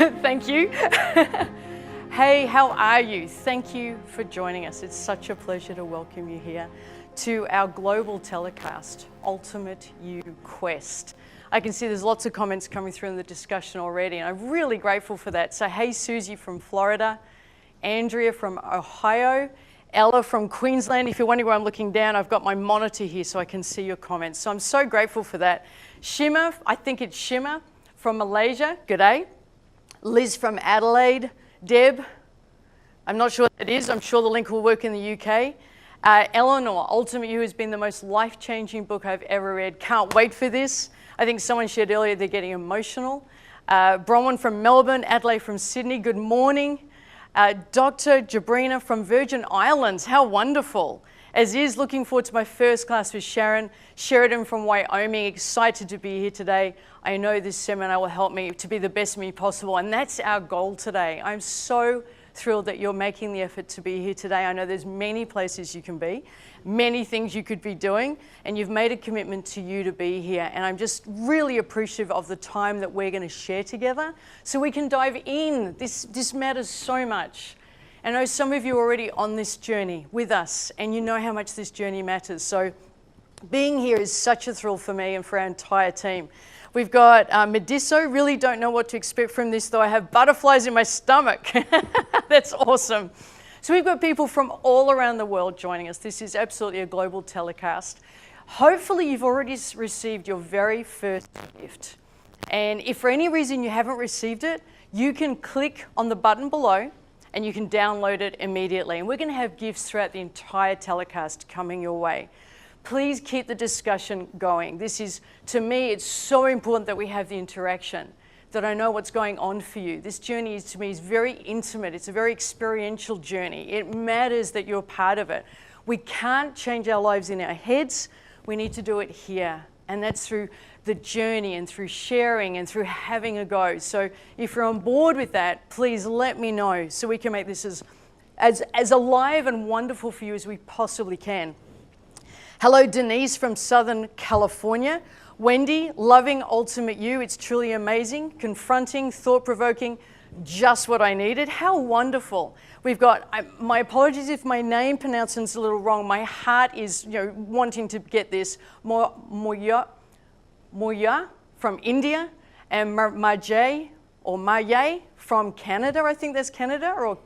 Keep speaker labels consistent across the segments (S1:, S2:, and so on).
S1: Thank you. Hey, how are you? Thank you for joining us. It's such a pleasure to welcome you here to our global telecast, Ultimate You Quest. I can see there's lots of comments coming through in the discussion already, and I'm really grateful for that. So hey, Susie from Florida, Andrea from Ohio, Ella from Queensland. If you're wondering where I'm looking down, I've got my monitor here so I can see your comments. So I'm so grateful for that. Shimmer, I think it's Shimmer from Malaysia, g'day. Liz from Adelaide, Deb, I'm not sure what it is, I'm sure the link will work in the UK. Eleanor, Ultimate You has been the most life-changing book I've ever read. Can't wait for this. I think someone shared earlier they're getting emotional. Bronwyn from Melbourne, Adelaide from Sydney, good morning. Dr. Jabrina from Virgin Islands, how wonderful. Aziz, looking forward to my first class with Sharon. Sheridan from Wyoming, excited to be here today. I know this seminar will help me to be the best me possible, and that's our goal today. I'm so thrilled that you're making the effort to be here today. I know there's many places you can be, many things you could be doing, and you've made a commitment to you to be here. And I'm just really appreciative of the time that we're going to share together so we can dive in. This matters so much. I know some of you are already on this journey with us, and you know how much this journey matters. So being here is such a thrill for me and for our entire team. We've got Mediso. Really don't know what to expect from this, though I have butterflies in my stomach. That's awesome. So we've got people from all around the world joining us. This is absolutely a global telecast. Hopefully you've already received your very first gift. And if for any reason you haven't received it, you can click on the button below and you can download it immediately. And we're going to have gifts throughout the entire telecast coming your way. Please keep the discussion going. This is, to me, it's so important that we have the interaction, that I know what's going on for you. This journey is, to me, is very intimate. It's a very experiential journey. It matters that you're part of it. We can't change our lives in our heads. We need to do it here. And that's through the journey and through sharing and through having a go. So if you're on board with that, please let me know so we can make this as alive and wonderful for you as we possibly can. Hello, Denise from Southern California. Wendy, loving Ultimate You. It's truly amazing, confronting, thought-provoking, just what I needed. How wonderful. We've got, my apologies if my name pronunciation's a little wrong. My heart is, wanting to get this. Moya from India, and Majay or Maye from Canada. I think that's Canada, or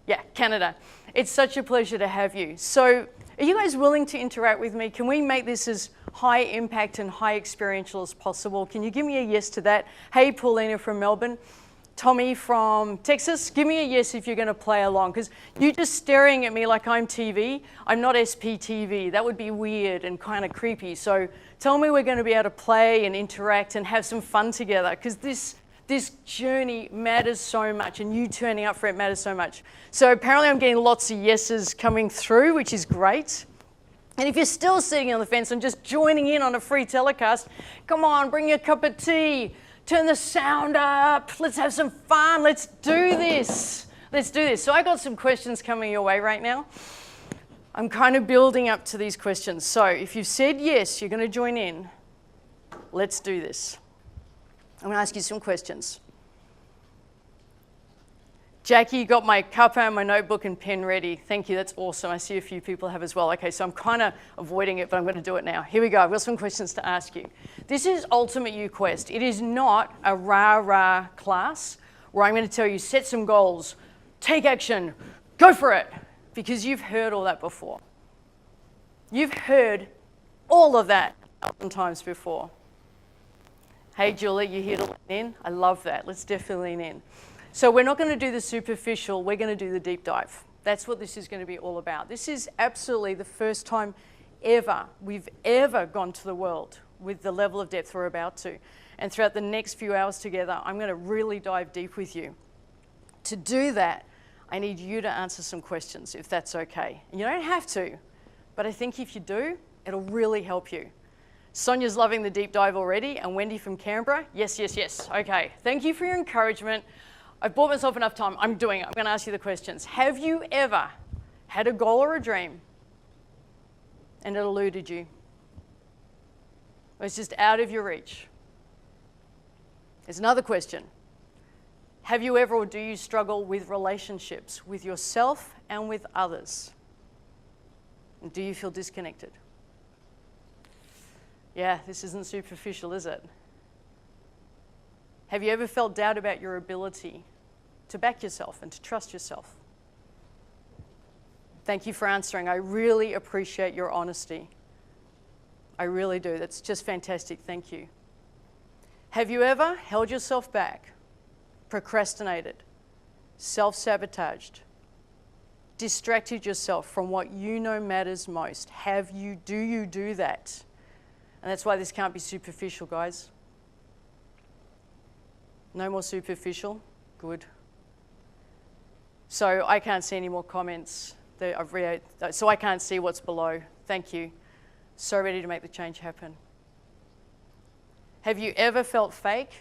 S1: yeah, Canada. It's such a pleasure to have you. So, are you guys willing to interact with me? Can we make this as high impact and high experiential as possible? Can you give me a yes to that? Hey, Paulina from Melbourne. Tommy from Texas, give me a yes if you're going to play along, because you're just staring at me like I'm TV. I'm not SPTV. That would be weird and kind of creepy. So tell me we're going to be able to play and interact and have some fun together, because this journey matters so much, and you turning up for it matters so much. So apparently I'm getting lots of yeses coming through, which is great. And if you're still sitting on the fence and just joining in on a free telecast, come on, bring your cup of tea. Turn the sound up, let's have some fun, let's do this. Let's do this. So I got some questions coming your way right now. I'm kind of building up to these questions. So if you've said yes, you're going to join in, let's do this. I'm going to ask you some questions. Jackie, got my cuppa and my notebook and pen ready. Thank you, that's awesome. I see a few people have as well. Okay, so I'm kind of avoiding it, but I'm going to do it now. Here we go, I've got some questions to ask you. This is Ultimate You Quest. It is not a rah-rah class where I'm going to tell you, set some goals, take action, go for it, because you've heard all that before. You've heard all of that 1,000 times before. Hey, Julie, you here to lean in? I love that. Let's definitely lean in. So we're not going to do the superficial, we're going to do the deep dive. That's what this is going to be all about. This is absolutely the first time ever we've ever gone to the world with the level of depth we're about to. And throughout the next few hours together, I'm going to really dive deep with you. To do that, I need you to answer some questions, if that's okay. And you don't have to, but I think if you do, it'll really help you. Sonia's loving the deep dive already, and Wendy from Canberra, yes, yes, yes. Okay, thank you for your encouragement. I've bought myself enough time. I'm doing it. I'm going to ask you the questions. Have you ever had a goal or a dream and it eluded you? Or it's just out of your reach? There's another question. Have you ever or do you struggle with relationships with yourself and with others? And do you feel disconnected? Yeah, this isn't superficial, is it? Have you ever felt doubt about your ability to back yourself and to trust yourself? Thank you for answering. I really appreciate your honesty. I really do. That's just fantastic. Thank you. Have you ever held yourself back, procrastinated, self-sabotaged, distracted yourself from what you know matters most? Do you do that? And that's why this can't be superficial, guys. No more superficial. Good. So I can't see any more comments. So I can't see what's below. Thank you. So ready to make the change happen. Have you ever felt fake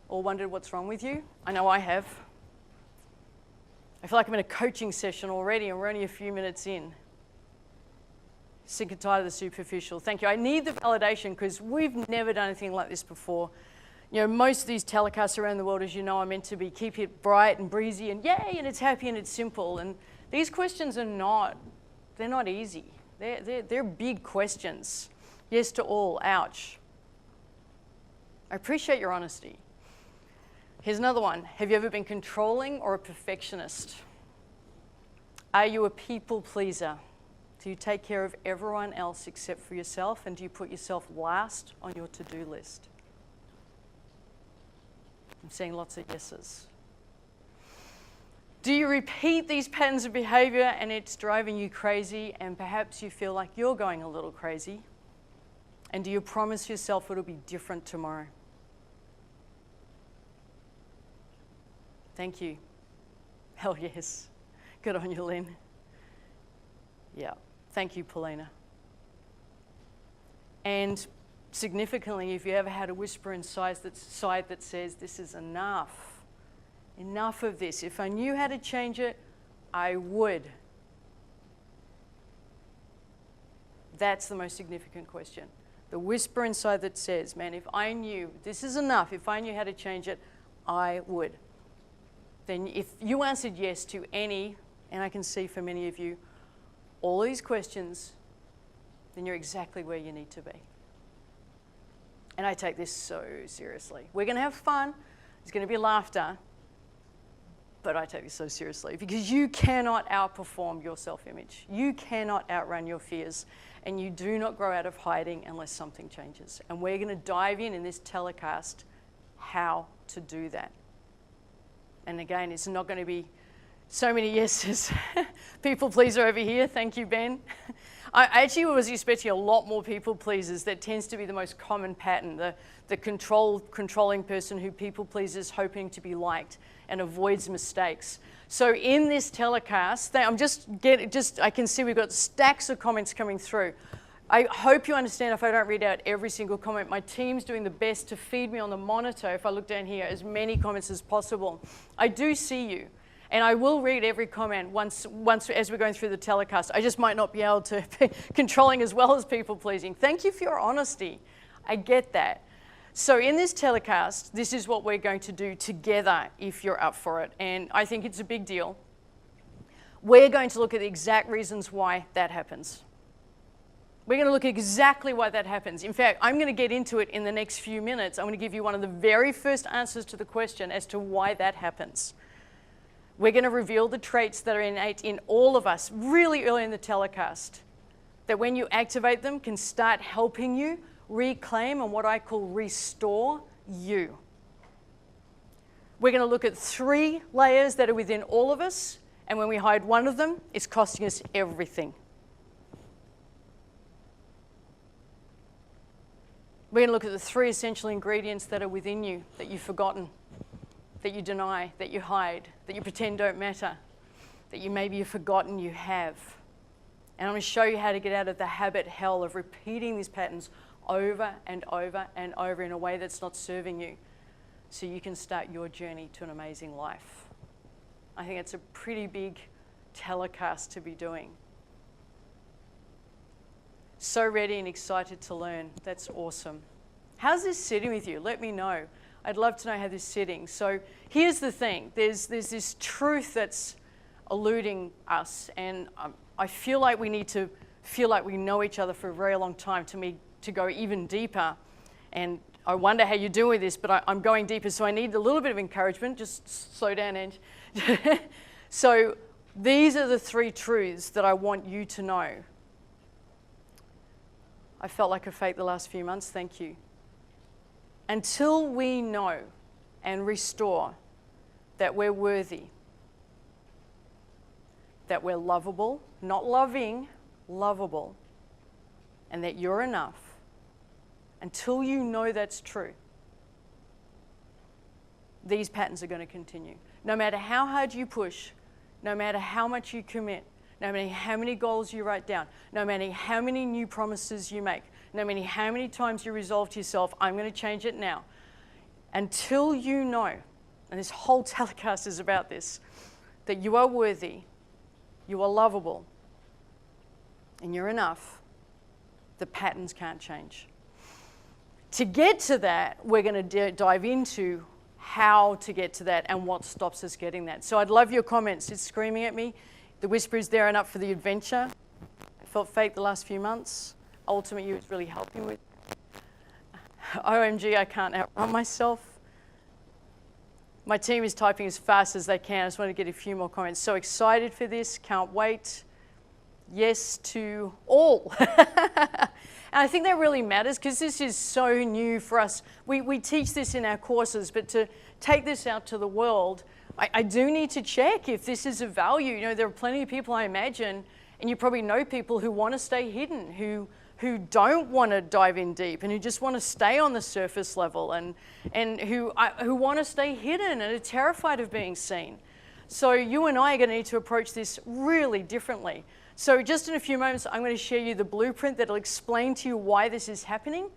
S1: or wondered what's wrong with you? I know I have. I feel like I'm in a coaching session already and we're only a few minutes in. Sick and tired of the superficial. Thank you. I need the validation because we've never done anything like this before. You know, most of these telecasts around the world, as you know, are meant to be keep it bright and breezy and yay, and it's happy and it's simple. And these questions are not, they're not easy. They're big questions. Yes to all, ouch. I appreciate your honesty. Here's another one. Have you ever been controlling or a perfectionist? Are you a people pleaser? Do you take care of everyone else except for yourself? And do you put yourself last on your to-do list? I'm seeing lots of yeses. Do you repeat these patterns of behavior and it's driving you crazy and perhaps you feel like you're going a little crazy? And do you promise yourself it'll be different tomorrow? Thank you. Hell yes. Good on you, Lynn. Yeah. Thank you, Paulina. And significantly, if you ever had a whisper inside that says, this is enough. Enough of this. If I knew how to change it, I would. That's the most significant question. The whisper inside that says, man, if I knew this is enough, if I knew how to change it, I would. Then if you answered yes to any, and I can see for many of you, all these questions, then you're exactly where you need to be. And I take this so seriously. We're going to have fun. There's going to be laughter. But I take this so seriously because you cannot outperform your self-image. You cannot outrun your fears. And you do not grow out of hiding unless something changes. And we're going to dive in this telecast how to do that. And again, it's not going to be so many yeses. People pleaser over here. Thank you, Ben. I actually was expecting a lot more people pleasers. That tends to be the most common pattern. The controlling person who people pleases, hoping to be liked and avoids mistakes. So in this telecast, I can see we've got stacks of comments coming through. I hope you understand if I don't read out every single comment. My team's doing the best to feed me on the monitor, if I look down here, as many comments as possible. I do see you. And I will read every comment once as we're going through the telecast. I just might not be able to be controlling as well as people pleasing. Thank you for your honesty. I get that. So in this telecast, this is what we're going to do together if you're up for it. And I think it's a big deal. We're going to look at the exact reasons why that happens. We're going to look at exactly why that happens. In fact, I'm going to get into it in the next few minutes. I'm going to give you one of the very first answers to the question as to why that happens. We're going to reveal the traits that are innate in all of us really early in the telecast, that when you activate them can start helping you reclaim and what I call restore you. We're going to look at 3 layers that are within all of us, and when we hide one of them, it's costing us everything. We're going to look at the 3 essential ingredients that are within you that you've forgotten, that you deny, that you hide, that you pretend don't matter, that maybe you've forgotten you have. And I'm going to show you how to get out of the habit hell of repeating these patterns over and over and over in a way that's not serving you, so you can start your journey to an amazing life. I think it's a pretty big telecast to be doing. So ready and excited to learn. That's awesome. How's this sitting with you? Let me know. I'd love to know how this is sitting. So here's the thing. There's this truth that's eluding us, and I feel like we need to feel like we know each other for a very long time to go even deeper. And I wonder how you're doing with this, but I'm going deeper, so I need a little bit of encouragement. Just slow down, Ange. So these are the 3 truths that I want you to know. I felt like a fake the last few months. Thank you. Until we know and restore that we're worthy, that we're lovable, not loving, lovable, and that you're enough, until you know that's true, these patterns are going to continue. No matter how hard you push, no matter how much you commit, no matter how many goals you write down, no matter how many new promises you make, no matter how many times you resolve to yourself, I'm going to change it now. Until you know, and this whole telecast is about this, that you are worthy, you are lovable, and you're enough, the patterns can't change. To get to that, we're going to dive into how to get to that and what stops us getting that. So I'd love your comments. It's screaming at me. The whisper is there and up for the adventure. I felt fake the last few months. Ultimate You is really helping with. OMG, I can't outrun myself. My team is typing as fast as they can. I just want to get a few more comments. So excited for this. Can't wait. Yes to all. And I think that really matters because this is so new for us. We teach this in our courses, but to take this out to the world, I do need to check if this is of value. You know, there are plenty of people, I imagine, and you probably know people who want to stay hidden, who don't want to dive in deep and who just want to stay on the surface level and who want to stay hidden and are terrified of being seen. So you and I are going to need to approach this really differently. So just in a few moments, I'm going to share you the blueprint that will explain to you why this is happening.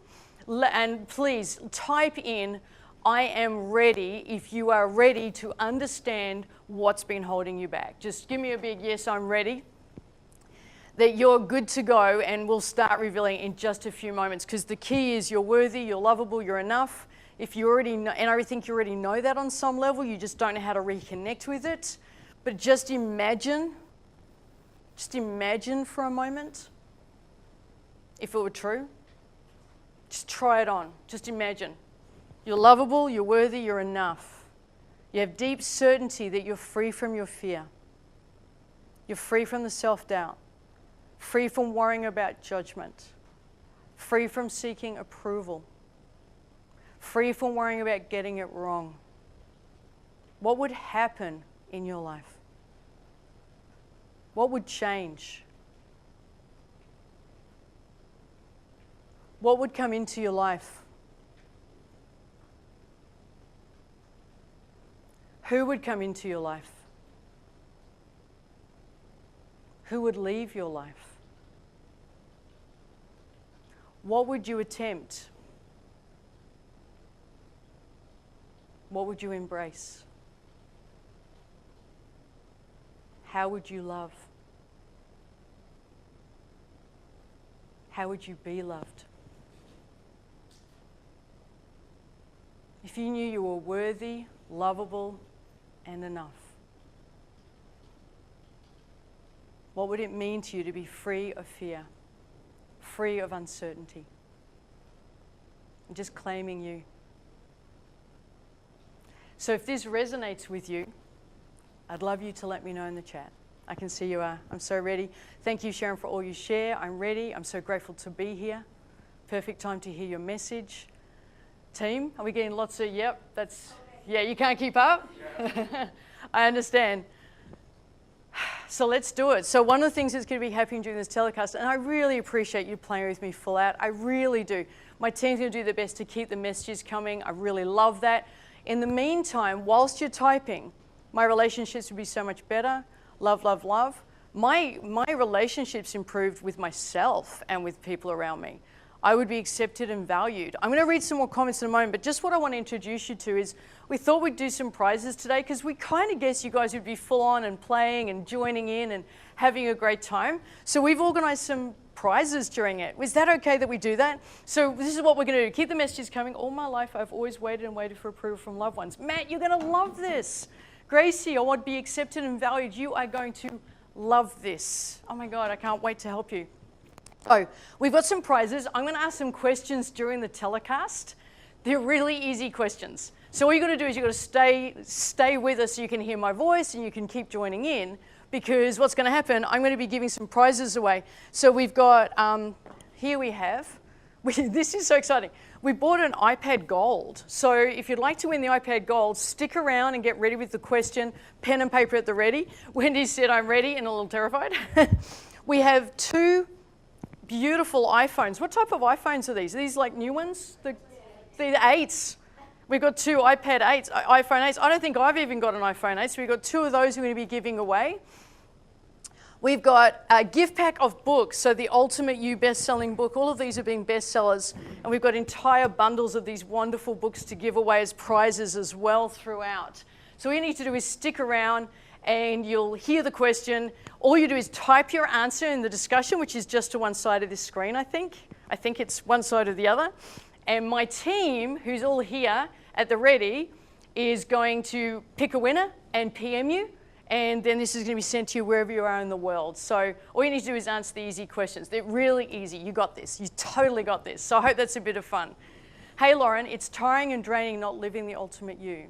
S1: And please type in, I am ready, if you are ready to understand what's been holding you back. Just give me a big yes, I'm ready. That you're good to go, and we'll start revealing in just a few moments, because the key is you're worthy, you're lovable, you're enough. If you already know, and I think you already know that on some level, you just don't know how to reconnect with it. But just imagine for a moment, if it were true. Just try it on. Just imagine. You're lovable, you're worthy, you're enough. You have deep certainty that you're free from your fear. You're free from the self-doubt. Free from worrying about judgment. Free from seeking approval. Free from worrying about getting it wrong. What would happen in your life? What would change? What would come into your life? Who would come into your life? Who would leave your life? What would you attempt? What would you embrace? How would you love? How would you be loved? If you knew you were worthy, lovable, and enough, what would it mean to you to be free of fear, free of uncertainty, and just claiming you? So if this resonates with you, I'd love you to let me know in the chat. I can see you are. I'm so ready. Thank you, Sharon, for all you share. I'm ready. I'm so grateful to be here. Perfect time to hear your message. Team, are we getting lots of, yep, that's, yeah, you can't keep up? I understand. So let's do it. So one of the things that's going to be happening during this telecast, and I really appreciate you playing with me full out. I really do. My team's going to do their best to keep the messages coming. I really love that. In the meantime, whilst you're typing, my relationships would be so much better. Love, love, love. My relationships improved with myself and with people around me. I would be accepted and valued. I'm going to read some more comments in a moment, but just what I want to introduce you to is we thought we'd do some prizes today because we kind of guessed you guys would be full on and playing and joining in and having a great time. So we've organized some prizes during it. Is that okay that we do that? So this is what we're going to do. Keep the messages coming. All my life, I've always waited and waited for approval from loved ones. Matt, you're going to love this. Gracie, I want to be accepted and valued. You are going to love this. Oh my God, I can't wait to help you. Oh, we've got some prizes. I'm going to ask some questions during the telecast. They're really easy questions. So all you got to do is you got to stay with us so you can hear my voice and you can keep joining in, because what's going to happen, I'm going to be giving some prizes away. So we've got, here we have, this is so exciting. We bought an iPad Gold. So if you'd like to win the iPad Gold, stick around and get ready with the question, pen and paper at the ready. Wendy said I'm ready and a little terrified. We have 2 beautiful iPhones. What type of iPhones are these? Are these like new ones? The 8s. We've got 2 iPad 8s, iPhone 8s. I don't think I've even got an iPhone 8, so we've got 2 of those we're going to be giving away. We've got a gift pack of books, so the Ultimate You best-selling book. All of these are being bestsellers, and we've got entire bundles of these wonderful books to give away as prizes as well throughout. So all you need to do is stick around, and you'll hear the question. All you do is type your answer in the discussion, which is just to one side of this screen, I think. I think it's one side or the other. And my team, who's all here at the ready, is going to pick a winner and PM you. And then this is going to be sent to you wherever you are in the world. So all you need to do is answer the easy questions. They're really easy. You got this. You totally got this. So I hope that's a bit of fun. Hey, Lauren, it's tiring and draining not living the ultimate you.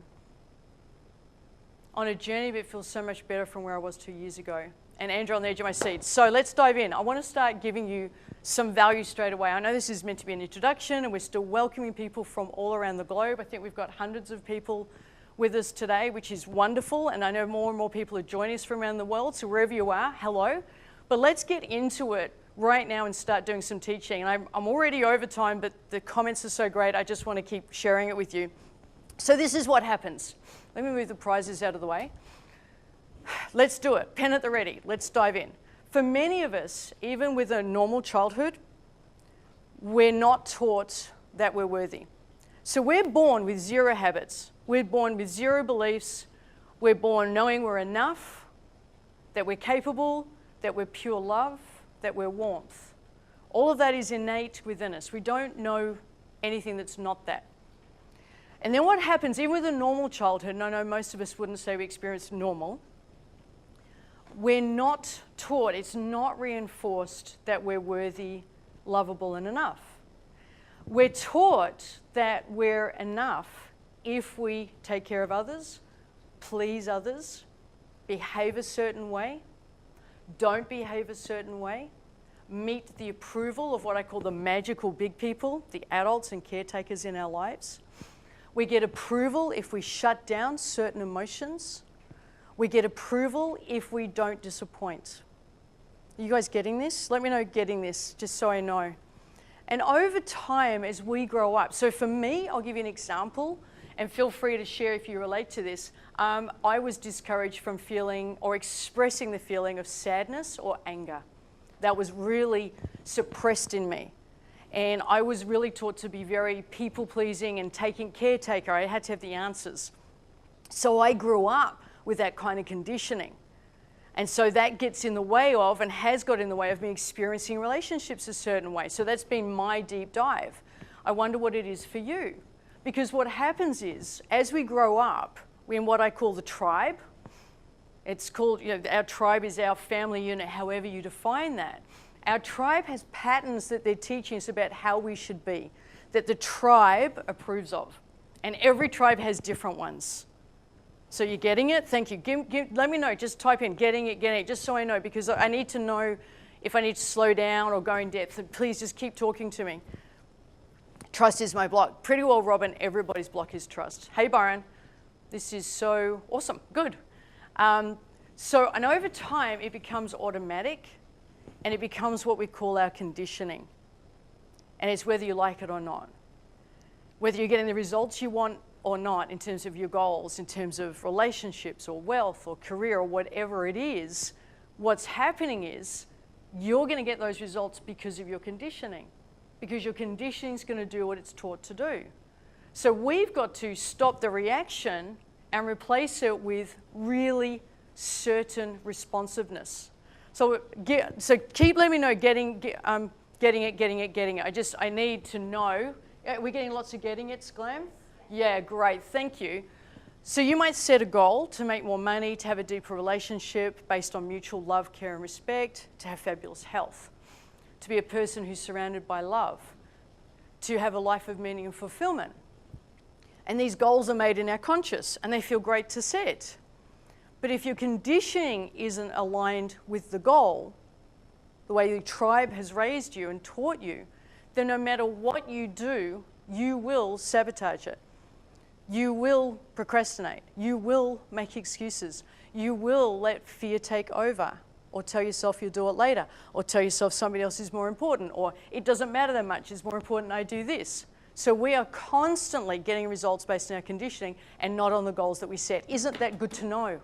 S1: On a journey, but it feels so much better from where I was 2 years ago. And Andrew on the edge of my seat. So let's dive in. I want to start giving you some value straight away. I know this is meant to be an introduction, and we're still welcoming people from all around the globe. I think we've got hundreds of people with us today, which is wonderful. And I know more and more people are joining us from around the world. So wherever you are, hello. But let's get into it right now and start doing some teaching. And I'm already over time, but the comments are so great. I just want to keep sharing it with you. So this is what happens. Let me move the prizes out of the way. Let's do it. Pen at the ready. Let's dive in. For many of us, even with a normal childhood, we're not taught that we're worthy. So we're born with 0 habits. We're born with 0 beliefs. We're born knowing we're enough, that we're capable, that we're pure love, that we're warmth. All of that is innate within us. We don't know anything that's not that. And then what happens, even with a normal childhood, and I know most of us wouldn't say we experienced normal, we're not taught, it's not reinforced that we're worthy, lovable, and enough. We're taught that we're enough if we take care of others, please others, behave a certain way, don't behave a certain way, meet the approval of what I call the magical big people, the adults and caretakers in our lives. We get approval if we shut down certain emotions. We get approval if we don't disappoint. Are you guys getting this? Let me know getting this, just so I know. And over time, as we grow up, so for me, I'll give you an example, and feel free to share if you relate to this. I was discouraged from feeling or expressing the feeling of sadness or anger. That was really suppressed in me. And I was really taught to be very people-pleasing and caretaker. I had to have the answers. So I grew up with that kind of conditioning. And so that gets in the way of, and has got in the way of me experiencing relationships a certain way. So that's been my deep dive. I wonder what it is for you. Because what happens is, as we grow up, we're in what I call the tribe. It's called, our tribe is our family unit, however you define that. Our tribe has patterns that they're teaching us about how we should be, that the tribe approves of. And every tribe has different ones. So you're getting it? Thank you. Let me know. Just type in getting it, just so I know, because I need to know if I need to slow down or go in depth. And please just keep talking to me. Trust is my block. Pretty well, Robin, everybody's block is trust. Hey, Byron. This is so awesome. Good. And over time, it becomes automatic, and it becomes what we call our conditioning. And it's whether you like it or not. Whether you're getting the results you want or not in terms of your goals, in terms of relationships or wealth or career or whatever it is, what's happening is you're going to get those results because of your conditioning, because your conditioning is going to do what it's taught to do. So we've got to stop the reaction and replace it with really certain responsiveness. So keep letting me know, getting it. I need to know. We're getting lots of getting it's, Glam? Yeah, great, thank you. So you might set a goal to make more money, to have a deeper relationship based on mutual love, care and respect, to have fabulous health, to be a person who's surrounded by love, to have a life of meaning and fulfillment. And these goals are made in our conscious and they feel great to set. But if your conditioning isn't aligned with the goal, the way your tribe has raised you and taught you, then no matter what you do, you will sabotage it. You will procrastinate. You will make excuses. You will let fear take over, or tell yourself you'll do it later, or tell yourself somebody else is more important, or it doesn't matter that much, it's more important I do this. So we are constantly getting results based on our conditioning and not on the goals that we set. Isn't that good to know?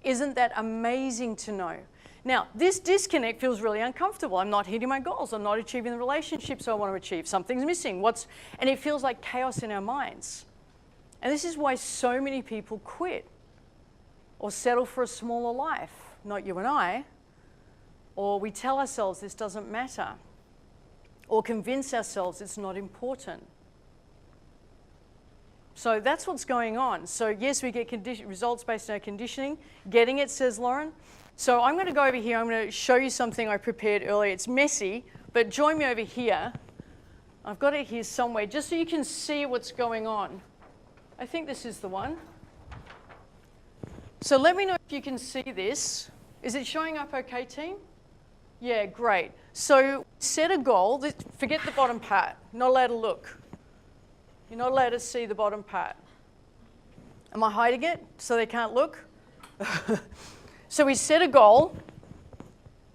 S1: Isn't that amazing to know? Now, this disconnect feels really uncomfortable. I'm not hitting my goals. I'm not achieving the relationships I want to achieve. Something's missing. And it feels like chaos in our minds. And this is why so many people quit or settle for a smaller life. Not you and I. Or we tell ourselves this doesn't matter. Or convince ourselves it's not important. So that's what's going on. So yes, we get results based on our conditioning. Getting it, says Lauren. So I'm going to go over here. I'm going to show you something I prepared earlier. It's messy, but join me over here. I've got it here somewhere, just so you can see what's going on. I think this is the one. So let me know if you can see this. Is it showing up okay, team? Yeah, great. So set a goal. Forget the bottom part. Not allowed to look. You're not allowed to see the bottom part. Am I hiding it so they can't look? So we set a goal,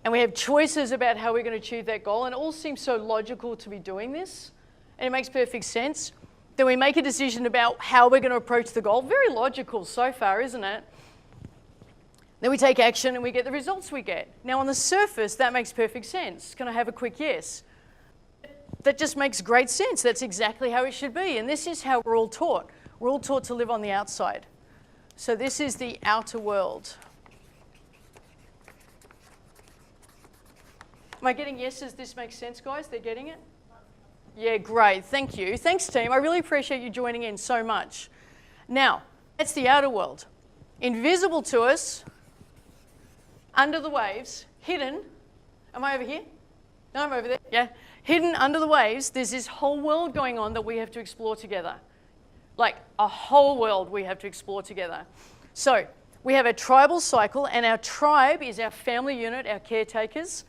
S1: and we have choices about how we're going to achieve that goal, and it all seems so logical to be doing this, and it makes perfect sense. Then we make a decision about how we're going to approach the goal. Very logical so far, isn't it? Then we take action, and we get the results we get. Now, on the surface, that makes perfect sense. Can I have a quick yes? That just makes great sense. That's exactly how it should be, and this is how we're all taught. We're all taught to live on the outside. So this is the outer world. Am I getting yeses? This makes sense, guys? They're getting it? Yeah, great. Thank you. Thanks, team. I really appreciate you joining in so much. Now, that's the outer world. Invisible to us, under the waves, hidden. Am I over here? No, I'm over there. Yeah. Hidden under the waves, there's this whole world going on that we have to explore together. Like a whole world we have to explore together. So we have a tribal cycle, and our tribe is our family unit, our caretakers.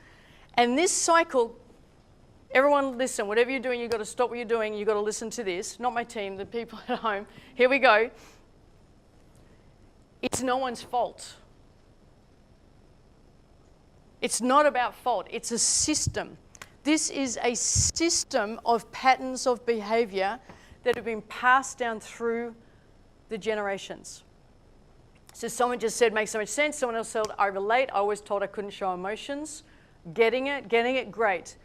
S1: And this cycle, everyone listen, whatever you're doing, you've got to stop what you're doing, you've got to listen to this. Not my team, the people at home. Here we go. It's no one's fault. It's not about fault, it's a system. This is a system of patterns of behavior that have been passed down through the generations. So someone just said, makes so much sense. Someone else said, I relate. I always told I couldn't show emotions. Getting it, great.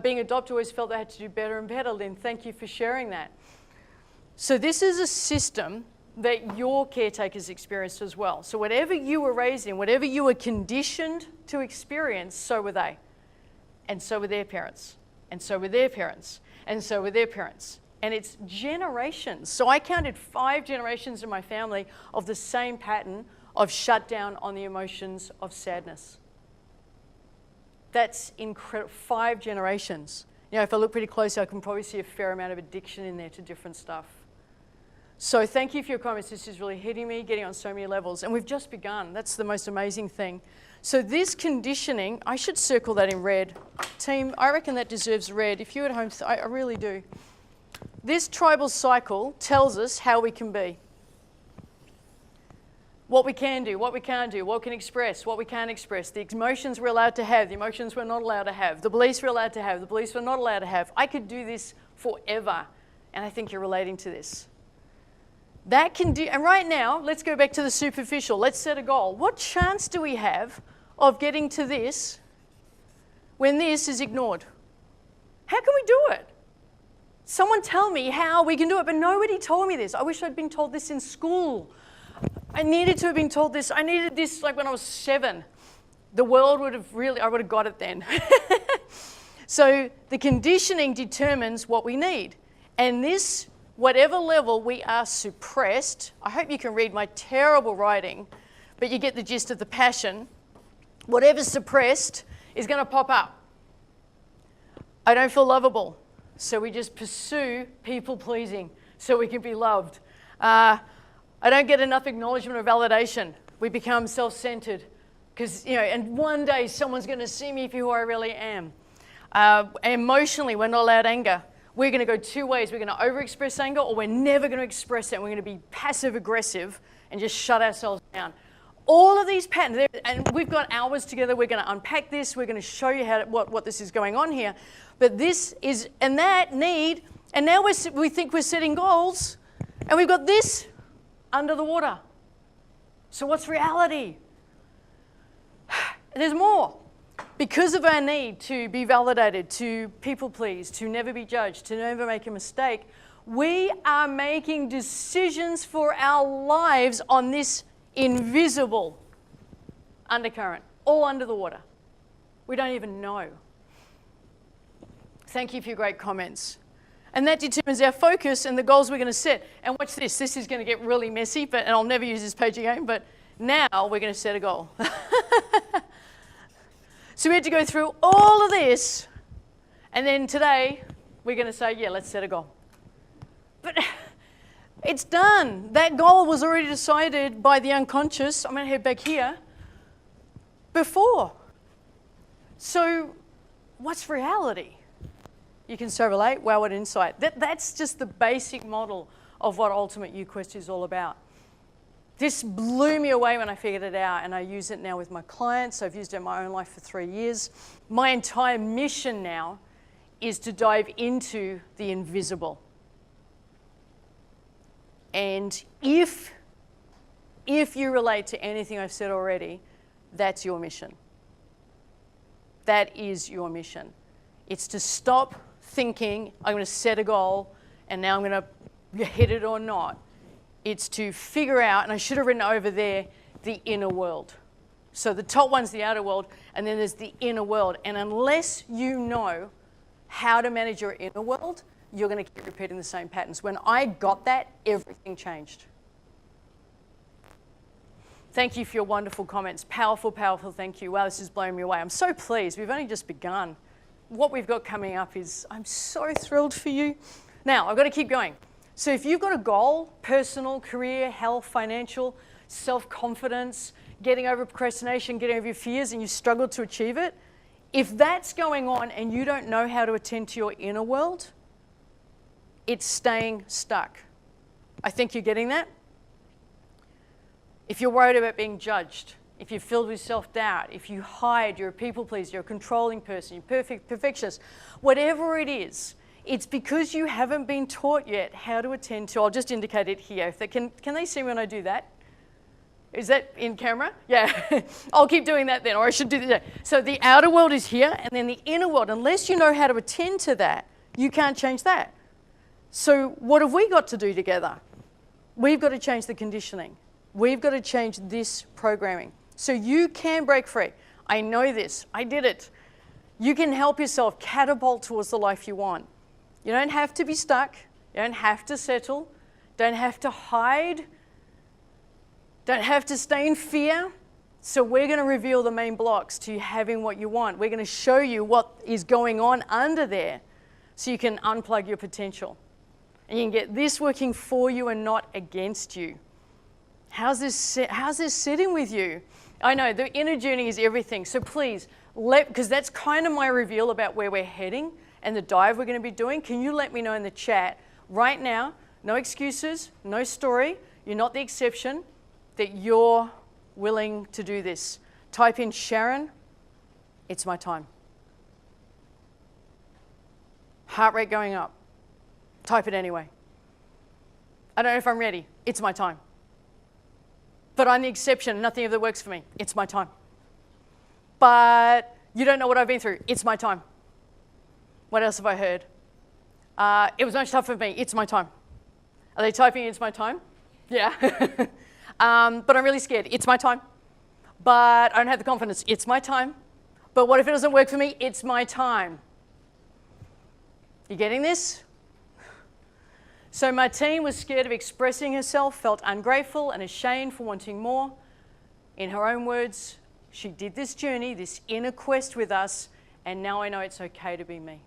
S1: Being adopted, always felt I had to do better and better, Lynn. Thank you for sharing that. So this is a system that your caretakers experienced as well. So whatever you were raised in, whatever you were conditioned to experience, so were they. And so were their parents. And so were their parents. And so were their parents. And it's generations. So I counted 5 generations in my family of the same pattern of shutdown on the emotions of sadness. That's incredible. 5 generations. You know, if I look pretty closely, I can probably see a fair amount of addiction in there to different stuff. So thank you for your comments. This is really hitting me, getting on so many levels. And we've just begun. That's the most amazing thing. So this conditioning, I should circle that in red. Team, I reckon that deserves red. If you're at home, I really do. This tribal cycle tells us how we can be. What we can do, what we can't do, what we can express, what we can't express, the emotions we're allowed to have, the emotions we're not allowed to have, the beliefs we're allowed to have, the beliefs we're not allowed to have. I could do this forever, and I think you're relating to this. That can do, and right now, let's go back to the superficial. Let's set a goal. What chance do we have of getting to this when this is ignored? How can we do it? Someone tell me how we can do it, but nobody told me this. I wish I'd been told this in school. I needed to have been told this. I needed this like when I was 7. the world would have really, I would have got it then. So the conditioning determines what we need. And this, whatever level we are suppressed, I hope you can read my terrible writing, but you get the gist of the passion. Whatever's suppressed is going to pop up. I don't feel lovable, so we just pursue people pleasing so we can be loved. I don't get enough acknowledgement or validation. We become self-centered because, and one day someone's going to see me for who I really am. Emotionally, we're not allowed anger. We're going to go two ways. We're going to overexpress anger, or we're never going to express it. We're going to be passive-aggressive and just shut ourselves down. All of these patterns, and we've got hours together. We're going to unpack this. We're going to show you what this is going on here. But this is, and that need, and now we think we're setting goals, and we've got this under the water. So what's reality? There's more. Because of our need to be validated, to people please, to never be judged, to never make a mistake, we are making decisions for our lives on this invisible undercurrent, all under the water. We don't even know. Thank you for your great comments. And that determines our focus and the goals we're going to set. And watch this. This is going to get really messy, and I'll never use this page again, but now we're going to set a goal. So we had to go through all of this, and then today we're going to say, yeah, let's set a goal. But it's done. That goal was already decided by the unconscious. I'm going to head back here. Before. So what's reality? You can so relate. Wow, what insight. That's just the basic model of what Ultimate You Quest is all about. This blew me away when I figured it out, and I use it now with my clients. I've used it in my own life for 3 years. My entire mission now is to dive into the invisible. And if you relate to anything I've said already, that's your mission. That is your mission. It's to stop thinking, I'm going to set a goal, and now I'm going to hit it or not. It's to figure out, and I should have written over there, the inner world. So the top one's the outer world, and then there's the inner world. And unless you know how to manage your inner world, you're going to keep repeating the same patterns. When I got that, everything changed. Thank you for your wonderful comments. Powerful, powerful, thank you. Wow, this is blowing me away. I'm so pleased. We've only just begun. What we've got coming up is, I'm so thrilled for you. Now, I've got to keep going. So if you've got a goal, personal, career, health, financial, self-confidence, getting over procrastination, getting over your fears, and you struggle to achieve it, if that's going on and you don't know how to attend to your inner world, it's staying stuck. I think you're getting that. If you're worried about being judged, if you're filled with self-doubt, if you hide, you're a people pleaser, you're a controlling person, you're perfectionist, whatever it is, it's because you haven't been taught yet how to attend to, I'll just indicate it here. If they can they see me when I do that? Is that in camera? Yeah, I'll keep doing that then, or I should do that. So the outer world is here, and then the inner world. Unless you know how to attend to that, you can't change that. So what have we got to do together? We've got to change the conditioning. We've got to change this programming. So you can break free. I know this. I did it. You can help yourself catapult towards the life you want. You don't have to be stuck. You don't have to settle. Don't have to hide. Don't have to stay in fear. So we're going to reveal the main blocks to you having what you want. We're going to show you what is going on under there so you can unplug your potential. And you can get this working for you and not against you. How's this sitting with you? I know the inner journey is everything. So please, because that's kind of my reveal about where we're heading and the dive we're going to be doing. Can you let me know in the chat right now, no excuses, no story, you're not the exception, that you're willing to do this. Type in Sharon, it's my time. Heart rate going up. Type it anyway. I don't know if I'm ready. It's my time. But I'm the exception. Nothing ever works for me. It's my time. But you don't know what I've been through. It's my time. What else have I heard? It was much tougher for me. It's my time. Are they typing it's my time? Yeah. But I'm really scared. It's my time. but I don't have the confidence. It's my time. But what if it doesn't work for me? It's my time. You getting this? So Martine was scared of expressing herself, felt ungrateful and ashamed for wanting more. In her own words, she did this journey, this inner quest with us, and now I know it's okay to be me.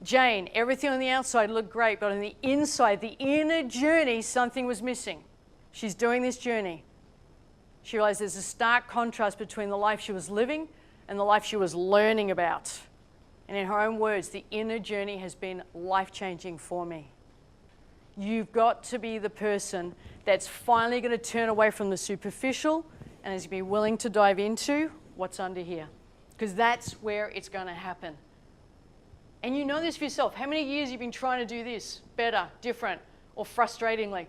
S1: Jane, everything on the outside looked great, but on the inside, the inner journey, something was missing. She's doing this journey. She realized there's a stark contrast between the life she was living and the life she was learning about. And in her own words, the inner journey has been life-changing for me. You've got to be the person that's finally going to turn away from the superficial and is going to be willing to dive into what's under here. Because that's where it's going to happen. And you know this for yourself. How many years have you been trying to do this better, different, or frustratingly?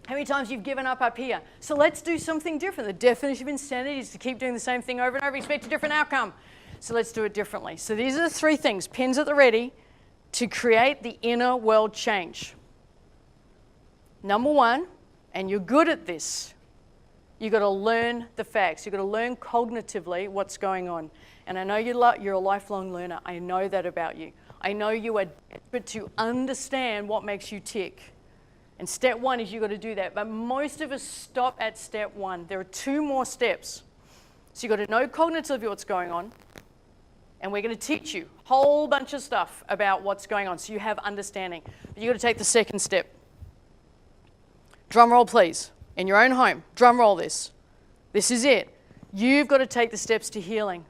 S1: How many times you've given up here? So let's do something different. The definition of insanity is to keep doing the same thing over and over, expect a different outcome. So let's do it differently. So these are the three things, pins at the ready, to create the inner world change. Number one, and you're good at this, you've got to learn the facts. You've got to learn cognitively what's going on. And I know you're a lifelong learner. I know that about you. I know you are desperate to understand what makes you tick. And step one is you've got to do that. But most of us stop at step one. There are two more steps. So you've got to know cognitively what's going on. And we're going to teach you a whole bunch of stuff about what's going on so you have understanding. But you've got to take the second step. Drum roll, please. In your own home, drum roll this. This is it. You've got to take the steps to healing.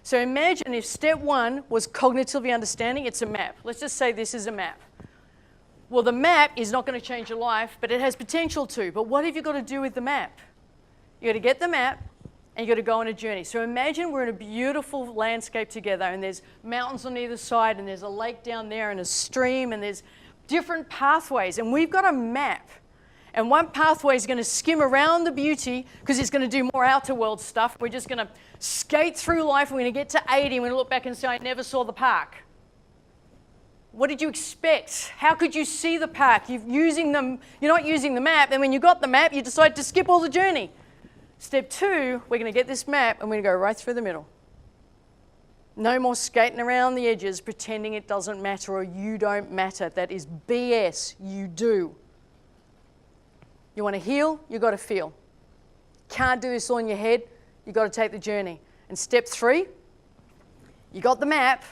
S1: So imagine if step one was cognitively understanding, it's a map. Let's just say this is a map. Well, the map is not going to change your life, but it has potential to. But what have you got to do with the map? You've got to get the map, and you've got to go on a journey. So imagine we're in a beautiful landscape together, and there's mountains on either side, and there's a lake down there, and a stream, and there's different pathways. And we've got a map. And one pathway is going to skim around the beauty because it's going to do more outer world stuff. We're just going to skate through life. We're going to get to 80 and we're going to look back and say, I never saw the park. What did you expect? How could you see the park? You're not using the map. And when you got the map, you decide to skip all the journey. Step two, we're going to get this map and we're going to go right through the middle. No more skating around the edges pretending it doesn't matter or you don't matter. That is BS. You do. You want to heal, you've got to feel. Can't do this all in your head, you've got to take the journey. And step three, you got the map,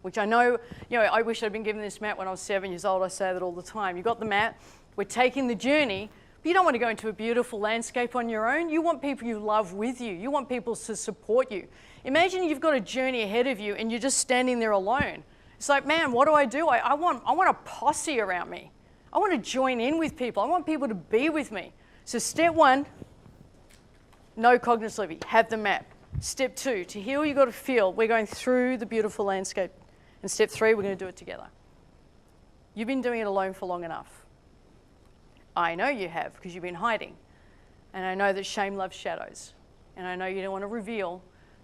S1: which I know, I wish I'd been given this map when I was 7 years old. I say that all the time. You got the map, we're taking the journey, but you don't want to go into a beautiful landscape on your own. You want people you love with you. You want people to support you. Imagine you've got a journey ahead of you and you're just standing there alone. It's like, man, what do? I want a posse around me. I want to join in with people. I want people to be with me. So step one, no cognitively, have the map. Step two, to heal, you've got to feel. We're going through the beautiful landscape. And step three, we're going to do it together. You've been doing it alone for long enough. I know you have, because you've been hiding. And I know that shame loves shadows. And I know you don't want to reveal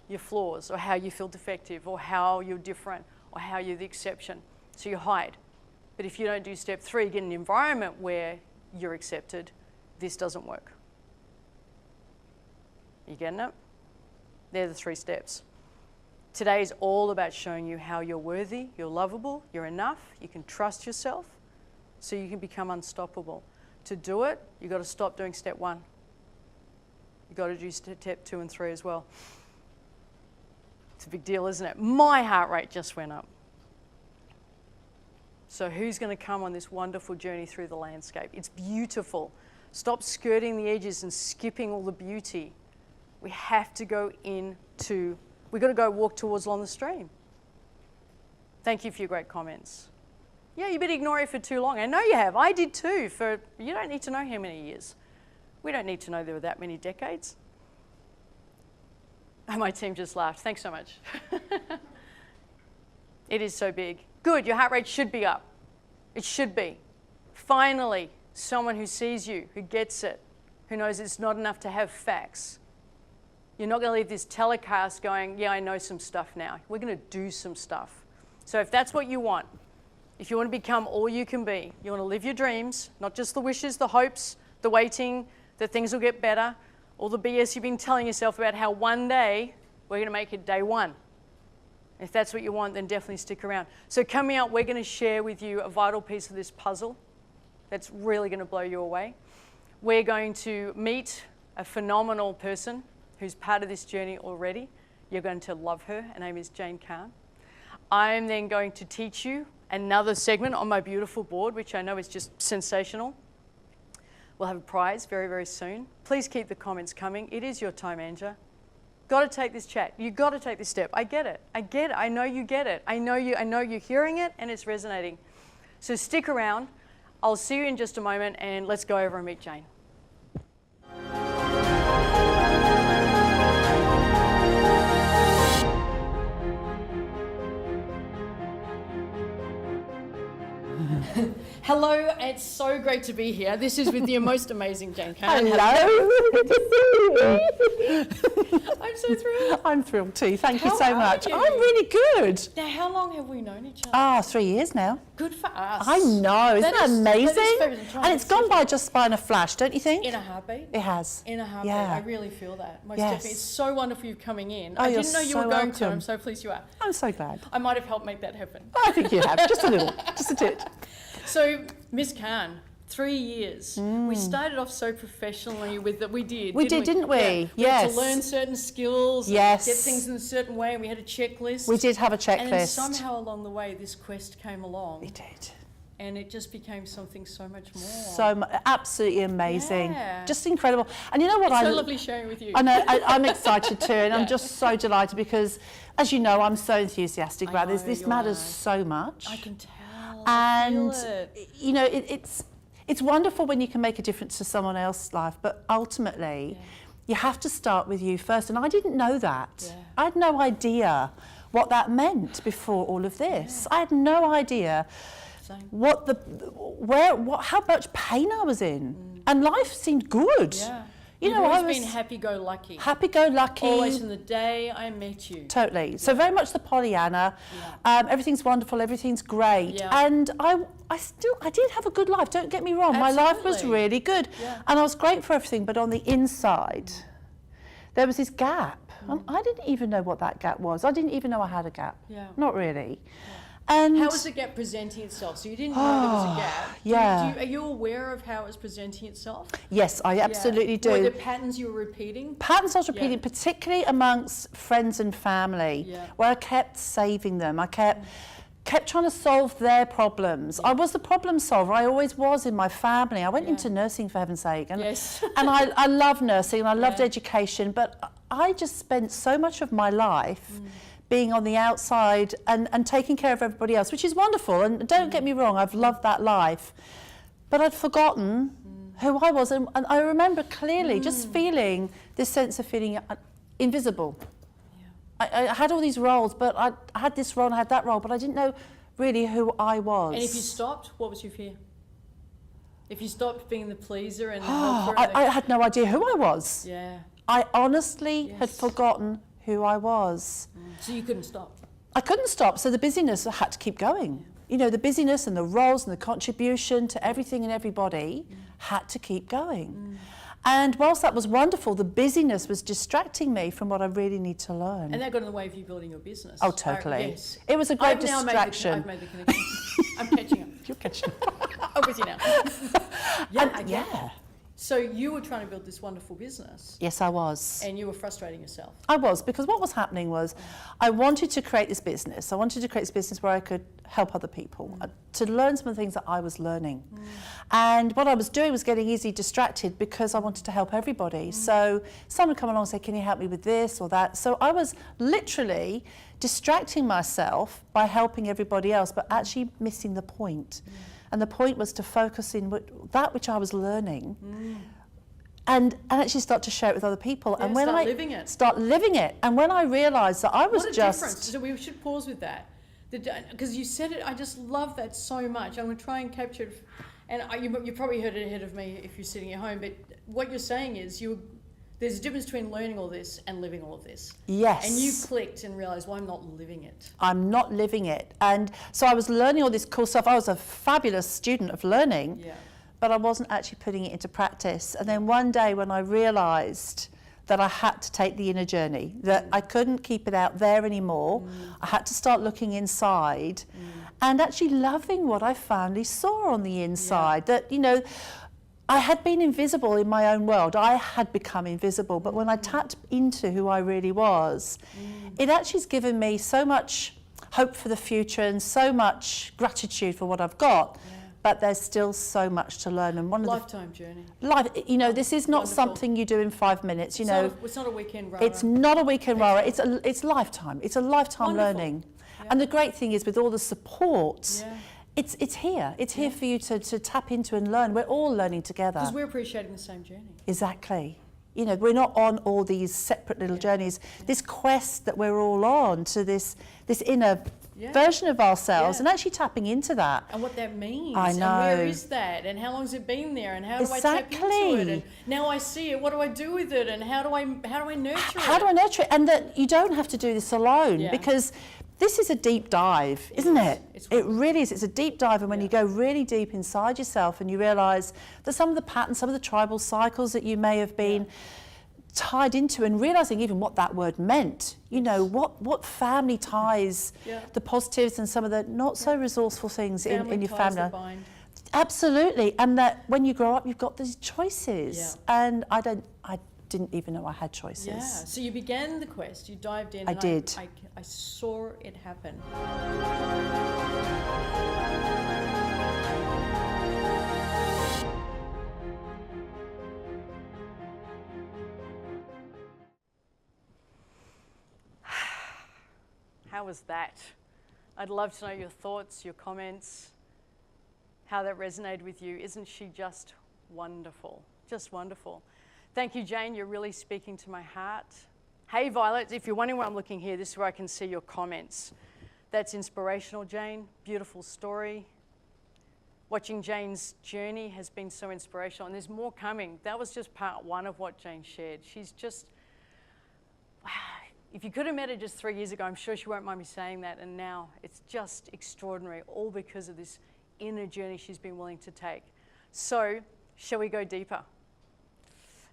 S1: your flaws or how you feel defective or how you're different or how you're the exception. So you hide. But if you don't do step three, get an environment where you're accepted, this doesn't work. You getting it? They're the three steps. Today is all about showing you how you're worthy, you're lovable, you're enough, you can trust yourself, so you can become unstoppable. To do it, you've got to stop doing step one. You've got to do step 2 and 3 as well. It's a big deal, isn't it? My heart rate just went up. So who's going to come on this wonderful journey through the landscape? It's beautiful. Stop skirting the edges and skipping all the beauty. We have to go we've got to go walk towards along the stream. Thank you for your great comments. Yeah, you've been ignoring it for too long. I know you have. I did too. You don't need to know how many years. We don't need to know there were that many decades. My team just laughed. Thanks so much. It is so big. Good, your heart rate should be up. It should be. Finally, someone who sees you, who gets it, who knows it's not enough to have facts. You're not going to leave this telecast going, yeah, I know some stuff now. We're going to do some stuff. So if that's what you want, if you want to become all you can be, you want to live your dreams, not just the wishes, the hopes, the waiting, that things will get better. all the BS you've been telling yourself about how one day we're going to make it day one. If that's what you want, then definitely stick around. So coming up, we're going to share with you a vital piece of this puzzle that's really going to blow you away. We're going to meet a phenomenal person who's part of this journey already. You're going to love her. Her name is Jane Kahn. I'm then going to teach you another segment on my beautiful board, which I know is just sensational. We'll have a prize very, very soon. Please keep the comments coming. It is your time, Anja. Got to take this chat. You got to take this step. I get it. I get it. I know you get it. I know you're hearing it and it's resonating. So stick around. I'll see you in just a moment and let's go over and meet Jane. Hello, it's so great to be here. This is with the most amazing Jane Kahn.
S2: Hello, good to see you.
S1: I'm so thrilled.
S2: I'm thrilled too. Thank you
S1: How
S2: so
S1: are
S2: much.
S1: you?
S2: I'm really good.
S1: Now, how long have we known each other?
S2: 3 years now.
S1: Good for us.
S2: I know, isn't that amazing?
S1: fabulous.
S2: And it's gone by just by in a flash, don't you think?
S1: In a heartbeat.
S2: It has.
S1: In a heartbeat.
S2: Yeah.
S1: I really feel that. Most
S2: Yes.
S1: definitely. It's so wonderful you coming in.
S2: Oh,
S1: I
S2: you're
S1: didn't know you
S2: so
S1: were going to.
S2: welcome.
S1: I'm so pleased you are.
S2: I'm so glad.
S1: I might have helped make that happen.
S2: I think you have, just a little, just a bit.
S1: So, Miss Kahn, 3 years. We started off so professionally with that. We did,
S2: didn't we?
S1: Yeah. We had
S2: Yes.
S1: to learn certain skills,
S2: Yes.
S1: and get things in a certain way, and we had a checklist.
S2: We did have a
S1: And then
S2: checklist.
S1: somehow along the way, this quest came along,
S2: We did.
S1: and it just became something so much more.
S2: So absolutely amazing.
S1: Yeah.
S2: Just incredible. And you know what
S1: It's so lovely sharing with you.
S2: I know, I'm excited too, and I'm just so delighted because, as you know, I'm so enthusiastic about this.
S1: know
S2: This
S1: you
S2: matters
S1: are.
S2: so much.
S1: I can tell.
S2: And
S1: I feel it.
S2: you know, it's wonderful when you can make a difference to someone else's life, but ultimately, you have to start with you first. And I didn't know that.
S1: Yeah.
S2: I had no idea what that meant before all of this. I had no idea
S1: Same.
S2: how much pain I was in, and life seemed good.
S1: Yeah.
S2: You
S1: You've
S2: know,
S1: always
S2: I was
S1: been happy-go-lucky.
S2: happy-go-lucky.
S1: Always from the day I met you.
S2: Totally. So very much the Pollyanna. Everything's wonderful. Everything's great.
S1: Yeah.
S2: And I did have a good life. Don't get me wrong. My life was
S1: Absolutely.
S2: really good,
S1: Yeah.
S2: and I was great for everything. But on the inside, there was this gap. And I didn't even know what that gap was. I didn't even know I had a gap.
S1: Yeah.
S2: Not really. And
S1: How was the gap presenting itself? So you didn't know there was a gap.
S2: yeah.
S1: Are you aware of how it was presenting itself?
S2: yes, I absolutely do.
S1: Were there patterns you were repeating?
S2: Patterns I was repeating, particularly amongst friends and family,
S1: Yeah.
S2: where I kept saving them. I kept trying to solve their problems. I was the problem solver. I always was in my family. I went into nursing, for heaven's sake. And,
S1: Yes.
S2: and I love nursing and I loved
S1: Yeah.
S2: education, but I just spent so much of my life being on the outside and taking care of everybody else, which is wonderful. And don't get me wrong, I've loved that life. But I'd forgotten who I was. And I remember clearly just feeling this sense of feeling invisible. I had all these roles, but I had this role and I had that role, but I didn't know really who I was.
S1: And if you stopped, what was your fear? If you stopped being the pleaser and the helper,
S2: I had no idea who I was.
S1: yeah.
S2: I honestly had
S1: Yes.
S2: forgotten who I was.
S1: So you couldn't stop.
S2: I couldn't stop, so the busyness had to keep going. You know, the busyness and the roles and the contribution to everything and everybody had to keep going. And whilst that was wonderful, the busyness was distracting me from what I really need to learn.
S1: And that got in the way of you building your business.
S2: Oh, totally.
S1: Yes.
S2: It was a great
S1: I've now
S2: distraction.
S1: I've made the connection. I'm catching up.
S2: You're catching
S1: I'm with you now. Yeah, I get it.
S2: Yeah.
S1: So you were trying to build this wonderful business
S2: Yes, I was.
S1: and you were frustrating yourself.
S2: I was, because what was happening was I wanted to create this business. I wanted to create this business where I could help other people, to learn some of the things that I was learning. And what I was doing was getting easily distracted because I wanted to help everybody. So someone would come along and say, can you help me with this or that? So I was literally distracting myself by helping everybody else, but actually missing the point. And the point was to focus in that which I was learning and actually start to share it with other people.
S1: Yeah,
S2: and when
S1: start
S2: I
S1: living it.
S2: start living it, and when I realised that I was
S1: What a
S2: just
S1: difference. So we should pause with that. Because you said it, I just love that so much. I'm going to try and capture it. And you probably heard it ahead of me if you're sitting at home. But what you're saying is there's a difference between learning all this and living all of this.
S2: yes,
S1: And you clicked and realised, well, I'm not living it.
S2: I'm not living it. And so I was learning all this cool stuff. I was a fabulous student of learning,
S1: Yeah.
S2: but I wasn't actually putting it into practice. And then one day when I realised that I had to take the inner journey, that I couldn't keep it out there anymore, I had to start looking inside and actually loving what I finally saw on the inside. That, you know, I had been invisible in my own world. I had become invisible, but when I tapped into who I really was, it actually has given me so much hope for the future and so much gratitude for what I've got. But there's still so much to learn, and one of
S1: Lifetime journey.
S2: you know, this is not
S1: Wonderful.
S2: something you do in 5 minutes. You know,
S1: It's not a weekend rara.
S2: it's not a weekend rara. It's lifetime. It's a lifetime
S1: Wonderful.
S2: learning.
S1: Yeah.
S2: And the great thing is, with all the support,
S1: Yeah.
S2: it's here. It's here for you to tap into and learn. We're all learning together.
S1: Because we're appreciating the same journey.
S2: Exactly. You know, we're not on all these separate little journeys. This quest that we're all on to this inner version of ourselves, and actually tapping into that.
S1: And what that means.
S2: I know.
S1: And where is that? And how long's it been there? And how do I tap into it? And now I see it. What do I do with it? And how do I nurture it?
S2: How do I nurture it? And that you don't have to do this alone, because this is a deep dive, isn't it? It really is. It's a deep dive, and when you go really deep inside yourself and you realise that some of the patterns, some of the tribal cycles that you may have been tied into, and realising even what that word meant, you know, what family ties, the positives and some of the not so resourceful things in your family.
S1: That bind.
S2: Absolutely. And that when you grow up, you've got these choices. And I didn't even know I had choices.
S1: Yeah. So you began the quest. You dived in.
S2: I
S1: and
S2: did.
S1: I saw it happen. How was that? I'd love to know your thoughts, your comments, how that resonated with you. Isn't she just wonderful? Just wonderful. Thank you, Jane. You're really speaking to my heart. Hey, Violet, if you're wondering where I'm looking here, this is where I can see your comments. That's inspirational, Jane. Beautiful story. Watching Jane's journey has been so inspirational, and there's more coming. That was just part one of what Jane shared. She's just, wow. If you could have met her just 3 years ago, I'm sure she won't mind me saying that, and now it's just extraordinary, all because of this inner journey she's been willing to take. So, shall we go deeper?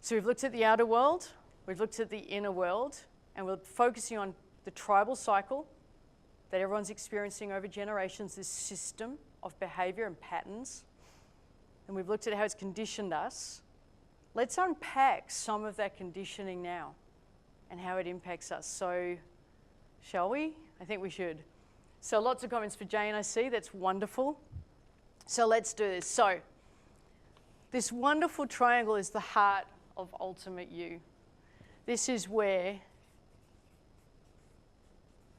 S1: So we've looked at the outer world, we've looked at the inner world, and we're focusing on the tribal cycle that everyone's experiencing over generations, this system of behavior and patterns. And we've looked at how it's conditioned us. Let's unpack some of that conditioning now and how it impacts us. So, shall we? I think we should. So lots of comments for Jane, I see. That's wonderful. So let's do this. So, this wonderful triangle is the heart of ultimate you. This is where,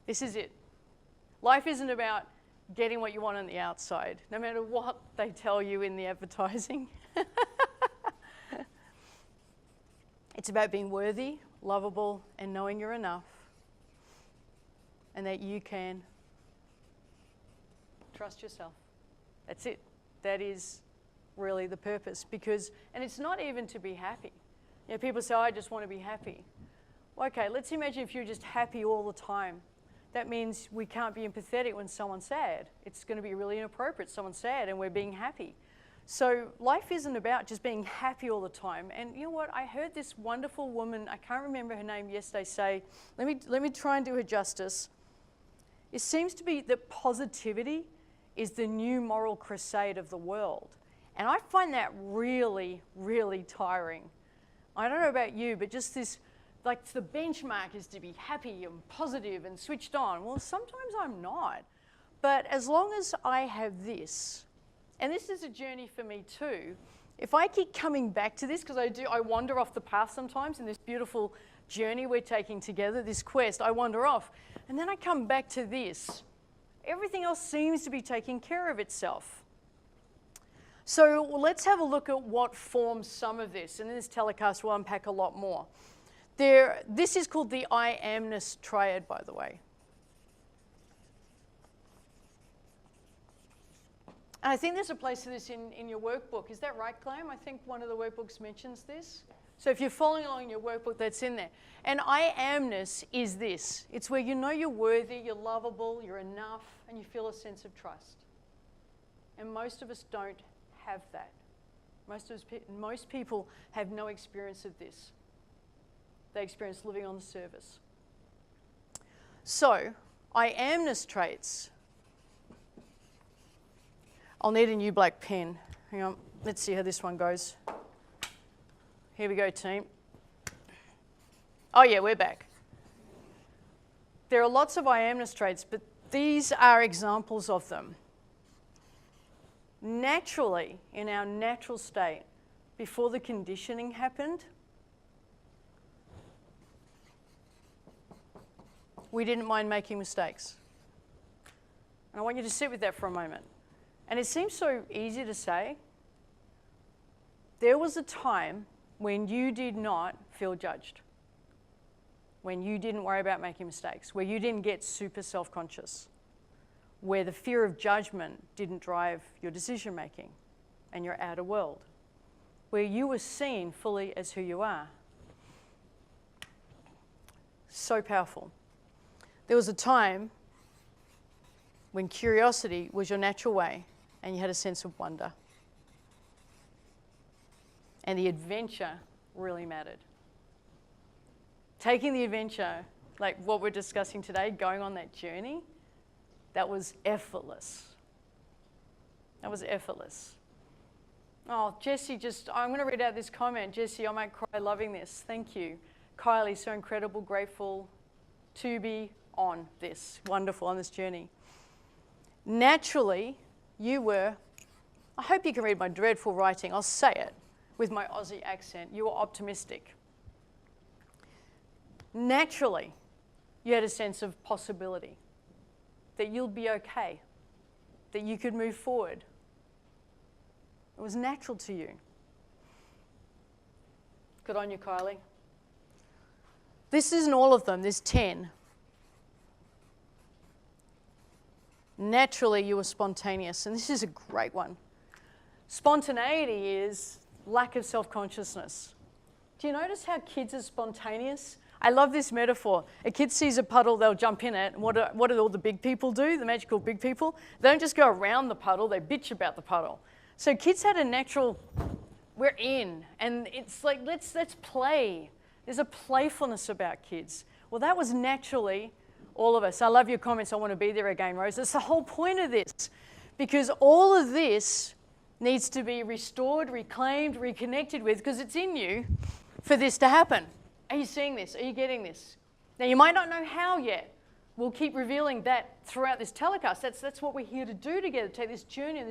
S1: this is it. Life isn't about getting what you want on the outside, no matter what they tell you in the advertising. It's about being worthy, lovable, and knowing you're enough, and that you can trust yourself. That's it. That is really the purpose. Because, and it's not even to be happy. You know, people say, oh, I just want to be happy. Well, okay, let's imagine if you're just happy all the time. That means we can't be empathetic when someone's sad. It's going to be really inappropriate. Someone's sad and we're being happy. So life isn't about just being happy all the time. And you know what? I heard this wonderful woman, I can't remember her name yesterday, say, let me try and do her justice. It seems to be that positivity is the new moral crusade of the world. And I find that really, really tiring. I don't know about you, but just this, like the benchmark is to be happy and positive and switched on. Well, sometimes I'm not. But as long as I have this, and this is a journey for me too, if I keep coming back to this, because I wander off the path sometimes in this beautiful journey we're taking together, this quest, I wander off. And then I come back to this. Everything else seems to be taking care of itself. So let's have a look at what forms some of this. And in this telecast, we'll unpack a lot more. This is called the I amness triad, by the way. And I think there's a place for this in your workbook. Is that right, Clem? I think one of the workbooks mentions this. So if you're following along in your workbook, that's in there. And I amness is this. It's where you know you're worthy, you're lovable, you're enough, and you feel a sense of trust. And most of us don't have that. Most people have no experience of this. They experience living on the surface. So, I amness traits. I'll need a new black pen. Hang on, let's see how this one goes. Here we go, team. Oh yeah, we're back. There are lots of I amness traits, but these are examples of them. Naturally, in our natural state, before the conditioning happened, we didn't mind making mistakes. And I want you to sit with that for a moment. And it seems so easy to say. There was a time when you did not feel judged, when you didn't worry about making mistakes, where you didn't get super self-conscious, where the fear of judgment didn't drive your decision making and your outer world, where you were seen fully as who you are. So powerful. There was a time when curiosity was your natural way and you had a sense of wonder. And the adventure really mattered. Taking the adventure, like what we're discussing today, going on that journey, that was effortless. That was effortless. Oh, Jessie, I'm going to read out this comment. Jessie, I might cry loving this. Thank you. Kylie, so incredible, grateful to be on this, wonderful, on this journey. Naturally, you were, I hope you can read my dreadful writing, I'll say it with my Aussie accent, you were optimistic. Naturally, you had a sense of possibility, that you'll be okay, that you could move forward. It was natural to you. Good on you, Kylie. This isn't all of them, there's 10. Naturally, you were spontaneous, and this is a great one. Spontaneity is lack of self-consciousness. Do you notice how kids are spontaneous? I love this metaphor. A kid sees a puddle, they'll jump in it. And what do all the big people do, the magical big people? They don't just go around the puddle, they bitch about the puddle. So kids had a natural, we're in, and it's like, let's play. There's a playfulness about kids. Well, that was naturally all of us. I love your comments. I want to be there again, Rose. That's the whole point of this, because all of this needs to be restored, reclaimed, reconnected with, because it's in you for this to happen. Are you seeing this? Are you getting this? Now, you might not know how yet. We'll keep revealing that throughout this telecast. That's what we're here to do together, take this journey.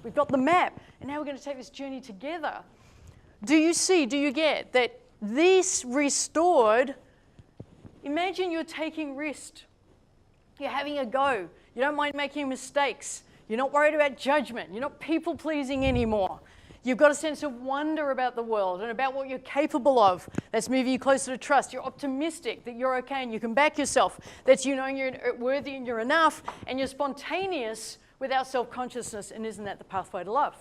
S1: We've got the map, and now we're going to take this journey together. Do you see, do you get that this restored, imagine you're taking risks. You're having a go. You don't mind making mistakes. You're not worried about judgment. You're not people-pleasing anymore. You've got a sense of wonder about the world and about what you're capable of. That's moving you closer to trust. You're optimistic that you're okay and you can back yourself. That's you knowing you're worthy and you're enough, and you're spontaneous without self-consciousness. And isn't that the pathway to love?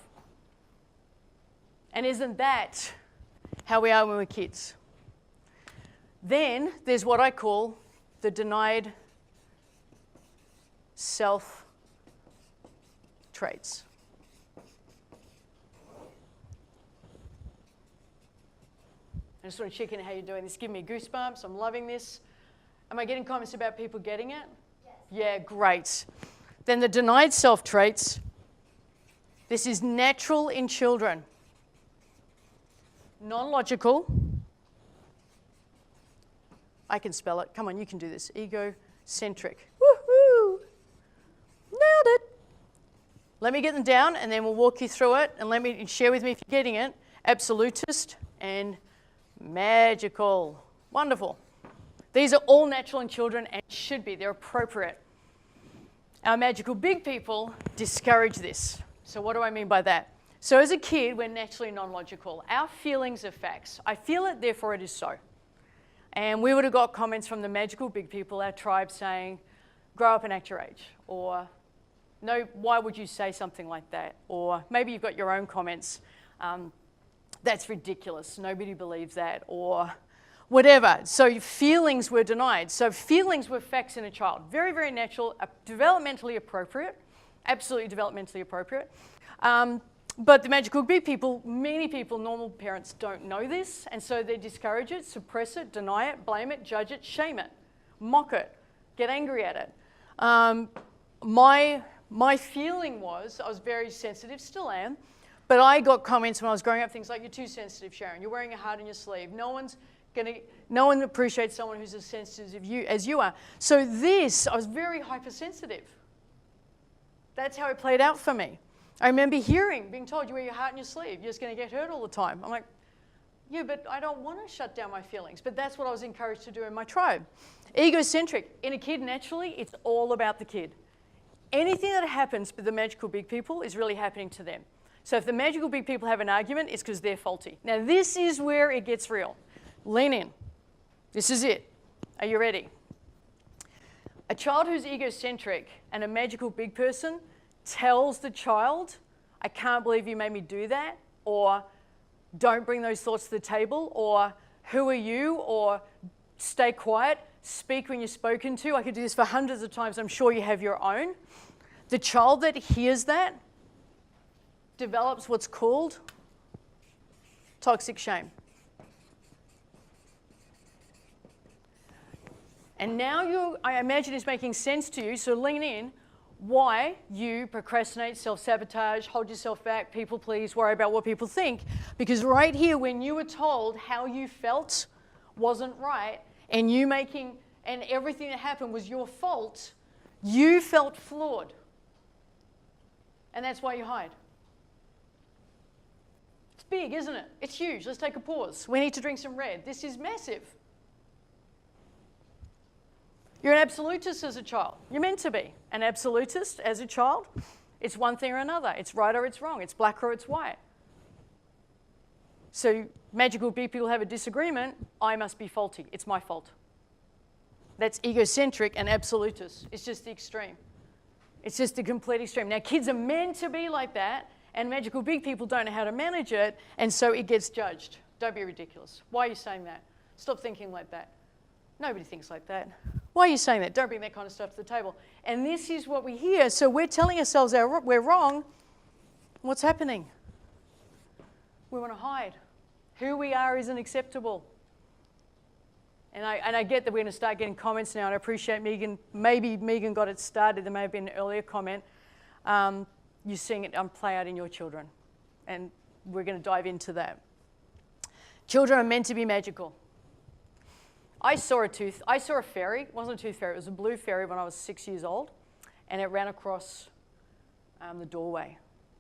S1: And isn't that how we are when we're kids? Then there's what I call the denied self traits. I just want to check in how you're doing. This gives me goosebumps. I'm loving this. Am I getting comments about people getting it? Yes. Yeah, great. Then the denied self traits. This is natural in children. Non-logical. I can spell it. Come on, you can do this. Egocentric. Woohoo! Nailed it. Let me get them down, and then we'll walk you through it, and let me share with me if you're getting it. Absolutist and magical. Wonderful. These are all natural in children and should be. They're appropriate. Our magical big people discourage this. So what do I mean by that? So as a kid, we're naturally non-logical. Our feelings are facts. I feel it, therefore it is so. And we would have got comments from the magical big people, our tribe, saying, grow up and act your age. Or, no, why would you say something like that? Or maybe you've got your own comments. That's ridiculous. Nobody believes that. Or whatever. So feelings were denied. So feelings were facts in a child. Very, very natural, developmentally appropriate. Absolutely developmentally appropriate. But the magical big people, many people, normal parents don't know this, and so they discourage it, suppress it, deny it, blame it, judge it, shame it, mock it, get angry at it. My feeling was, I was very sensitive, still am, but I got comments when I was growing up, things like, you're too sensitive, Sharon, you're wearing a heart on your sleeve, no one appreciates someone who's as sensitive as you are. So I was very hypersensitive. That's how it played out for me. I remember being told, you wear your heart on your sleeve, you're just going to get hurt all the time. I'm like, yeah, but I don't want to shut down my feelings. But that's what I was encouraged to do in my tribe. Egocentric. In a kid, naturally, it's all about the kid. Anything that happens with the magical big people is really happening to them. So if the magical big people have an argument, it's because they're faulty. Now, this is where it gets real. Lean in. This is it. Are you ready? A child who's egocentric and a magical big person tells the child, I can't believe you made me do that, or don't bring those thoughts to the table, or who are you, or stay quiet, speak when you're spoken to. I could do this for hundreds of times. I'm sure you have your own. The child that hears that develops what's called toxic shame. And now I imagine it's making sense to you, so lean in, why you procrastinate, self-sabotage, hold yourself back, people please, worry about what people think. Because right here, when you were told how you felt wasn't right, and and everything that happened was your fault, you felt flawed. And that's why you hide. It's big, isn't it? It's huge. Let's take a pause. We need to drink some red. This is massive. You're an absolutist as a child. You're meant to be an absolutist as a child. It's one thing or another. It's right or it's wrong. It's black or it's white. So magical big people have a disagreement. I must be faulty. It's my fault. That's egocentric and absolutist. It's just the extreme. It's just the complete extreme. Now, kids are meant to be like that, and magical big people don't know how to manage it, and so it gets judged. Don't be ridiculous. Why are you saying that? Stop thinking like that. Nobody thinks like that. Why are you saying that? Don't bring that kind of stuff to the table. And this is what we hear. So we're telling ourselves we're wrong. What's happening? We want to hide. Who we are isn't acceptable. And I get that we're going to start getting comments now, and I appreciate Megan. Maybe Megan got it started. There may have been an earlier comment. You're seeing it play out in your children. And we're going to dive into that. Children are meant to be magical. I saw a fairy. It wasn't a tooth fairy. It was a blue fairy when I was 6 years old. And it ran across the doorway.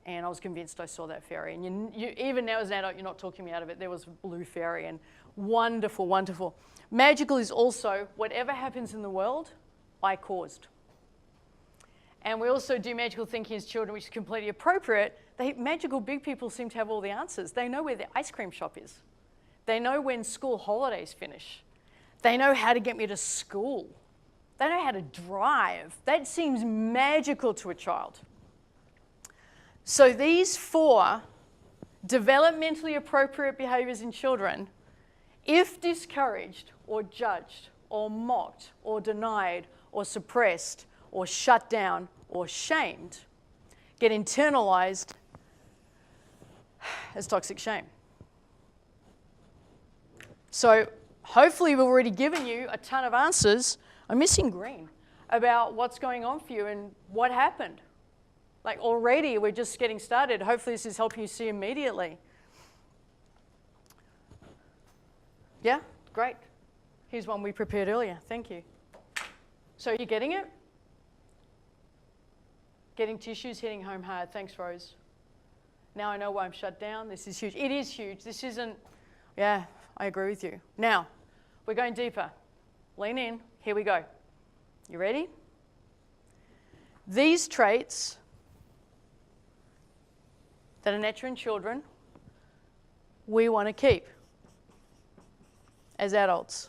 S1: And I was convinced I saw that fairy. And you, even now as an adult, you're not talking me out of it. There was a blue fairy, and wonderful, wonderful. Magical is also whatever happens in the world, I caused. And we also do magical thinking as children, which is completely appropriate. Magical big people seem to have all the answers. They know where the ice cream shop is. They know when school holidays finish. They know how to get me to school. They know how to drive. That seems magical to a child. So these 4 developmentally appropriate behaviors in children, if discouraged or judged or mocked or denied or suppressed or shut down or shamed, get internalized as toxic shame. So hopefully we've already given you a ton of answers. I'm missing green about what's going on for you and what happened. Like already we're just getting started. Hopefully this is helping you see immediately. Yeah, great. Here's one we prepared earlier. Thank you. So you're getting it? Getting tissues, hitting home hard. Thanks, Rose. Now I know why I'm shut down. This is huge. It is huge. This isn't, yeah, I agree with you. Now, we're going deeper. Lean in. Here we go. You ready? These traits that are natural in children, we want to keep as adults.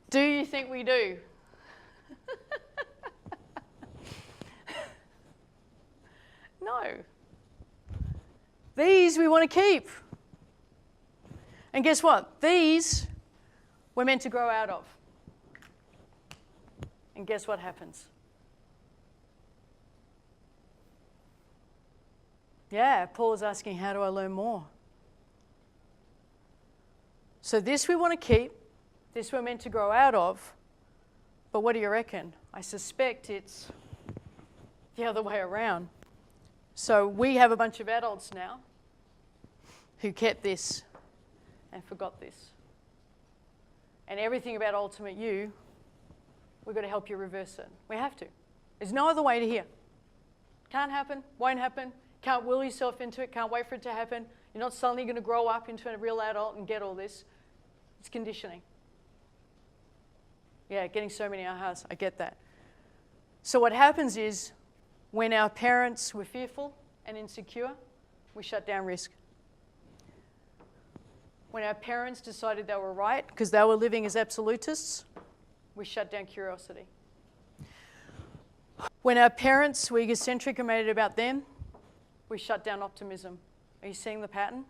S1: Do you think we do? No. These we want to keep. And guess what? These we're meant to grow out of. And guess what happens? Yeah, Paul is asking, how do I learn more? So this we want to keep, this we're meant to grow out of, but what do you reckon? I suspect it's the other way around. So we have a bunch of adults now who kept this and forgot this. And everything about Ultimate You, we've got to help you reverse it. We have to. There's no other way to hear. Can't happen, won't happen, can't will yourself into it, can't wait for it to happen. You're not suddenly going to grow up into a real adult and get all this. It's conditioning. Yeah, getting so many ahas, I get that. So what happens is, when our parents were fearful and insecure, we shut down risk. When our parents decided they were right because they were living as absolutists, we shut down curiosity. When our parents were egocentric and made it about them, we shut down optimism. Are you seeing the pattern?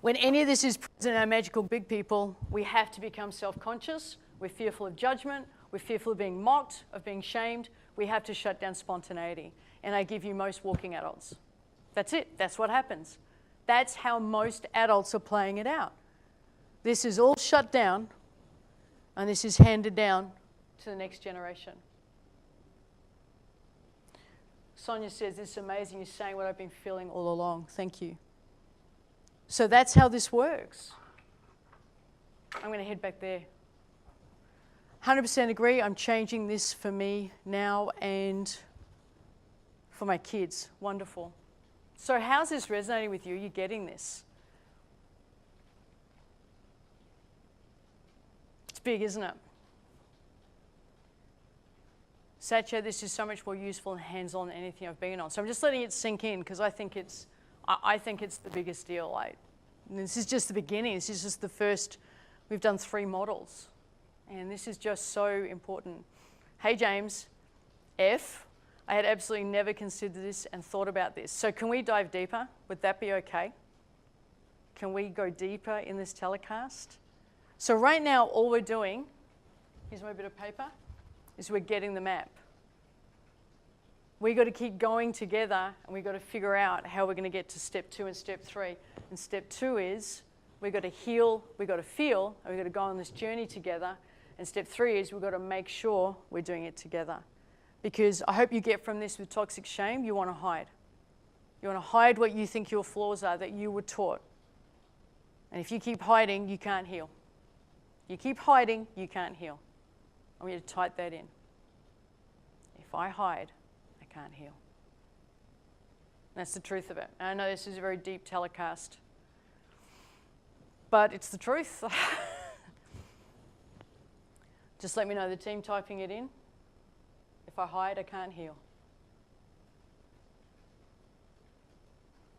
S1: When any of this is present in our magical big people, we have to become self-conscious. We're fearful of judgment. We're fearful of being mocked, of being shamed. We have to shut down spontaneity. And I give you most walking adults. That's it. That's what happens. That's how most adults are playing it out. This is all shut down, and this is handed down to the next generation. Sonia says, this is amazing. You're saying what I've been feeling all along. Thank you. So that's how this works. I'm going to head back there. 100% agree. I'm changing this for me now and for my kids. Wonderful. So how's this resonating with you? Are you getting this? It's big, isn't it? Satya, this is so much more useful and hands-on than anything I've been on. So I'm just letting it sink in because I think it's the biggest deal. This is just the beginning. This is just the first. We've done 3 models. And this is just so important. Hey, James, F, I had absolutely never considered this and thought about this. So can we dive deeper? Would that be okay? Can we go deeper in this telecast? So right now, all we're doing, here's my bit of paper, is we're getting the map. We've got to keep going together, and we've got to figure out how we're going to get to step 2 and step 3. And step 2 is we've got to heal, we've got to feel, and we've got to go on this journey together. And step 3 is we've got to make sure we're doing it together. Because I hope you get from this with toxic shame, you want to hide. You want to hide what you think your flaws are that you were taught. And if you keep hiding, you can't heal. You keep hiding, you can't heal. I want you to type that in. If I hide, I can't heal. That's the truth of it. And I know this is a very deep telecast, but it's the truth. Just let me know, the team typing it in. If I hide, I can't heal.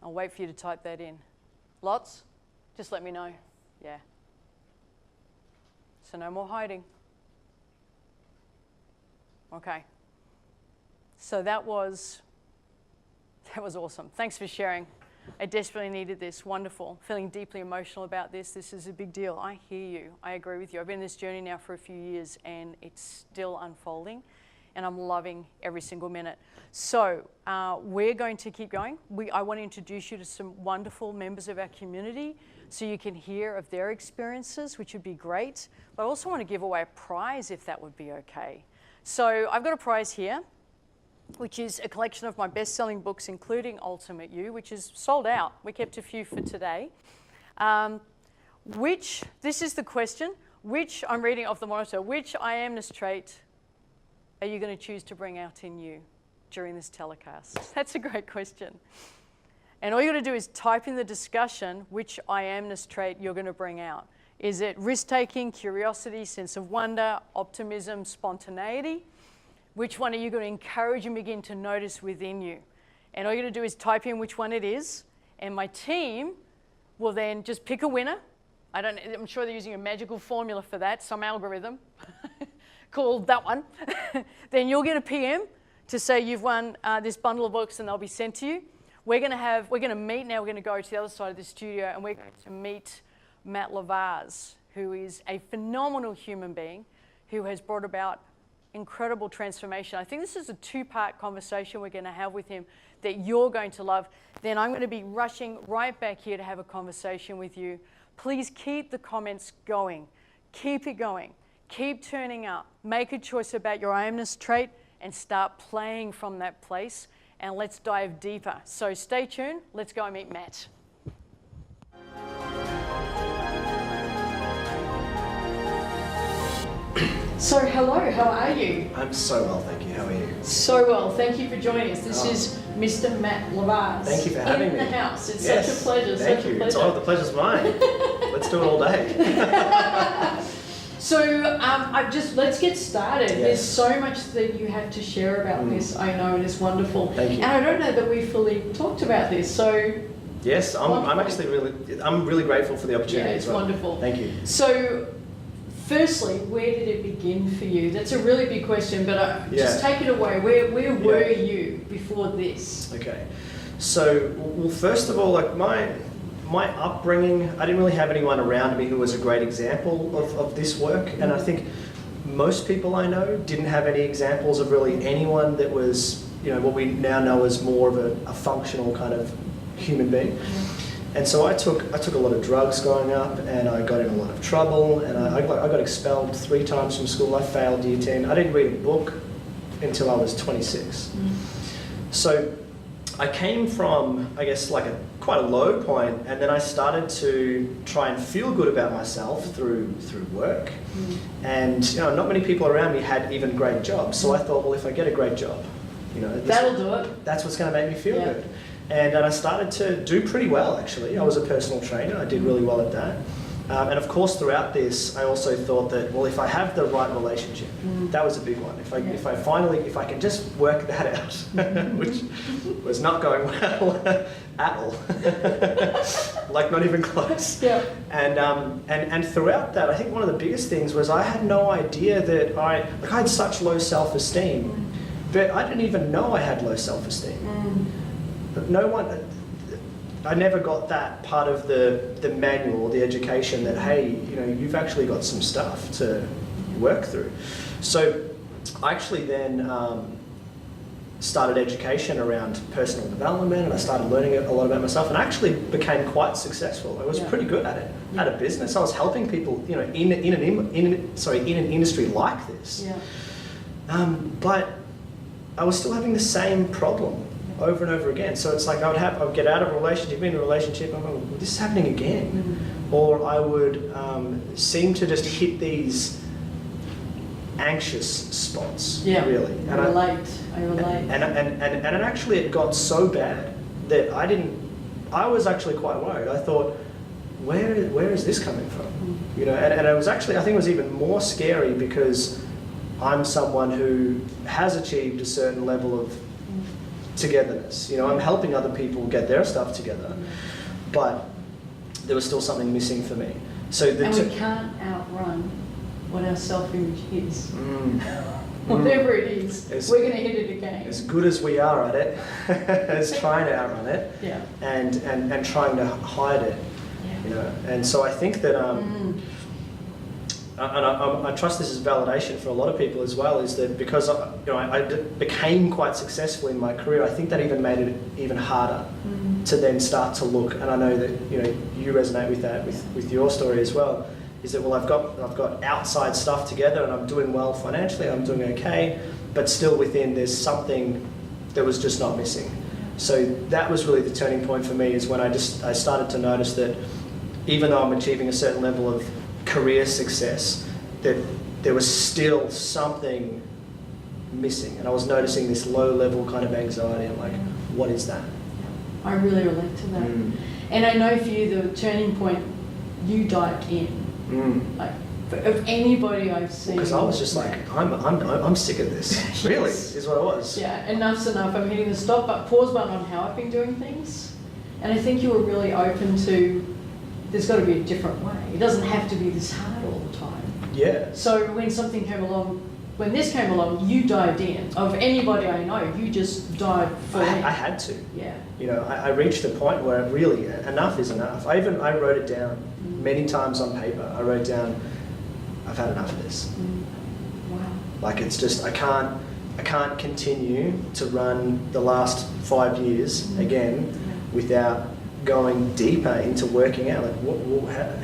S1: I'll wait for you to type that in. Lots? Just let me know. Yeah. So no more hiding. Okay. So that was awesome. Thanks for sharing. I desperately needed this. Wonderful. Feeling deeply emotional about this. This is a big deal. I hear you. I agree with you. I've been in this journey now for a few years and it's still unfolding and I'm loving every single minute. So we're going to keep going. I want to introduce you to some wonderful members of our community so you can hear of their experiences, which would be great. But I also want to give away a prize if that would be okay. So I've got a prize here, which is a collection of my best-selling books, including Ultimate You, which is sold out. We kept a few for today. This is the question, I'm reading off the monitor, which I amness trait are you going to choose to bring out in you during this telecast? That's a great question. And all you got to do is type in the discussion which I amness trait you're going to bring out. Is it risk-taking, curiosity, sense of wonder, optimism, spontaneity? Which one are you going to encourage and begin to notice within you? And all you're going to do is type in which one it is, and my team will then just pick a winner. I'm sure they're using a magical formula for that, some algorithm called that one. Then you'll get a PM to say you've won this bundle of books, and they'll be sent to you. We're going to meet now. We're going to go to the other side of the studio, and we're going to meet Matt Lavaz, who is a phenomenal human being who has brought about incredible transformation. I think this is a two-part conversation we're going to have with him that you're going to love. Then I'm going to be rushing right back here to have a conversation with you. Please keep the comments going. Keep it going. Keep turning up. Make a choice about your I amness trait and start playing from that place. And let's dive deeper. So stay tuned. Let's go and meet Matt. So hello, how are you?
S3: I'm so well, thank you. How are you?
S1: So well, thank you for joining us. This is Mr. Matt Lavaz.
S3: Thank you for having me.
S1: In the house. It's
S3: Yes,
S1: such a pleasure.
S3: Thank
S1: such
S3: you.
S1: A pleasure.
S3: It's all the pleasure's mine. Let's do it all day.
S1: So let's get started.
S3: Yes.
S1: There's so much that you have to share about this. I know, and it's wonderful.
S3: Thank you.
S1: And I don't know that we fully talked about this. So
S3: Yes, I'm actually really grateful for the opportunity.
S1: yeah, it's
S3: as well.
S1: wonderful.
S3: Thank you.
S1: So, firstly, where did it begin for you? That's a really big question, but just take it away. Where were you before this?
S3: Okay. So, well, first of all, like my upbringing, I didn't really have anyone around me who was a great example of this work, and I think most people I know didn't have any examples of really anyone that was, what we now know as more of a functional kind of human being. And so I took a lot of drugs growing up, and I got in a lot of trouble, and I got expelled 3 times from school. I failed year 10. I didn't read a book until I was 26. So I came from, I guess, like quite a low point, and then I started to try and feel good about myself through work. And not many people around me had even great jobs. So I thought, well, if I get a great job,
S1: That'll do it.
S3: that's what's going to make me feel good. And I started to do pretty well, actually. I was a personal trainer. I did really well at that. And of course, throughout this, I also thought that, well, if I have the right relationship, that was a big one. If I can just work that out, which was not going well at all, like not even close.
S1: Yeah.
S3: And throughout that, I think one of the biggest things was I had no idea that I had such low self-esteem, but I didn't even know I had low self-esteem. But I never got that part of the manual or the education that, hey, you've actually got some stuff to work through. So I actually then started education around personal development, and I started learning a lot about myself, and I actually became quite successful. I was pretty good at it. I had a business. I was helping people, in an industry like this. But I was still having the same problem over and over again. So it's like I would get out of a relationship, into a relationship, and I'm like, well, this is happening again. Or I would seem to just hit these anxious spots, really. And
S1: I relate.
S3: And actually it got so bad that I was actually quite worried. I thought, where is this coming from? And it was actually, I think it was even more scary because I'm someone who has achieved a certain level of togetherness. I'm helping other people get their stuff together, but there was still something missing for me. So we
S1: can't outrun what our self-image is. Whatever it is, we're going to hit it again.
S3: As good as we are at it, as trying to outrun it, and trying to hide it, And so I think that. And I trust this is validation for a lot of people as well, is that because I became quite successful in my career, I think that even made it even harder to then start to look, and I know that you resonate with that with your story as well, is that, well, I've got outside stuff together and I'm doing well financially, I'm doing okay, but still within there's something that was just not missing. So that was really the turning point for me, is when I started to notice that even though I'm achieving a certain level of career success, that there was still something missing, and I was noticing this low level kind of anxiety. I'm like, what is that?
S1: I really relate to that. And I know for you, the turning point, you dived in. Like, of anybody I've seen.
S3: Because I was just like, I'm sick of this. Really, is what I was.
S1: Yeah, enough's enough. I'm hitting the pause button on how I've been doing things, and I think you were really open to. There's got to be a different way. It doesn't have to be this hard all the time.
S3: Yeah.
S1: So when this came along, you dived in. Of anybody I know, you just dived full in.
S3: I had to.
S1: Yeah.
S3: I reached the point where really enough is enough. I wrote it down many times on paper. I wrote down, I've had enough of this.
S1: Wow.
S3: Like it's just I can't continue to run the last 5 years again without going deeper into working out. Like,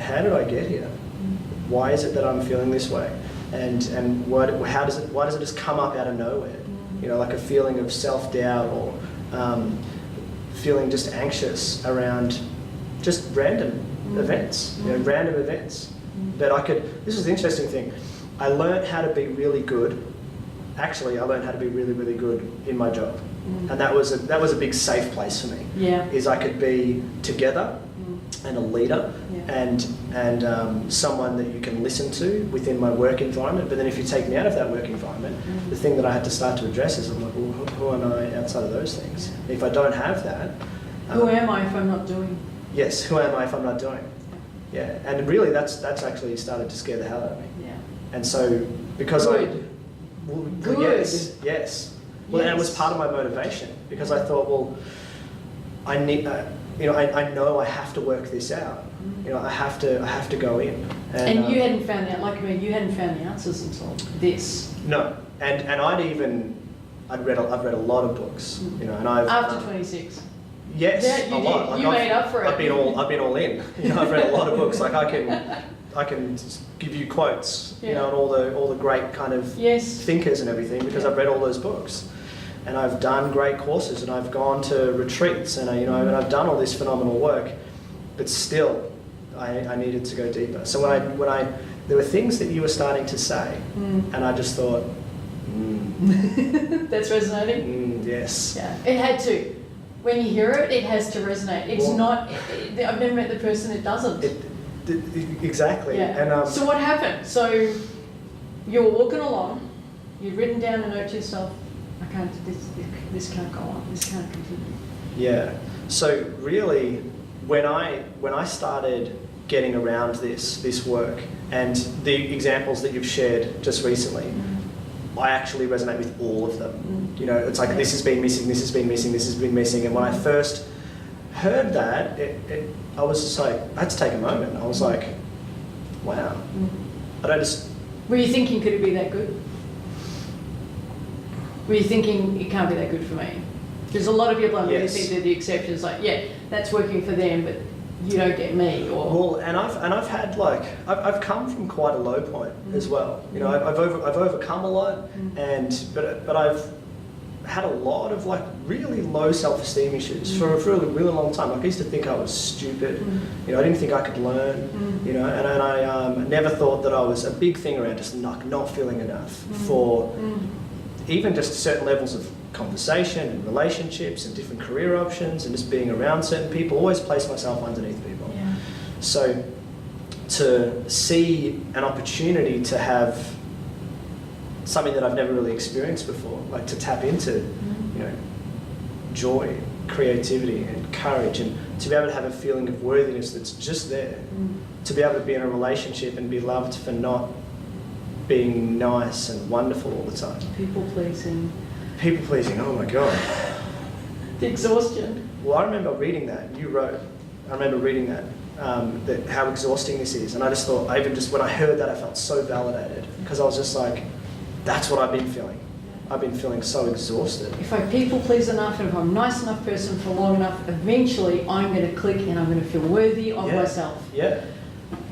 S3: how did I get here? Why is it that I'm feeling this way? And why does it just come up out of nowhere? You know, like a feeling of self-doubt or feeling just anxious around just random events, you know, random events. That I could, this is the interesting thing, I learned how to be really good. Actually, I learned how to be really, really good in my job. And that was a big safe place for me.
S1: Yeah.
S3: Is I could be together and a leader and someone that you can listen to within my work environment. But then if you take me out of that work environment, the thing that I had to start to address is I'm like, well, who am I outside of those things? If I don't have that,
S1: Who am I if I'm not doing?
S3: yes, who am I if I'm not doing? Yeah, and really that's actually started to scare the hell out of me.
S1: Yeah.
S3: And so because
S1: Good.
S3: well,
S1: Good.
S3: yes. Well, and it was part of my motivation because I thought, well, I need, you know, I know I have to work this out. You know, I have to go in.
S1: And you hadn't found out, like me, you hadn't found the answers until this.
S3: No, and I've read a lot of books. You know, and I've
S1: After 26.
S3: yes,
S1: Yeah, you
S3: a lot.
S1: did.
S3: Like
S1: You made up for it.
S3: I've been all in. You know, I've read a lot of books. Like I can give you quotes. You know, and all the great kind of
S1: Yes.
S3: thinkers and everything because I've read all those books. And I've done great courses and I've gone to retreats and and I've done all this phenomenal work, but still I needed to go deeper. So when I there were things that you were starting to say and I just thought,
S1: That's resonating?
S3: yes.
S1: Yeah, it had to. When you hear it, it has to resonate. It's
S3: Well-
S1: not, I've never met the person that doesn't.
S3: Exactly.
S1: Yeah.
S3: And
S1: So what happened? So you were walking along, you'd written down a note to yourself, I can't, this can't go on, this can't continue.
S3: yeah. So really, when I started getting around this work and the examples that you've shared just recently, I actually resonate with all of them. You know, it's like this has been missing, this has been missing, this has been missing. And when I first heard that, I was just like, I had to take a moment. I was like, wow. I don't just.
S1: Were you thinking, could it be that good? Were you thinking, it can't be that good for me? There's a lot of people I really
S3: Yes.
S1: think they're the exceptions, like, yeah, that's working for them, but you don't get me, or...
S3: Well, and I've had like I've come from quite a low point as well. You know, I've overcome a lot, but I've had a lot of like really low self-esteem issues for a really long time. Like I used to think I was stupid. You know, I didn't think I could learn. You know, and I never thought that I was a big thing around just not feeling enough for even just certain levels of conversation and relationships and different career options and just being around certain people. Always place myself underneath people.
S1: Yeah.
S3: So to see an opportunity to have something that I've never really experienced before, like to tap into, you know, joy, creativity and courage, and to be able to have a feeling of worthiness that's just there, to be able to be in a relationship and be loved for not being nice and wonderful all the time.
S1: People pleasing.
S3: People pleasing, oh my God.
S1: The exhaustion.
S3: Well, I remember reading that, you wrote, I remember reading that, that how exhausting this is. And I just thought, when I heard that, I felt so validated because I was just like, that's what I've been feeling. I've been feeling so exhausted.
S1: If I people please enough and if I'm a nice enough person for long enough, eventually I'm going to click and I'm going to feel worthy of myself.
S3: Yeah.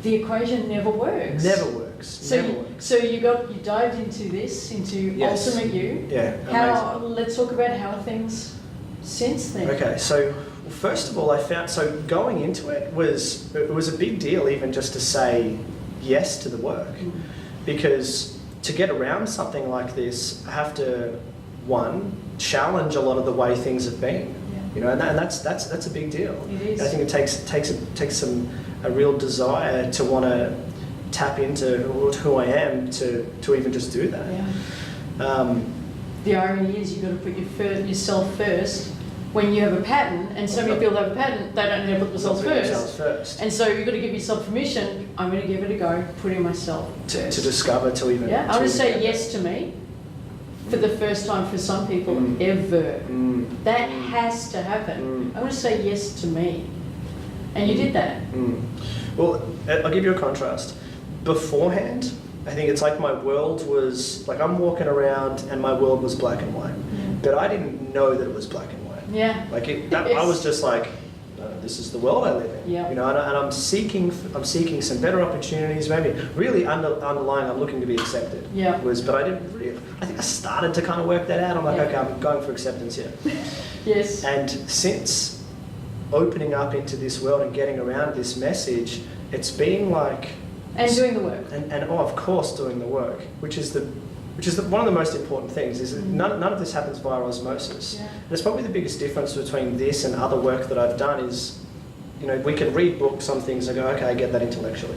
S1: The equation never works.
S3: Never works.
S1: So
S3: Never
S1: you,
S3: works.
S1: so you dived into this, into
S3: Yes.
S1: Ultimate You.
S3: Yeah.
S1: How? Let's talk about how things since then.
S3: Okay, so first of all, I found, so going into it was a big deal even just to say yes to the work, because to get around something like this, I have to, one, challenge a lot of the way things have been. You know, and that's a big deal.
S1: It is.
S3: I think it takes a real desire to want to tap into who I am to even just do that.
S1: Yeah. The irony is you've got to put yourself first when you have a pattern, and so many people have a pattern, they don't know how to put themselves first. And so you've got to give yourself permission, I'm going to give it a go, putting myself first.
S3: To discover, to even...
S1: Yeah,
S3: to
S1: I'm going to
S3: even
S1: say
S3: get
S1: yes to me for the first time for some people ever. That has to happen. I'm going to say yes to me. And you did that.
S3: Well, I'll give you a contrast. Beforehand, I think it's like my world was, like I'm walking around and my world was black and white. But I didn't know that it was black and white.
S1: Yeah.
S3: Like I was just like, no, this is the world I live in.
S1: Yeah.
S3: You know, and I'm seeking some better opportunities. Maybe really underlying, I'm looking to be accepted.
S1: Yeah.
S3: But I didn't really. I think I started to kind of work that out. I'm like,
S1: Yeah.
S3: okay, I'm going for acceptance here.
S1: Yes.
S3: And since opening up into this world and getting around this message, it's been like.
S1: And doing the work.
S3: And of course doing the work, which is one of the most important things. Is that none of this happens via osmosis.
S1: Yeah.
S3: And it's probably the biggest difference between this and other work that I've done is, you know, we can read books on things and go, okay, I get that intellectually.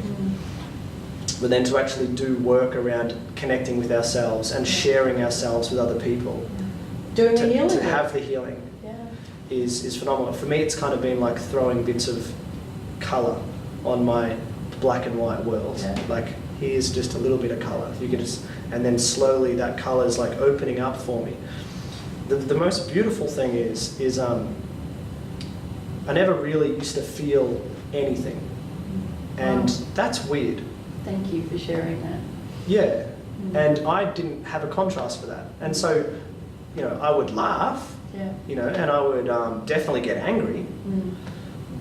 S3: But then to actually do work around connecting with ourselves and sharing ourselves with other people,
S1: Doing the healing.
S3: to
S1: work.
S3: have the healing
S1: Yeah.
S3: is phenomenal. For me, it's kind of been like throwing bits of colour on my black and white world.
S1: Yeah.
S3: Like here's just a little bit of colour. You can just, and then slowly that colour is like opening up for me. The most beautiful thing is I never really used to feel anything, and that's weird.
S1: Thank you for sharing that.
S3: Yeah, and I didn't have a contrast for that, and so, you know, I would laugh,
S1: Yeah.
S3: you know, and I would definitely get angry,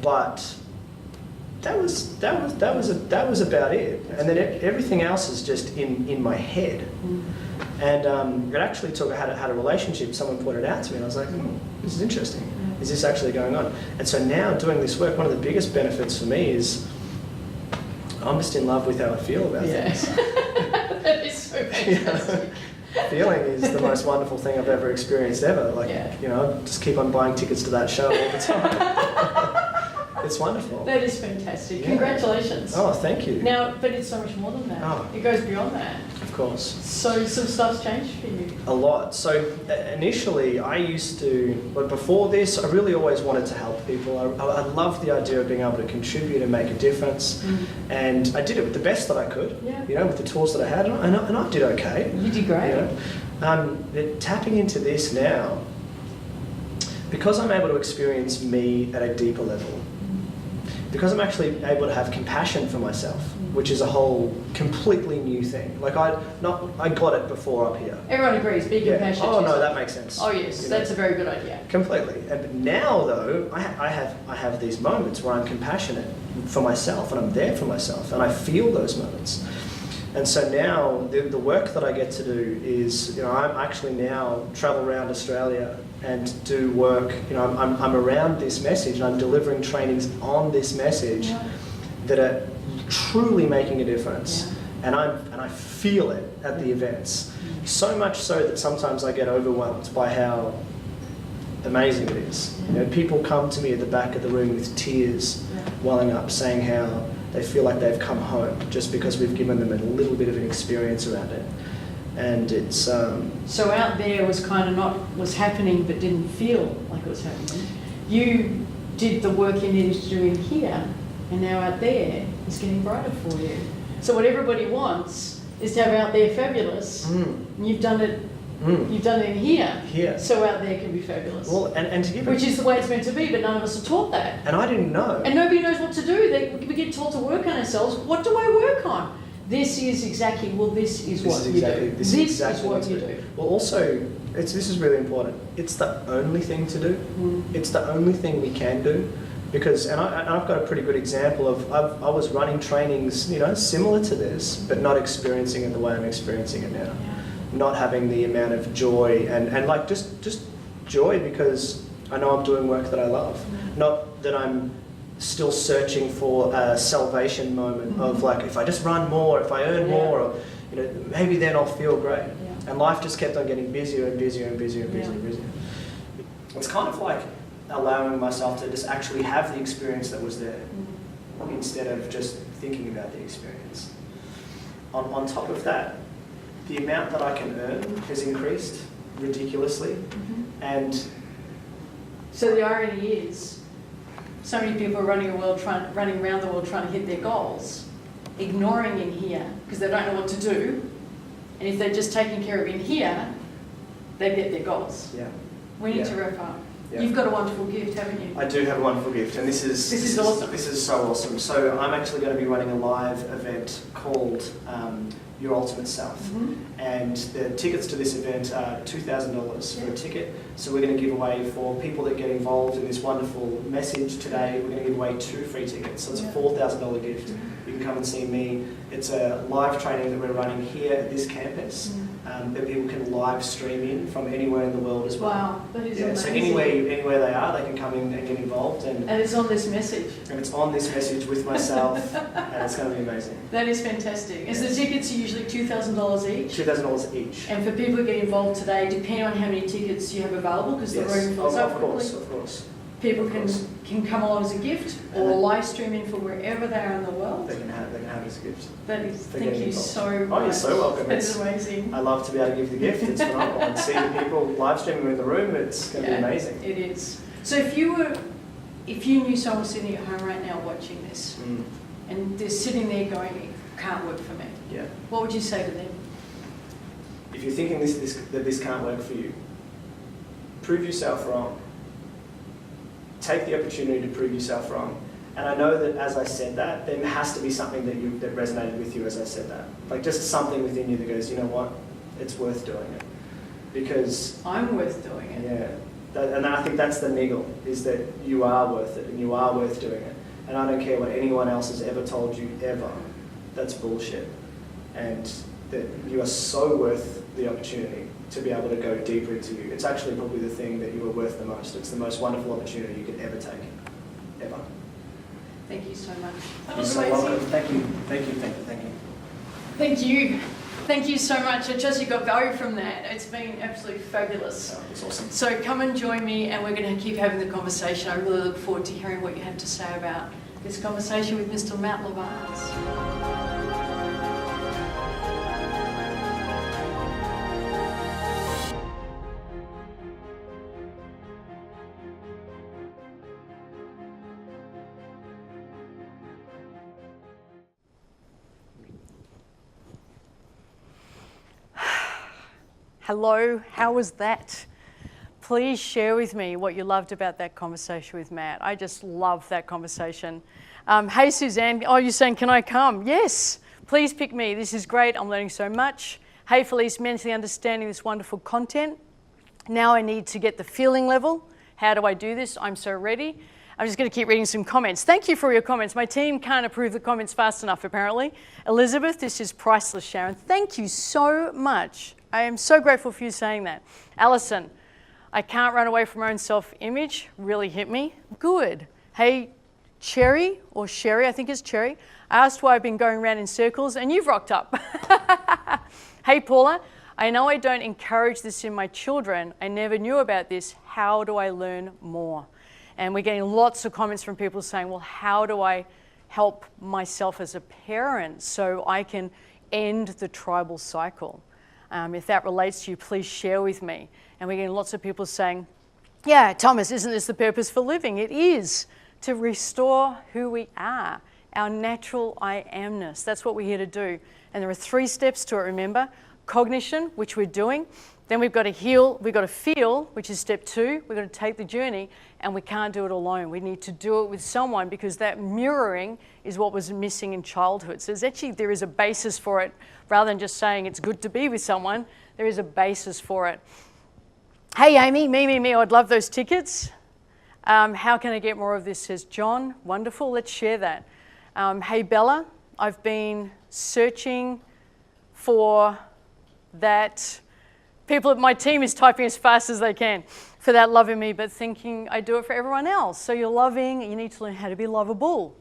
S3: but that was about it. And then everything else is just in my head. And it actually I had a relationship. Someone pointed out to me, and I was like, this is interesting. Is this actually going on? And so now doing this work, one of the biggest benefits for me is I'm just in love with how I feel about things.
S1: That is so fantastic.
S3: Feeling is the most wonderful thing I've ever experienced ever. Like, you know, just keep on buying tickets to that show all the time. It's wonderful.
S1: That is fantastic.
S3: Yeah.
S1: Congratulations.
S3: Oh, thank you.
S1: Now, but it's so much more than that.
S3: Oh.
S1: It goes beyond that.
S3: Of course.
S1: So some stuff's changed for you.
S3: A lot. So initially I used to, but before this, I really always wanted to help people. I loved the idea of being able to contribute and make a difference. And I did it with the best that I could,
S1: Yeah.
S3: you know, with the tools that I had, and I did okay.
S1: You did great.
S3: You know? But tapping into this now, because I'm able to experience me at a deeper level, because I'm actually able to have compassion for myself, which is a whole completely new thing. Like I got it before up here.
S1: Everyone agrees, be compassionate.
S3: Oh
S1: to
S3: no,
S1: yourself.
S3: that makes sense.
S1: Oh yes,
S3: You know?
S1: that's a very good idea.
S3: Completely. And now though, I have these moments where I'm compassionate for myself and I'm there for myself and I feel those moments. And so now the work that I get to do is, you know, I'm actually now travel around Australia and do work. You know, I'm around this message and I'm delivering trainings on this message that are truly making a difference. And I feel it at the events. So much so that sometimes I get overwhelmed by how amazing it is. You know, people come to me at the back of the room with tears welling up, saying how they feel like they've come home just because we've given them a little bit of an experience around it. And it's
S1: So out there was kind of was happening but didn't feel like it was happening. You did the work you needed to do in here, and now out there is getting brighter for you. So what everybody wants is to have out there fabulous. And you've done it. You've done it in here.
S3: Here.
S1: So out there can be fabulous.
S3: Well, and to give
S1: Which is the way it's meant to be, but none of us are taught that.
S3: And I didn't know.
S1: And nobody knows what to do. We get told to work on ourselves. What do I work on? This is exactly, well, this is what you do. This is what you do.
S3: Well, also, this is really important. It's the only thing to do. It's the only thing we can do. Because, and I've got a pretty good example of, I was running trainings, you know, similar to this, but not experiencing it the way I'm experiencing it now. Not having the amount of joy and like just joy because I know I'm doing work that I love. Not that I'm still searching for a salvation moment of like, if I just run more, if I earn more, or, you know, maybe then I'll feel great. And life just kept on getting busier and busier and busier and busier and busier. It's kind of like allowing myself to just actually have the experience that was there instead of just thinking about the experience. On top of that, the amount that I can earn has increased ridiculously. And
S1: So the irony is, so many people are running around the world trying to hit their goals, ignoring in here because they don't know what to do. And if they're just taking care of in here, they get their goals.
S3: yeah.
S1: We need to wrap up.
S3: Yeah.
S1: You've got a wonderful gift, haven't you?
S3: I do have a wonderful gift, and this is
S1: awesome.
S3: This is so awesome. So I'm actually going to be running a live event called Your Ultimate Self, and the tickets to this event are $2,000 for a ticket. So we're going to give away, for people that get involved in this wonderful message today, we're going to give away 2 free tickets. So it's a $4,000 gift. You can come and see me. It's a live training that we're running here at this campus. That people can live stream in from anywhere in the world as well.
S1: Wow, that is amazing.
S3: So anywhere they are, they can come in and get involved. And
S1: it's on this message.
S3: And it's on this message with myself, and it's going to be amazing.
S1: That is fantastic. And so the tickets are usually $2,000 each?
S3: $2,000 each.
S1: And for people who get involved today, depending on how many tickets you have available, because the room fills up quickly.
S3: Of course.
S1: People can come along as a gift or live stream in from wherever they are in the world.
S3: They can have it as a gift.
S1: That is, thank you so much.
S3: Oh, you're so welcome.
S1: That's amazing.
S3: I love to be able to give the gift. It's phenomenal. And see the people live streaming in the room, it's going to be amazing.
S1: It is. So if you knew someone sitting at home right now watching this, and they're sitting there going, it can't work for me, what would you say to them?
S3: If you're thinking that this can't work for you, prove yourself wrong. Take the opportunity to prove yourself wrong. And I know that as I said that, there has to be something that resonated with you as I said that. Like just something within you that goes, you know what, it's worth doing it. Because
S1: I'm worth doing it.
S3: Yeah. And I think that's the niggle, is that you are worth it and you are worth doing it. And I don't care what anyone else has ever told you, ever. That's bullshit. And that you are so worth the opportunity to be able to go deeper into you. It's actually probably the thing that you are worth the most. It's the most wonderful opportunity you could ever take, ever.
S1: Thank you so much. That
S3: You're
S1: was
S3: so
S1: amazing.
S3: welcome. Thank you. Thank you. Thank you. Thank you.
S1: Thank you. Thank you so much. I trust you got value from that. It's been absolutely fabulous.
S3: Oh, it's awesome.
S1: So come and join me and we're going to keep having the conversation. I really look forward to hearing what you have to say about this conversation with Mr. Matt Levans. Hello, how was that? Please share with me what you loved about that conversation with Matt. I just love that conversation. Hey Suzanne, oh, you're saying, can I come? Yes, please pick me. This is great, I'm learning so much. Hey Felice, mentally understanding this wonderful content. Now I need to get the feeling level. How do I do this? I'm so ready. I'm just going to keep reading some comments. Thank you for your comments. My team can't approve the comments fast enough, apparently. Elizabeth, this is priceless, Sharon. Thank you so much. I am so grateful for you saying that. Alison, I can't run away from my own self-image. Really hit me. Good. Hey, Cherry, or Sherry, I think it's Cherry. I asked why I've been going around in circles, and you've rocked up. Hey, Paula, I know I don't encourage this in my children. I never knew about this. How do I learn more? And we're getting lots of comments from people saying, well, how do I help myself as a parent so I can end the tribal cycle? If that relates to you, please share with me. And we're getting lots of people saying, yeah, Thomas, isn't this the purpose for living? It is, to restore who we are, our natural I amness. That's what we're here to do. And there are 3 steps to it, remember? Cognition, which we're doing. Then we've got to heal, we've got to feel, which is step 2. We've got to take the journey, and we can't do it alone. We need to do it with someone, because that mirroring is what was missing in childhood. So there is a basis for it. Rather than just saying it's good to be with someone, there is a basis for it. Hey Amy, me, I'd love those tickets. How can I get more of this, says John. Wonderful, let's share that. Hey Bella, I've been searching for that. My team is typing as fast as they can for that loving me, but thinking I do it for everyone else. So you're loving, you need to learn how to be lovable.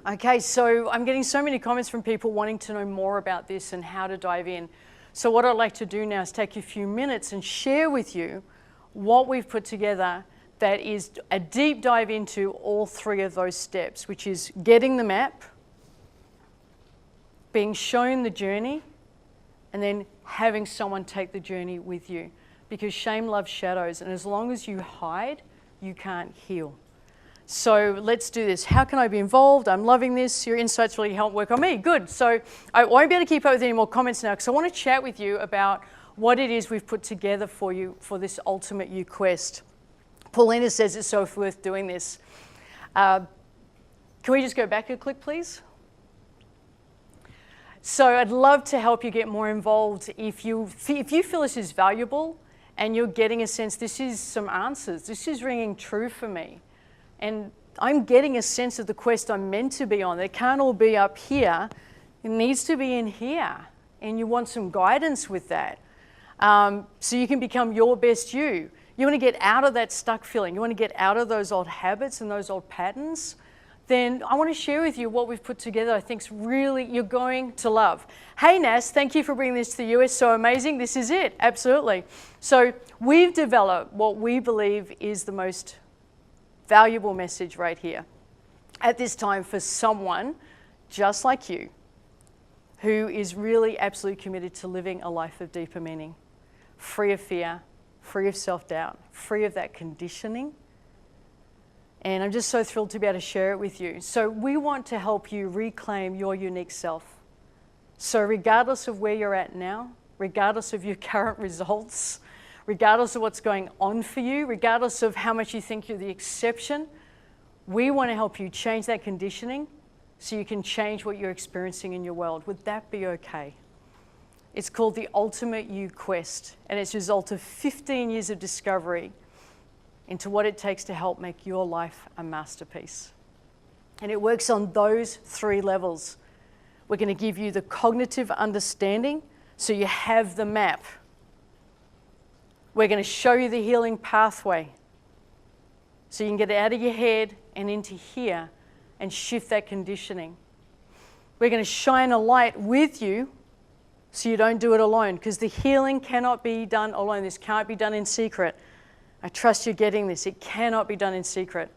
S1: Okay, so I'm getting so many comments from people wanting to know more about this and how to dive in. So what I'd like to do now is take a few minutes and share with you what we've put together that is a deep dive into all 3 of those steps, which is getting the map, being shown the journey, and then having someone take the journey with you. Because shame loves shadows, and as long as you hide, you can't heal. So let's do this. How can I be involved? I'm loving this. Your insights really help work on me. Good. So I won't be able to keep up with any more comments now, because I want to chat with you about what it is we've put together for you for this Ultimate You Quest. Paulina says it's so worth doing this. Can we just go back a click, please? So I'd love to help you get more involved. If you feel this is valuable and you're getting a sense this is some answers, this is ringing true for me, and I'm getting a sense of the quest I'm meant to be on. It can't all be up here. It needs to be in here. And you want some guidance with that. So you can become your best you. You want to get out of that stuck feeling. You want to get out of those old habits and those old patterns. Then I want to share with you what we've put together. I think really you're going to love. Hey Nas, thank you for bringing this to the US. So amazing. This is it. Absolutely. So we've developed what we believe is the most valuable message right here at this time for someone just like you who is really absolutely committed to living a life of deeper meaning, free of fear, free of self-doubt, free of that conditioning. And I'm just so thrilled to be able to share it with you. So we want to help you reclaim your unique self. So regardless of where you're at now, regardless of your current results, regardless of what's going on for you, regardless of how much you think you're the exception, we want to help you change that conditioning so you can change what you're experiencing in your world. Would that be okay? It's called the Ultimate You Quest, and it's a result of 15 years of discovery into what it takes to help make your life a masterpiece. And it works on those 3 levels. We're going to give you the cognitive understanding so you have the map. We're going to show you the healing pathway so you can get out of your head and into here and shift that conditioning. We're going to shine a light with you so you don't do it alone, because the healing cannot be done alone. This can't be done in secret. I trust you're getting this. It cannot be done in secret.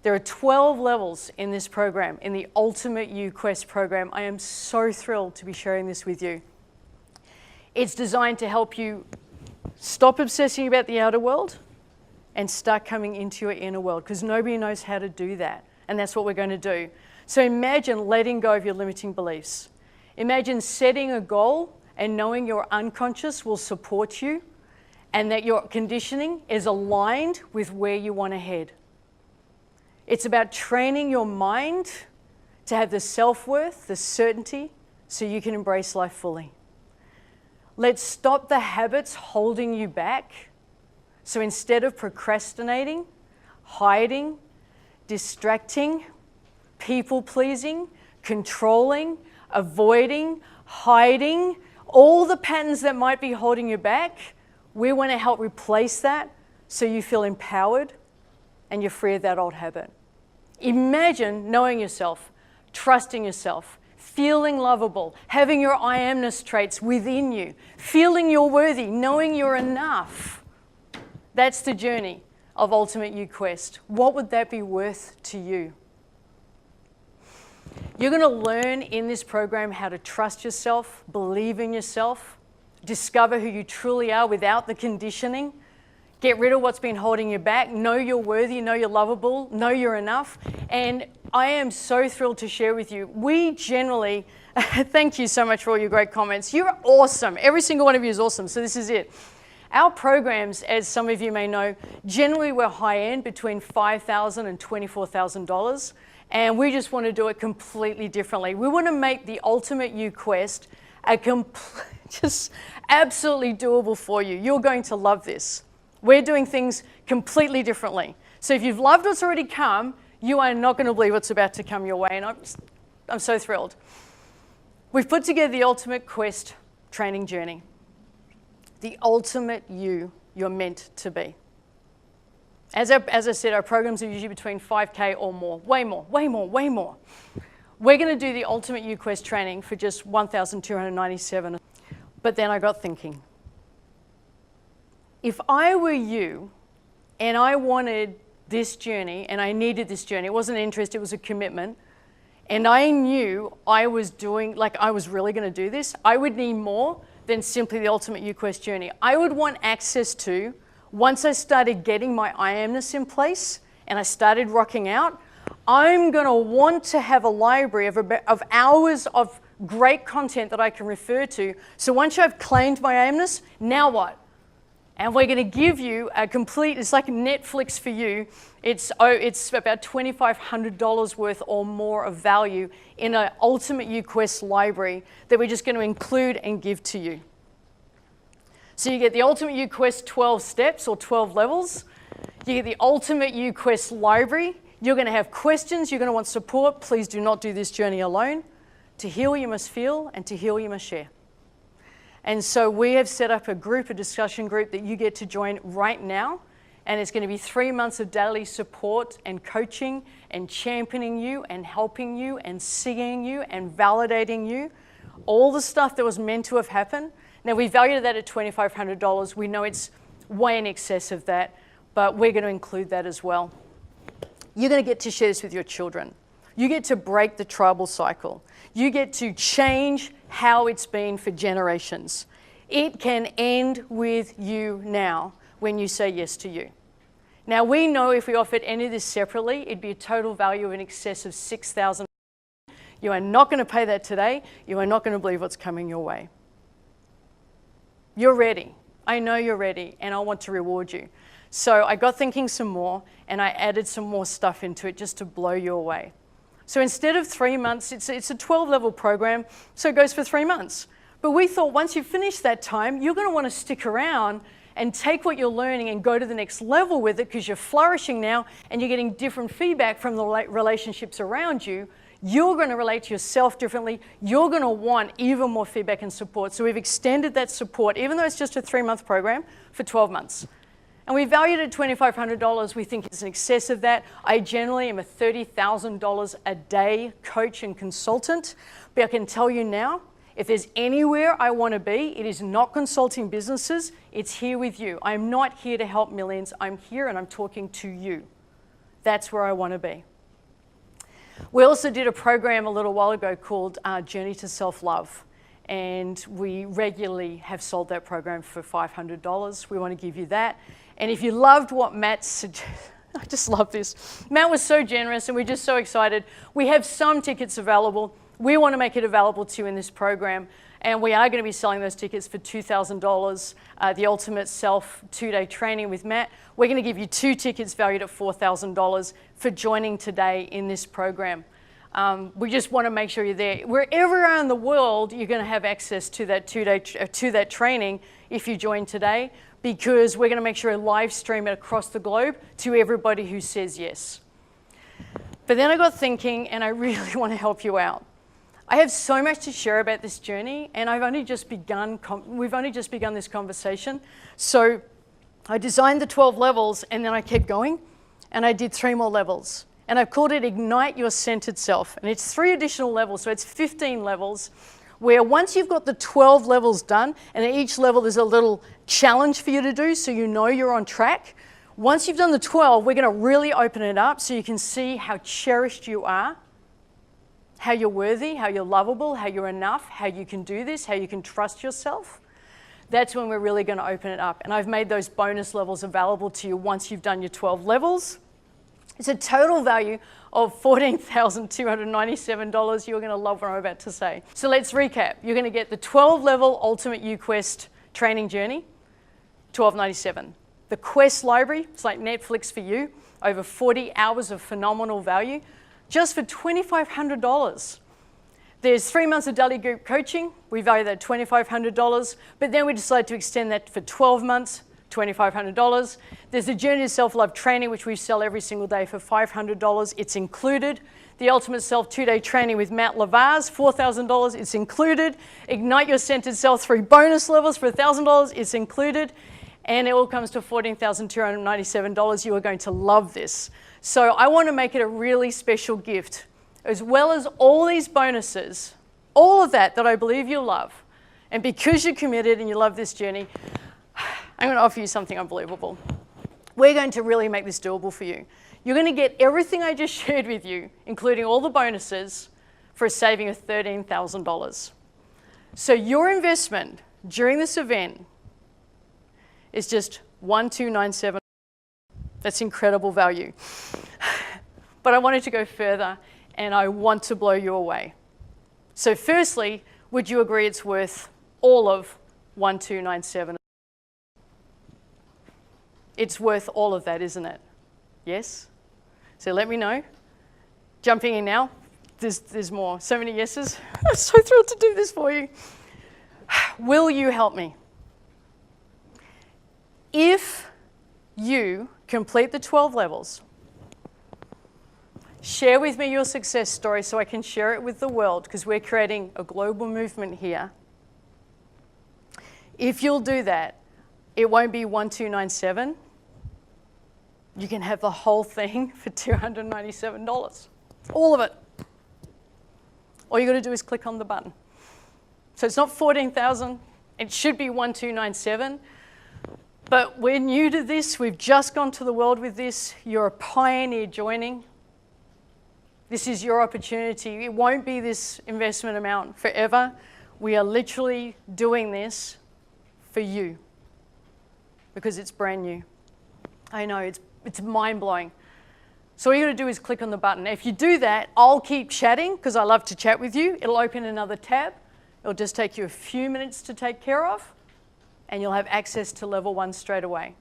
S1: There are 12 levels in this program, in the Ultimate You Quest program. I am so thrilled to be sharing this with you. It's designed to help you stop obsessing about the outer world and start coming into your inner world, because nobody knows how to do that. And that's what we're going to do. So imagine letting go of your limiting beliefs. Imagine setting a goal and knowing your unconscious will support you and that your conditioning is aligned with where you want to head. It's about training your mind to have the self-worth, the certainty, so you can embrace life fully. Let's stop the habits holding you back. So instead of procrastinating, hiding, distracting, people-pleasing, controlling, avoiding, hiding, all the patterns that might be holding you back, we want to help replace that so you feel empowered and you're free of that old habit. Imagine knowing yourself, trusting yourself, feeling lovable, having your I amness traits within you, feeling you're worthy, knowing you're enough. That's the journey of Ultimate You Quest. What would that be worth to you? You're going to learn in this program how to trust yourself, believe in yourself, discover who you truly are without the conditioning, get rid of what's been holding you back, know you're worthy, know you're lovable, know you're enough. And I am so thrilled to share with you. We generally, thank you so much for all your great comments. You're awesome. Every single one of you is awesome. So this is it. Our programs, as some of you may know, generally we're high-end, between $5,000 and $24,000. And we just want to do it completely differently. We want to make the Ultimate You Quest just absolutely doable for you. You're going to love this. We're doing things completely differently. So if you've loved what's already come, you are not going to believe what's about to come your way. And I'm so thrilled. We've put together the Ultimate Quest training journey. The ultimate you you're meant to be. As I said, our programs are usually between 5K or more, way more, way more, way more. We're going to do the Ultimate You Quest training for just $1,297. But then I got thinking, if I were you and I wanted this journey and I needed this journey, it wasn't an interest, it was a commitment, and I knew I was really going to do this, I would need more than simply the Ultimate You Quest journey. I would want access to, once I started getting my I amness in place and I started rocking out, I'm going to want to have a library of hours of great content that I can refer to. So once I've claimed my I amness, now what? And we're going to give you a complete, it's like Netflix for you. It's about $2,500 worth or more of value in an Ultimate You Quest library that we're just going to include and give to you. So you get the Ultimate You Quest 12 steps or 12 levels. You get the Ultimate You Quest library. You're going to have questions. You're going to want support. Please do not do this journey alone. To heal, you must feel, and to heal, you must share. And so we have set up a discussion group that you get to join right now. And it's going to be 3 months of daily support and coaching and championing you and helping you and seeing you and validating you. All the stuff that was meant to have happened. Now, we valued that at $2,500. We know it's way in excess of that, but we're going to include that as well. You're going to get to share this with your children. You get to break the tribal cycle. You get to change how it's been for generations. It can end with you now when you say yes to you. Now, we know if we offered any of this separately, it'd be a total value of in excess of $6,000. You are not going to pay that today. You are not going to believe what's coming your way. You're ready. I know you're ready, and I want to reward you. So I got thinking some more, and I added some more stuff into it just to blow you away. So instead of 3 months, it's a 12-level program, so it goes for 3 months. But we thought once you finish that time, you're going to want to stick around and take what you're learning and go to the next level with it because you're flourishing now and you're getting different feedback from the relationships around you. You're going to relate to yourself differently. You're going to want even more feedback and support. So we've extended that support, even though it's just a 3-month program, for 12 months. And we valued it at $2,500. We think it's in excess of that. I generally am a $30,000 a day coach and consultant. But I can tell you now, if there's anywhere I want to be, it is not consulting businesses. It's here with you. I'm not here to help millions. I'm here and I'm talking to you. That's where I want to be. We also did a program a little while ago called Journey to Self-Love. And we regularly have sold that program for $500. We want to give you that. And if you loved what Matt suggested, I just love this. Matt was so generous and we're just so excited. We have some tickets available. We want to make it available to you in this program. And we are going to be selling those tickets for $2,000, the Ultimate Self 2-day training with Matt. We're going to give you 2 tickets valued at $4,000 for joining today in this program. We just want to make sure you're there. Wherever around the world, you're going to have access to that to that training if you join today, because we're going to make sure we live stream it across the globe to everybody who says yes. But then I got thinking, and I really want to help you out. I have so much to share about this journey, and we've only just begun this conversation. So I designed the 12 levels, and then I kept going, and I did 3 more levels. And I've called it Ignite Your Centered Self. And it's 3 additional levels, so it's 15 levels, where once you've got the 12 levels done, and at each level there's a little challenge for you to do so you know you're on track. Once you've done the 12, we're going to really open it up so you can see how cherished you are, how you're worthy, how you're lovable, how you're enough, how you can do this, how you can trust yourself. That's when we're really going to open it up. And I've made those bonus levels available to you once you've done your 12 levels. It's a total value of $14,297. You're going to love what I'm about to say. So let's recap. You're going to get the 12-level Ultimate You Quest training journey, $12.97. The Quest library, it's like Netflix for you, over 40 hours of phenomenal value, just for $2,500. There's 3 months of daily group coaching. We value that at $2,500, but then we decided to extend that for 12 months, $2,500. There's the Journey to Self-Love training, which we sell every single day for $500. It's included. The Ultimate Self 2-day training with Matt Lavaz, $4,000. It's included. Ignite Your Centered Self 3 bonus levels for $1,000. It's included. And it all comes to $14,297. You are going to love this. So I want to make it a really special gift, as well as all these bonuses, all of that I believe you'll love. And because you're committed and you love this journey, I'm going to offer you something unbelievable. We're going to really make this doable for you. You're going to get everything I just shared with you, including all the bonuses, for a saving of $13,000. So your investment during this event is just $1,297. That's incredible value. But I wanted to go further, and I want to blow you away. So firstly, would you agree it's worth all of $1,297? It's worth all of that, isn't it? Yes? So let me know. Jumping in now. There's more. So many yeses. I'm so thrilled to do this for you. Will you help me? If you complete the 12 levels, share with me your success story so I can share it with the world, because we're creating a global movement here. If you'll do that, it won't be 1297. You can have the whole thing for $297. All of it. All you got to do is click on the button. So it's not 14,000. It should be 1297. But we're new to this. We've just gone to the world with this. You're a pioneer joining. This is your opportunity. It won't be this investment amount forever. We are literally doing this for you because it's brand new. I know, it's mind-blowing. So all you got to do is click on the button. If you do that, I'll keep chatting because I love to chat with you. It'll open another tab. It'll just take you a few minutes to take care of, and you'll have access to level 1 straight away.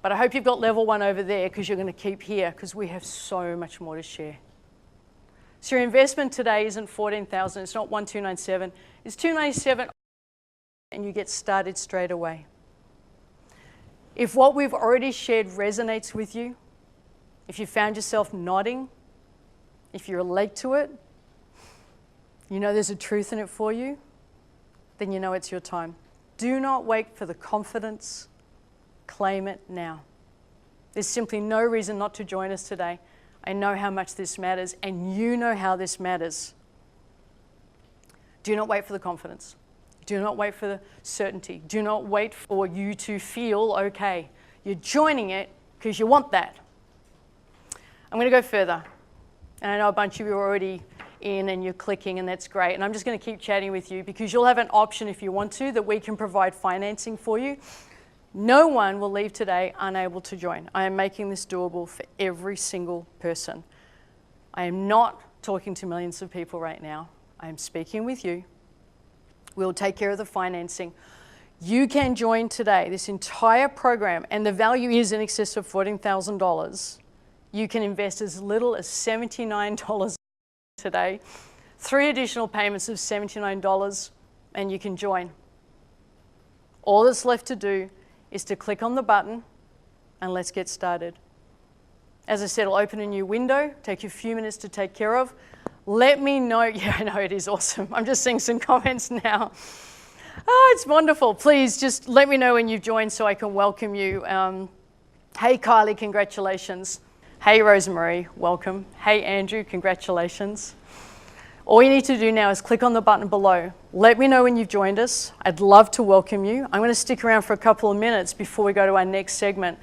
S1: But I hope you've got level 1 over there because you're going to keep here because we have so much more to share. So your investment today isn't 14,000. It's not 1297. It's 297, and you get started straight away. If what we've already shared resonates with you, if you found yourself nodding, if you relate to it, you know there's a truth in it for you, then you know it's your time. Do not wait for the confidence. Claim it now. There's simply no reason not to join us today. I know how much this matters, and you know how this matters. Do not wait for the confidence. Do not wait for the certainty. Do not wait for you to feel okay. You're joining it because you want that. I'm going to go further. And I know a bunch of you are already in and you're clicking, and that's great. And I'm just going to keep chatting with you because you'll have an option if you want to that we can provide financing for you. No one will leave today unable to join. I am making this doable for every single person. I am not talking to millions of people right now. I am speaking with you. We'll take care of the financing. You can join today, this entire program, and the value is in excess of $14,000. You can invest as little as $79 today, 3 additional payments of $79, and you can join. All that's left to do is to click on the button and let's get started. As I said, it'll open a new window, take you a few minutes to take care of. Let me know. Yeah, I know, it is awesome. I'm just seeing some comments now. Oh, it's wonderful. Please just let me know when you've joined so I can welcome you. Hey, Kylie, congratulations. Hey, Rosemarie, welcome. Hey, Andrew, congratulations. All you need to do now is click on the button below. Let me know when you've joined us. I'd love to welcome you. I'm going to stick around for a couple of minutes before we go to our next segment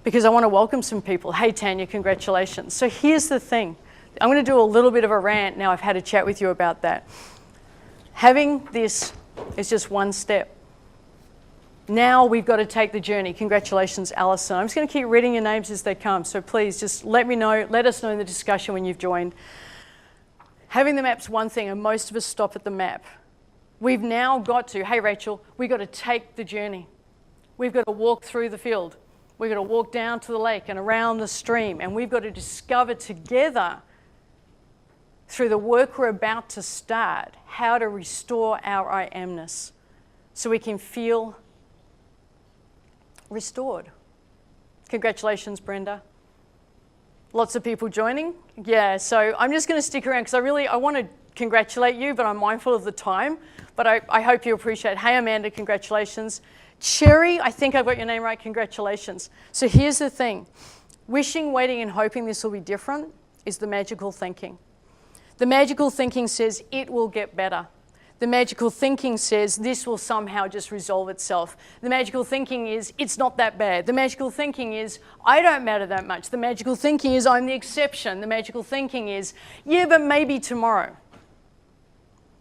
S1: because I want to welcome some people. Hey, Tanya, congratulations. So here's the thing. I'm going to do a little bit of a rant now. I've had a chat with you about that. Having this is just one step. Now we've got to take the journey. Congratulations, Alison. I'm just going to keep reading your names as they come. So please just let me know, let us know in the discussion when you've joined. Having the map's one thing, and most of us stop at the map. We've now got to, hey Rachel, we've got to take the journey. We've got to walk through the field. We've got to walk down to the lake and around the stream, and we've got to discover together through the work we're about to start how to restore our I amness so we can feel restored. Congratulations, Brenda. Lots of people joining. Yeah, so I'm just going to stick around because I want to congratulate you, but I'm mindful of the time. But I hope you appreciate. Hey, Amanda, congratulations. Cherry, I think I've got your name right. Congratulations. So here's the thing. Wishing, waiting, and hoping this will be different is the magical thinking. The magical thinking says it will get better. The magical thinking says this will somehow just resolve itself. The magical thinking is it's not that bad. The magical thinking is I don't matter that much. The magical thinking is I'm the exception. The magical thinking is yeah, but maybe tomorrow.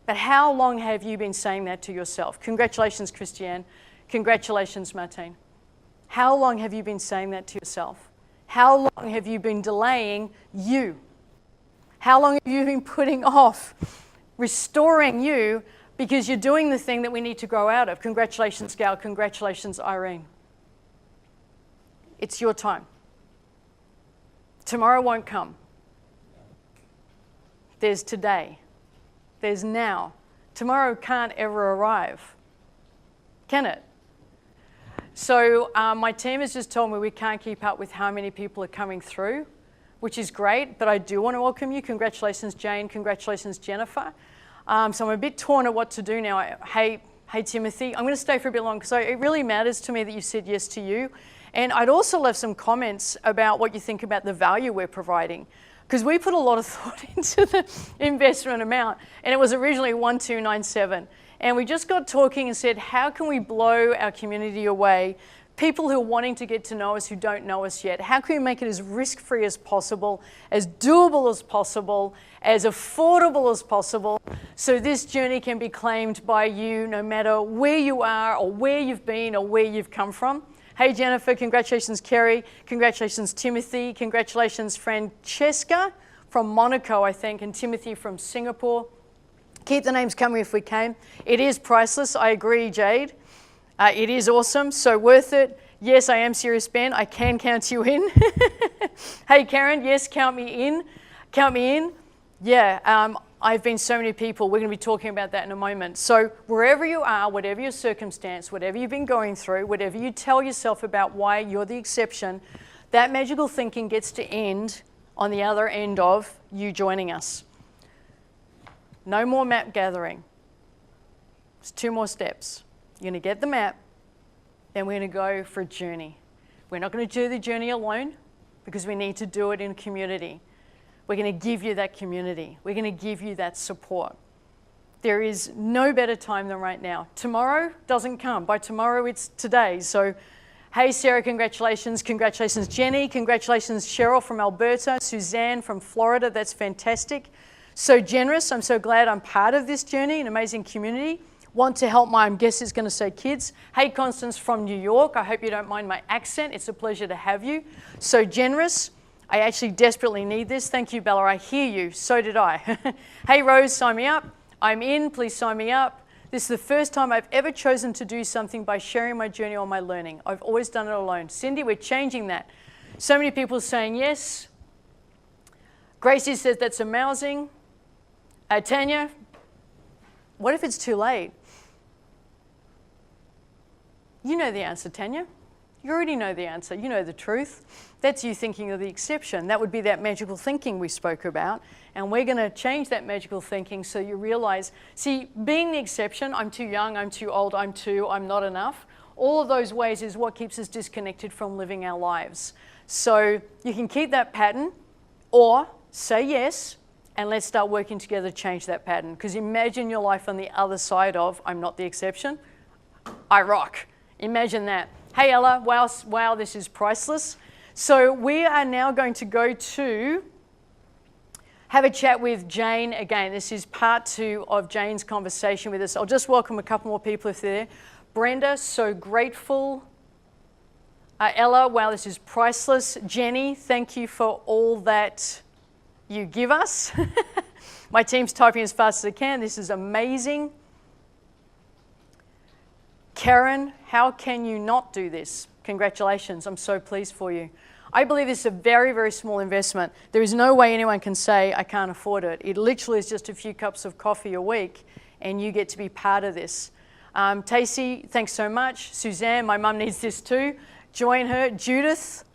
S1: But how long have you been saying that to yourself? Congratulations, Christiane. Congratulations, Martine. How long have you been saying that to yourself? How long have you been delaying you? How long have you been putting off restoring you because you're doing the thing that we need to grow out of? Congratulations, Gal. Congratulations, Irene. It's your time. Tomorrow won't come. There's today. There's now. Tomorrow can't ever arrive, can it? So my team has just told me we can't keep up with how many people are coming through, which is great, but I do want to welcome you. Congratulations, Jane. Congratulations, Jennifer. So I'm a bit torn at what to do now. Hey, Timothy, I'm going to stay for a bit longer because it really matters to me that you said yes to you. And I'd also love some comments about what you think about the value we're providing, because we put a lot of thought into the investment amount, and it was originally 1297. And we just got talking and said, how can we blow our community away? People who are wanting to get to know us who don't know us yet. How can we make it as risk-free as possible, as doable as possible, as affordable as possible, so this journey can be claimed by you no matter where you are or where you've been or where you've come from? Hey, Jennifer, congratulations, Kerry. Congratulations, Timothy. Congratulations, Francesca from Monaco, I think, and Timothy from Singapore. Keep the names coming if we can. It is priceless. I agree, Jade. It is awesome, so worth it. Yes, I am serious, Ben. I can count you in. Hey, Karen, yes, count me in. Count me in. Yeah, I've been so many people. We're going to be talking about that in a moment. So wherever you are, whatever your circumstance, whatever you've been going through, whatever you tell yourself about why you're the exception, that magical thinking gets to end on the other end of you joining us. No more map gathering. It's 2 more steps. You're going to get the map, then we're going to go for a journey. We're not going to do the journey alone because we need to do it in a community. We're going to give you that community. We're going to give you that support. There is no better time than right now. Tomorrow doesn't come. By tomorrow, it's today. So, hey, Sarah, congratulations. Congratulations, Jenny. Congratulations, Cheryl from Alberta. Suzanne from Florida. That's fantastic. So generous. I'm so glad I'm part of this journey, an amazing community. Want to help my, I guess it's going to say kids. Hey, Constance from New York. I hope you don't mind my accent. It's a pleasure to have you. So generous. I actually desperately need this. Thank you, Bella. I hear you. So did I. Hey, Rose, sign me up. I'm in. Please sign me up. This is the first time I've ever chosen to do something by sharing my journey or my learning. I've always done it alone. Cindy, we're changing that. So many people saying yes. Gracie says that's amazing. Tanya, what if it's too late? You know the answer, Tanya. You already know the answer. You know the truth. That's you thinking of the exception. That would be that magical thinking we spoke about. And we're going to change that magical thinking so you realize, see, being the exception, I'm too young, I'm too old, I'm not enough, all of those ways is what keeps us disconnected from living our lives. So you can keep that pattern or say yes, and let's start working together to change that pattern. Because imagine your life on the other side of, I'm not the exception, I rock. Imagine that. Hey, Ella, wow, this is priceless. So we are now going to go to have a chat with Jane again. This is part 2 of Jane's conversation with us. I'll just welcome a couple more people if they're there. Brenda, so grateful. Ella, wow, this is priceless. Jenny, thank you for all that you give us. My team's typing as fast as they can. This is amazing. Karen, how can you not do this? Congratulations, I'm so pleased for you. I believe it's a very, very small investment. There is no way anyone can say, I can't afford it. It literally is just a few cups of coffee a week, and you get to be part of this. Tacey, thanks so much. Suzanne, my mum needs this too. Join her. Judith,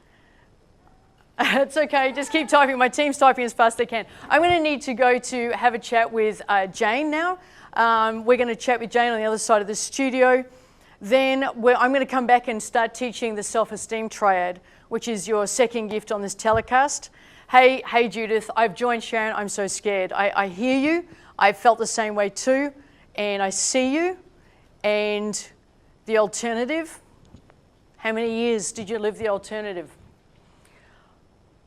S1: it's okay, just keep typing. My team's typing as fast as they can. I'm going to need to go to have a chat with Jane now. We're going to chat with Jane on the other side of the studio. Then I'm going to come back and start teaching the self-esteem triad, which is your second gift on this telecast. Hey, Judith, I've joined Sharon. I'm so scared. I hear you. I've felt the same way too. And I see you. And the alternative, how many years did you live the alternative?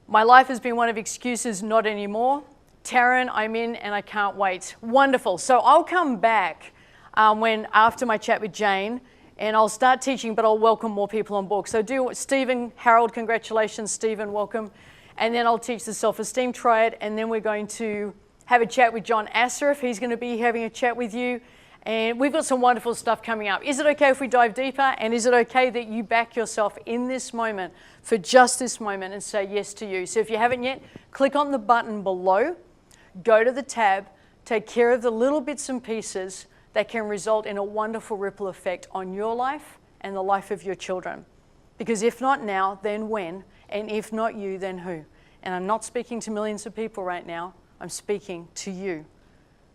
S1: My life has been one of excuses, not anymore. Taryn, I'm in and I can't wait. Wonderful. So I'll come back after my chat with Jane, and I'll start teaching, but I'll welcome more people on board. So Stephen, Harold, congratulations. Stephen, welcome. And then I'll teach the self-esteem triad, and then we're going to have a chat with John Asser, if he's going to be having a chat with you. And we've got some wonderful stuff coming up. Is it okay if we dive deeper? And is it okay that you back yourself in this moment for just this moment and say yes to you? So if you haven't yet, click on the button below, go to the tab, take care of the little bits and pieces that can result in a wonderful ripple effect on your life and the life of your children. Because if not now, then when? And if not you, then who? And I'm not speaking to millions of people right now. I'm speaking to you.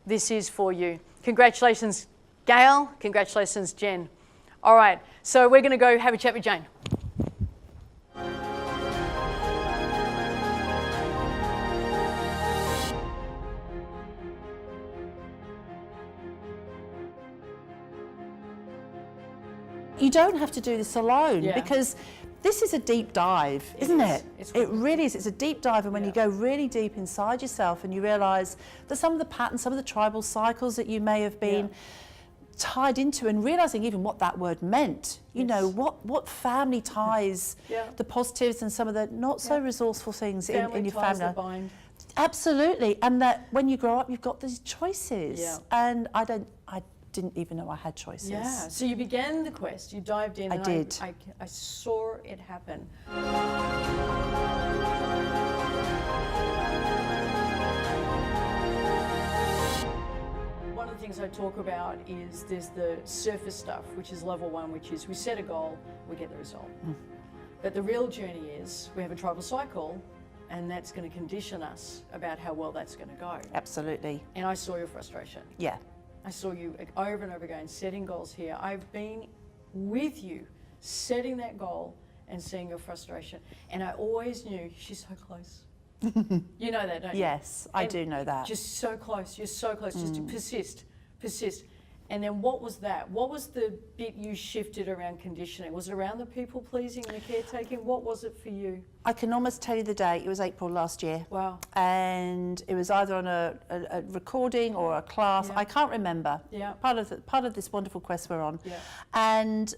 S1: This is for you. Congratulations, Gail. Congratulations, Jen. All right, so we're going to go have a chat with Jane.
S2: You don't have to do this alone
S1: Yeah.
S2: because this is a deep dive, isn't it? It really is. It's a deep dive, and when you go really deep inside yourself and you realise that some of the patterns, some of the tribal cycles that you may have been tied into, and realising even what that word meant, you know, what family ties, the positives and some of the not so resourceful things in your
S1: ties that
S2: family.
S1: bind.
S2: Absolutely, and that when you grow up, you've got these choices,
S1: Yeah.
S2: and I didn't even know I had choices.
S1: Yeah, so you began the quest, you dived in.
S2: I
S1: and
S2: did.
S1: I saw it happen. One of the things I talk about is there's the surface stuff, which is level one, which is we set a goal, we get the result. But the real journey is we have a tribal cycle, and that's going to condition us about how well that's going to go.
S2: Absolutely.
S1: And I saw your frustration.
S2: Yeah.
S1: I saw you over and over again setting goals here. I've been with you setting that goal and seeing your frustration. And I always knew she's so close. You know that, don't you?
S2: Yes, I do know that.
S1: Just so close. You're so close. Just to persist. And then what was that? What was the bit you shifted around conditioning? Was it around the people pleasing and the caretaking? What was it for you?
S2: I can almost tell you the date. It was April last year.
S1: Wow.
S2: And it was either on a recording or a class.
S1: Yeah.
S2: I can't remember.
S1: Yeah.
S2: Part of this wonderful quest we're on.
S1: Yeah.
S2: And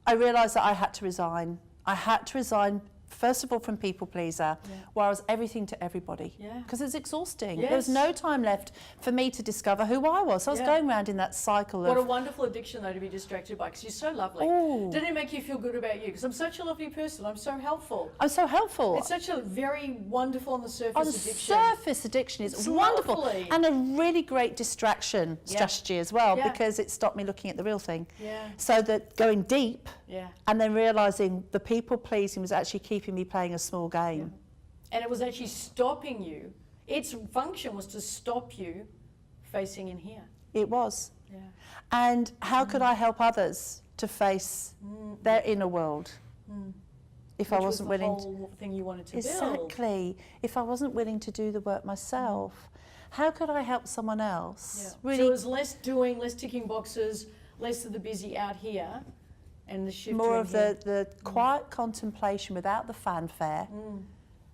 S2: I realised that I had to resign. I had to resign, first of all, from people pleaser, where I was everything to everybody.
S1: Yeah.
S2: Because it's exhausting.
S1: Yes.
S2: There was no time left for me to discover who I was. So I was going around in that cycle
S1: What a
S2: of...
S1: wonderful addiction, though, to be distracted by, because you're so lovely.
S2: Ooh.
S1: Didn't it make you feel good about you? Because I'm such a lovely person. I'm so helpful.
S2: I'm so helpful.
S1: It's such a very wonderful on the surface
S2: On the
S1: addiction.
S2: surface addiction is
S1: It's
S2: wonderful
S1: lovely.
S2: and a really great distraction strategy as well,
S1: Yeah.
S2: because it stopped me looking at the real thing.
S1: Yeah.
S2: So that going deep
S1: Yeah.
S2: and then realising the people pleasing was actually keeping me playing a small game.
S1: And it was actually stopping you. Its function was to stop you facing in here.
S2: It was.
S1: Yeah.
S2: And how could I help others to face their inner world if I
S1: Which
S2: wasn't
S1: was the
S2: willing to?
S1: whole thing you wanted to build.
S2: Exactly. If I wasn't willing to do the work myself, how could I help someone else?
S1: Yeah. So it was less doing, less ticking boxes, less of the busy out here, and the shift
S2: more
S1: to in
S2: of
S1: here.
S2: the quiet contemplation without the fanfare,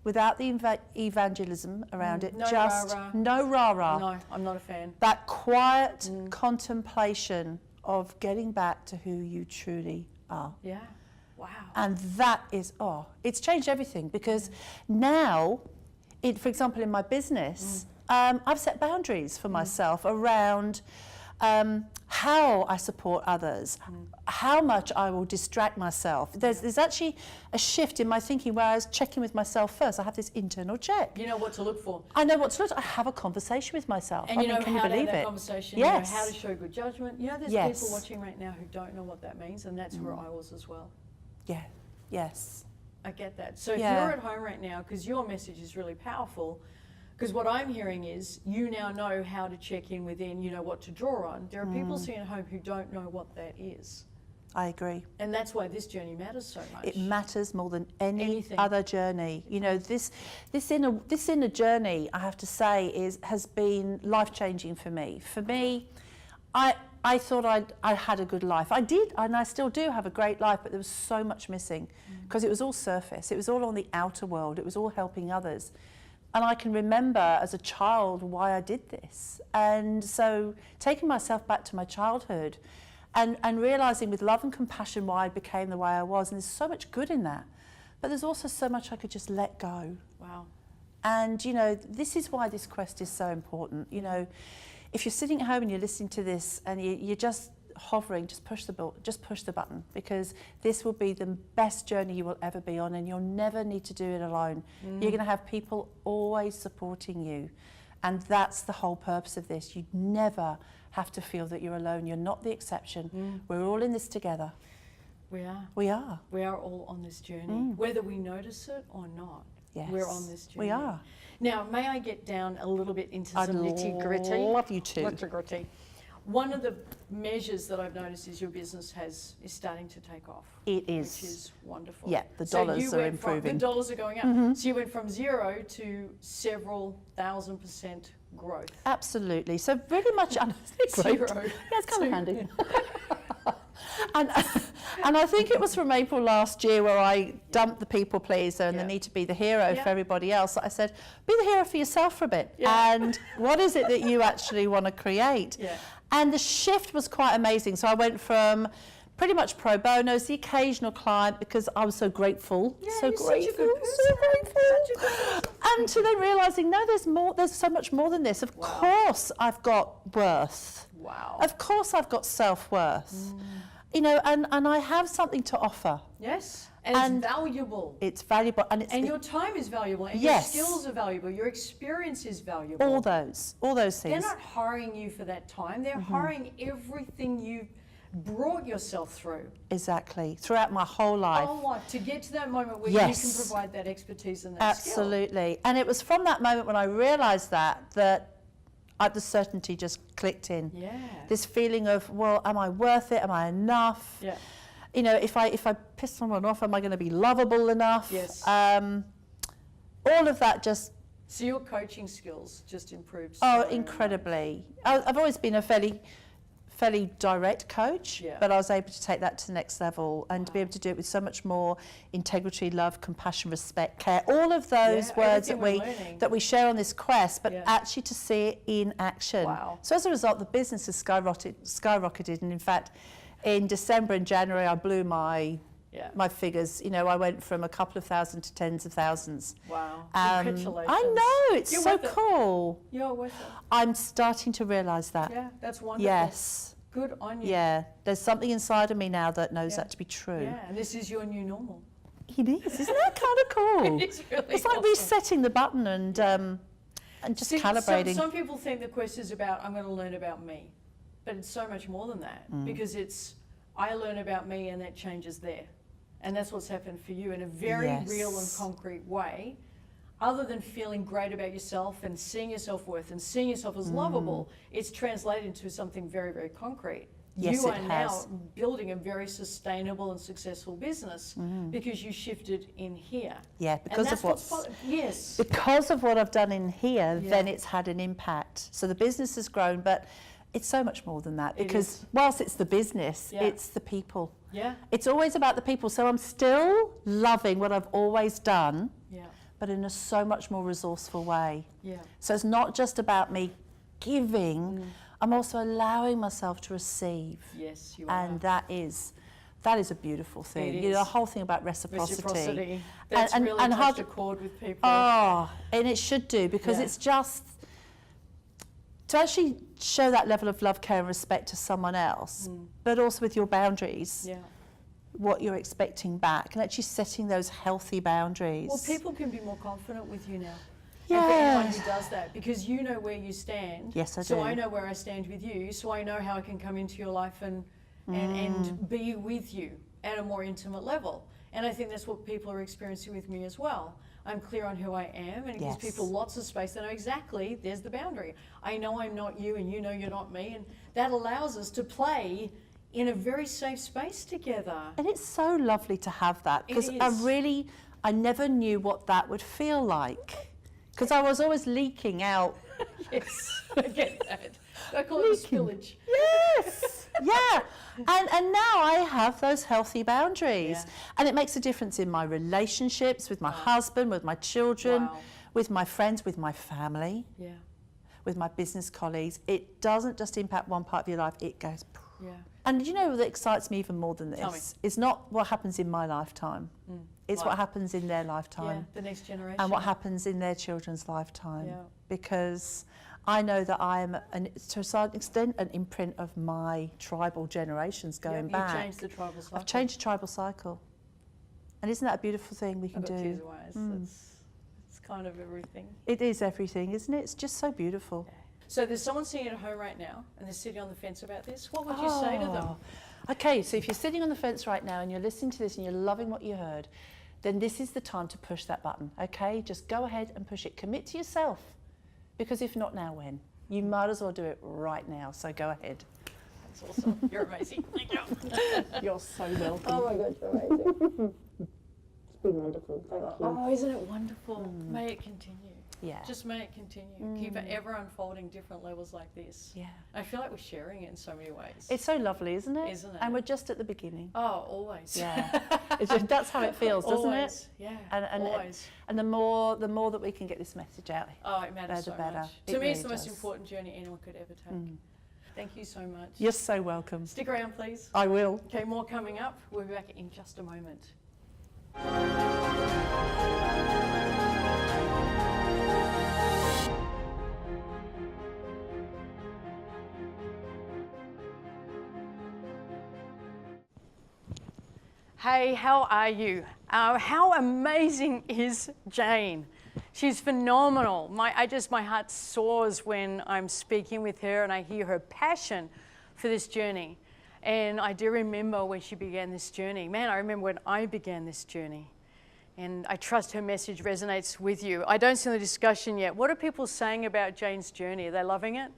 S2: without the evangelism around it,
S1: No
S2: just
S1: rah-rah.
S2: no rah-rah.
S1: No, I'm not a fan.
S2: That quiet contemplation of getting back to who you truly are.
S1: Yeah. Wow.
S2: And that is, it's changed everything, because now, for example, in my business, I've set boundaries for myself around how I support others, how much I will distract myself. There's actually a shift in my thinking where I was checking with myself first. I have this internal check.
S1: You know what to look for.
S2: I know what to look. I have a conversation with myself.
S1: And you know
S2: can
S1: how
S2: you
S1: to have
S2: believe
S1: that
S2: it?
S1: conversation,
S2: Yes.
S1: you know how to show good judgment. You know there's
S2: Yes.
S1: people watching right now who don't know what that means, and that's where I was as well.
S2: Yeah. Yes.
S1: I get that. So if
S2: Yeah.
S1: you're at home right now, because your message is really powerful, because what I'm hearing is you now know how to check in within, you know what to draw on. There are people sitting at home who don't know what that is.
S2: I agree.
S1: And that's why this journey matters so much.
S2: It matters more than any
S1: Anything.
S2: other journey. You know, this inner journey, I have to say, has been life-changing for me. For me, I thought I had a good life. I did, and I still do have a great life, but there was so much missing because it was all surface. It was all on the outer world. It was all helping others. And I can remember as a child why I did this. And so taking myself back to my childhood and realising with love and compassion why I became the way I was. And there's so much good in that. But there's also so much I could just let go.
S1: Wow.
S2: And, you know, this is why this quest is so important. You know, if you're sitting at home and you're listening to this and you're just hovering, just push the button, because this will be the best journey you will ever be on, and you'll never need to do it alone. You're going to have people always supporting you, and that's the whole purpose of this. You never have to feel that you're alone. You're not the exception. We're all in this together.
S1: We are.
S2: We are.
S1: We are all on this journey, whether we notice it or not.
S2: Yes,
S1: we're on this journey.
S2: we are.
S1: Now, may I get down a little bit into some
S2: I'd
S1: nitty-gritty?
S2: love you to.
S1: Nitty-gritty. One of the measures that I've noticed is your business is starting to take off.
S2: It is.
S1: Which is wonderful.
S2: Yeah, the
S1: So
S2: dollars
S1: you
S2: are
S1: went from-
S2: improving.
S1: the dollars are going up. So you went from 0 to several 1,000% growth.
S2: Absolutely. So really much.
S1: Zero.
S2: Yeah, it's kind of
S1: to-
S2: handy. And I think it was from April last year where I dumped the people pleaser and
S1: Yeah.
S2: the need to be the hero
S1: Yeah.
S2: for everybody else. I said, be the hero for yourself for a bit.
S1: Yeah.
S2: And what is it that you actually want to create?
S1: Yeah.
S2: And the shift was quite amazing. So I went from pretty much pro bonos, the occasional client, because I was so grateful.
S1: Yeah,
S2: so
S1: you're such a
S2: grateful.
S1: good person.
S2: So grateful.
S1: Such a good person.
S2: And to then realising, no, there's more. There's so much more than this. Of course I've got worth.
S1: Wow.
S2: Of course I've got self-worth. You know, and I have something to offer.
S1: Yes. And
S2: And
S1: it's valuable.
S2: It's valuable, and it's
S1: And your time is valuable, and
S2: Yes.
S1: your skills are valuable, your experience is valuable.
S2: all those
S1: They're
S2: things.
S1: not hiring you for that time, they're hiring everything you've brought yourself through.
S2: Exactly. Throughout my whole life.
S1: Whole life to get to that moment where
S2: Yes.
S1: you can provide that expertise and that
S2: Absolutely. And it was from that moment when I realised that the certainty just clicked in.
S1: skill. Yeah.
S2: This feeling of, well, am I worth it? Am I enough?
S1: Yeah.
S2: You know, if I piss someone off, am I going to be lovable enough?
S1: Yes.
S2: All of that just,
S1: So your coaching skills just improved.
S2: oh,
S1: so
S2: incredibly. I've always been a fairly direct coach,
S1: Yeah.
S2: but I was able to take that to the next level and to be able to do it with so much more integrity, love, compassion, respect, care, all of those
S1: Yeah,
S2: words
S1: everything we're learning.
S2: that we share on this quest, but
S1: Yeah.
S2: actually to see it in action.
S1: Wow.
S2: So as a result, the business has skyrocketed, and in fact, in December and January, I blew my figures. You know, I went from a couple of thousand to tens of thousands.
S1: Wow.
S2: I
S1: Congratulations.
S2: know, it's
S1: You're
S2: so
S1: worth it.
S2: cool.
S1: You're worth it.
S2: I'm starting to realise that.
S1: Yeah, that's wonderful.
S2: Yes.
S1: Good on you.
S2: Yeah. There's something inside of me now that knows
S1: Yeah.
S2: that to be true.
S1: Yeah, and this is your new normal.
S2: It is. Isn't that kind of cool?
S1: It's really
S2: It's like
S1: awesome.
S2: resetting the button and just
S1: See,
S2: calibrating.
S1: Some people think the quest is about, I'm going to learn about me. But it's so much more than that,
S2: Mm.
S1: because it's, I learn about me and that changes there. And that's what's happened for you in a very
S2: Yes.
S1: real and concrete way. Other than feeling great about yourself and seeing your self-worth and seeing yourself as lovable, it's translated into something very, very concrete.
S2: Yes,
S1: you
S2: it
S1: are
S2: has.
S1: now building a very sustainable and successful business because you shifted in here.
S2: Yeah,
S1: And
S2: because
S1: that's
S2: of what's
S1: yes.
S2: because of what I've done in here,
S1: Yeah.
S2: then it's had an impact. So the business has grown, but it's so much more than that,
S1: It
S2: because
S1: is.
S2: whilst it's the business,
S1: Yeah.
S2: it's the people.
S1: Yeah.
S2: It's always about the people. So I'm still loving what I've always done,
S1: Yeah.
S2: but in a so much more resourceful way.
S1: Yeah.
S2: So it's not just about me giving, I'm also allowing myself to receive.
S1: Yes, you
S2: And
S1: are.
S2: that is a beautiful thing.
S1: It
S2: You know, the
S1: is.
S2: whole thing about reciprocity.
S1: Reciprocity. That's
S2: And-
S1: really
S2: and how
S1: touched a chord with people.
S2: Oh, and it should do, because
S1: Yeah.
S2: it's just to actually show that level of love, care and respect to someone else, but also with your boundaries,
S1: Yeah.
S2: what you're expecting back, and actually setting those healthy boundaries.
S1: Well, people can be more confident with you now.
S2: Yeah.
S1: And for anyone who does that, because you know where you stand.
S2: Yes, I
S1: So
S2: do.
S1: I know where I stand with you, so I know how I can come into your life and be with you at a more intimate level. And I think that's what people are experiencing with me as well. I'm clear on who I am, and it
S2: Yes.
S1: gives people lots of space. They know exactly, there's the boundary. I know I'm not you, and you know you're not me, and that allows us to play in a very safe space together.
S2: And it's so lovely to have that, because I never knew what that would feel like, because I was always leaking out.
S1: Yes, I get that. I call it the spillage.
S2: Yes, yeah. And now I have those healthy boundaries.
S1: Yeah.
S2: And it makes a difference in my relationships with my husband, with my children,
S1: Wow.
S2: with my friends, with my family,
S1: Yeah,
S2: with my business colleagues. It doesn't just impact one part of your life, it goes.
S1: yeah.
S2: And you know what excites me even more than
S1: Tell me.
S2: this? It's not what happens in my lifetime. It's what
S1: Right.
S2: happens in their
S1: Yeah,
S2: lifetime.
S1: the next generation.
S2: And what happens in their children's lifetime.
S1: Yeah.
S2: Because I know that I am, to a certain extent, an imprint of my tribal generations going back.
S1: You've changed the tribal cycle.
S2: I've changed the tribal cycle. And isn't that a beautiful thing we can
S1: I've got
S2: do?
S1: tears of eyes. It's kind of everything.
S2: It is everything, isn't it? It's just so beautiful.
S1: Yeah. So there's someone sitting at home right now and they're sitting on the fence about this. What would you say to them?
S2: Okay, so if you're sitting on the fence right now and you're listening to this and you're loving what you heard, then this is the time to push that button, okay? Just go ahead and push it. Commit to yourself, because if not now, when? You might as well do it right now, so go ahead.
S1: That's awesome. You're amazing. Thank you.
S2: You're so welcome.
S1: Oh my God, you're amazing.
S2: It's been wonderful, thank you.
S1: Oh, isn't it wonderful? May it continue.
S2: Yeah.
S1: Just may it continue. Keep it ever unfolding different levels like this.
S2: Yeah.
S1: I feel like we're sharing it in so many ways.
S2: It's so lovely, isn't it?
S1: Isn't it?
S2: And we're just at the beginning.
S1: Oh, always.
S2: Yeah. It's just, that's how it feels, doesn't
S1: Always.
S2: it?
S1: Yeah.
S2: And
S1: always.
S2: And the more that we can get this message out,
S1: Oh, it matters so
S2: the better.
S1: much.
S2: It
S1: To me, it's
S2: really
S1: the most
S2: does.
S1: important journey anyone could ever take. Thank you so much.
S2: you're so welcome.
S1: Stick around, please.
S2: I will.
S1: Okay, more coming up. We'll be back in just a moment. Hey, how are you? How amazing is Jane? She's phenomenal. My heart soars when I'm speaking with her and I hear her passion for this journey. And I do remember when she began this journey. Man, I remember when I began this journey. And I trust her message resonates with you. I don't see the discussion yet. What are people saying about Jane's journey? Are they loving it?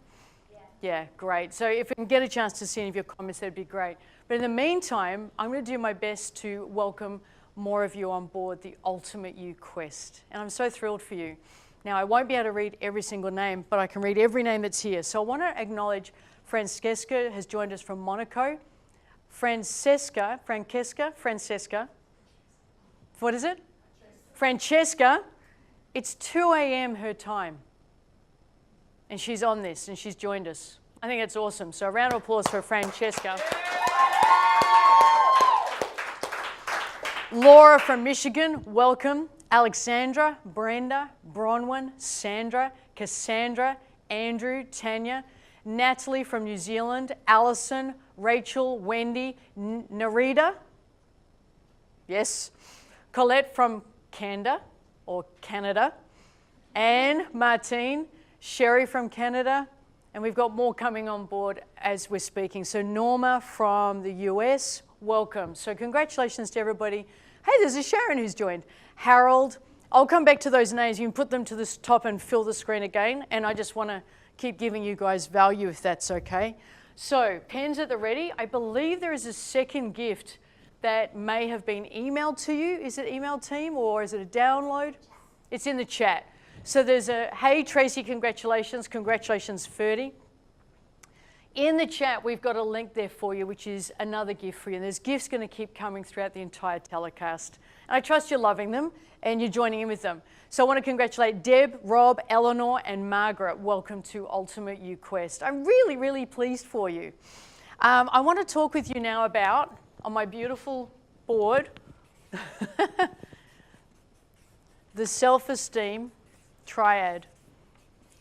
S1: Yeah, great. So if we can get a chance to see any of your comments, that'd be great. But in the meantime, I'm going to do my best to welcome more of you on board the Ultimate You Quest. And I'm so thrilled for you. Now, I won't be able to read every single name, but I can read every name that's here. So I want to acknowledge Francesca has joined us from Monaco. Francesca, what is it? Francesca, it's 2 a.m. her time. And she's on this, and she's joined us. I think that's awesome. So a round of applause for Francesca. Laura from Michigan, welcome. Alexandra, Brenda, Bronwyn, Sandra, Cassandra, Andrew, Tanya, Natalie from New Zealand, Alison, Rachel, Wendy, Narita, yes, Colette from Canada, Anne, Martine, Sherry from Canada, and we've got more coming on board as we're speaking. So Norma from the US, welcome. So congratulations to everybody. Hey, there's a Sharon who's joined. Harold, I'll come back to those names. You can put them to the top and fill the screen again, and I just want to keep giving you guys value if that's okay. So pens at the ready. I believe there is a second gift that may have been emailed to you. Is it email team or is it a download? It's in the chat. So there's a, hey Tracy, congratulations, Ferdy. In the chat, we've got a link there for you, which is another gift for you. And there's gifts going to keep coming throughout the entire telecast. And I trust you're loving them and you're joining in with them. So I want to congratulate Deb, Rob, Eleanor, and Margaret. Welcome to Ultimate You Quest. I'm really, really pleased for you. I want to talk with you now about, on my beautiful board, the self-esteem triad.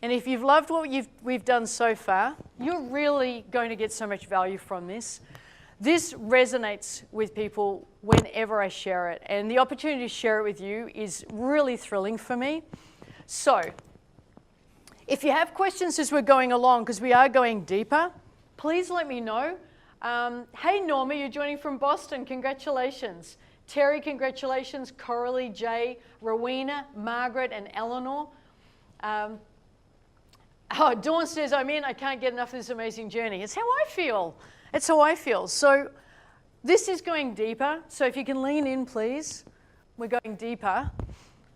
S1: And if you've loved what we've done so far, you're really going to get so much value from this. This resonates with people whenever I share it. And the opportunity to share it with you is really thrilling for me. So, if you have questions as we're going along, because we are going deeper, please let me know. Hey Norma, you're joining from Boston. Congratulations. Terry, congratulations. Coralie, Jay, Rowena, Margaret, and Eleanor. Oh, Dawn says, I'm in. I can't get enough of this amazing journey. It's how I feel. It's how I feel. So this is going deeper. So if you can lean in, please. We're going deeper.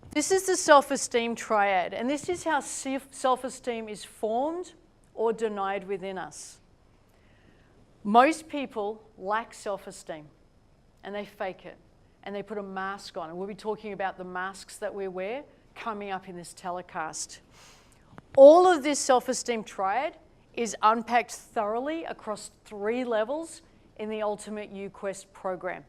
S1: This is the self-esteem triad. And this is how self-esteem is formed or denied within us. Most people lack self-esteem. And they fake it. And they put a mask on. And we'll be talking about the masks that we wear coming up in this telecast. All of this self-esteem triad is unpacked thoroughly across 3 levels in the Ultimate You Quest program.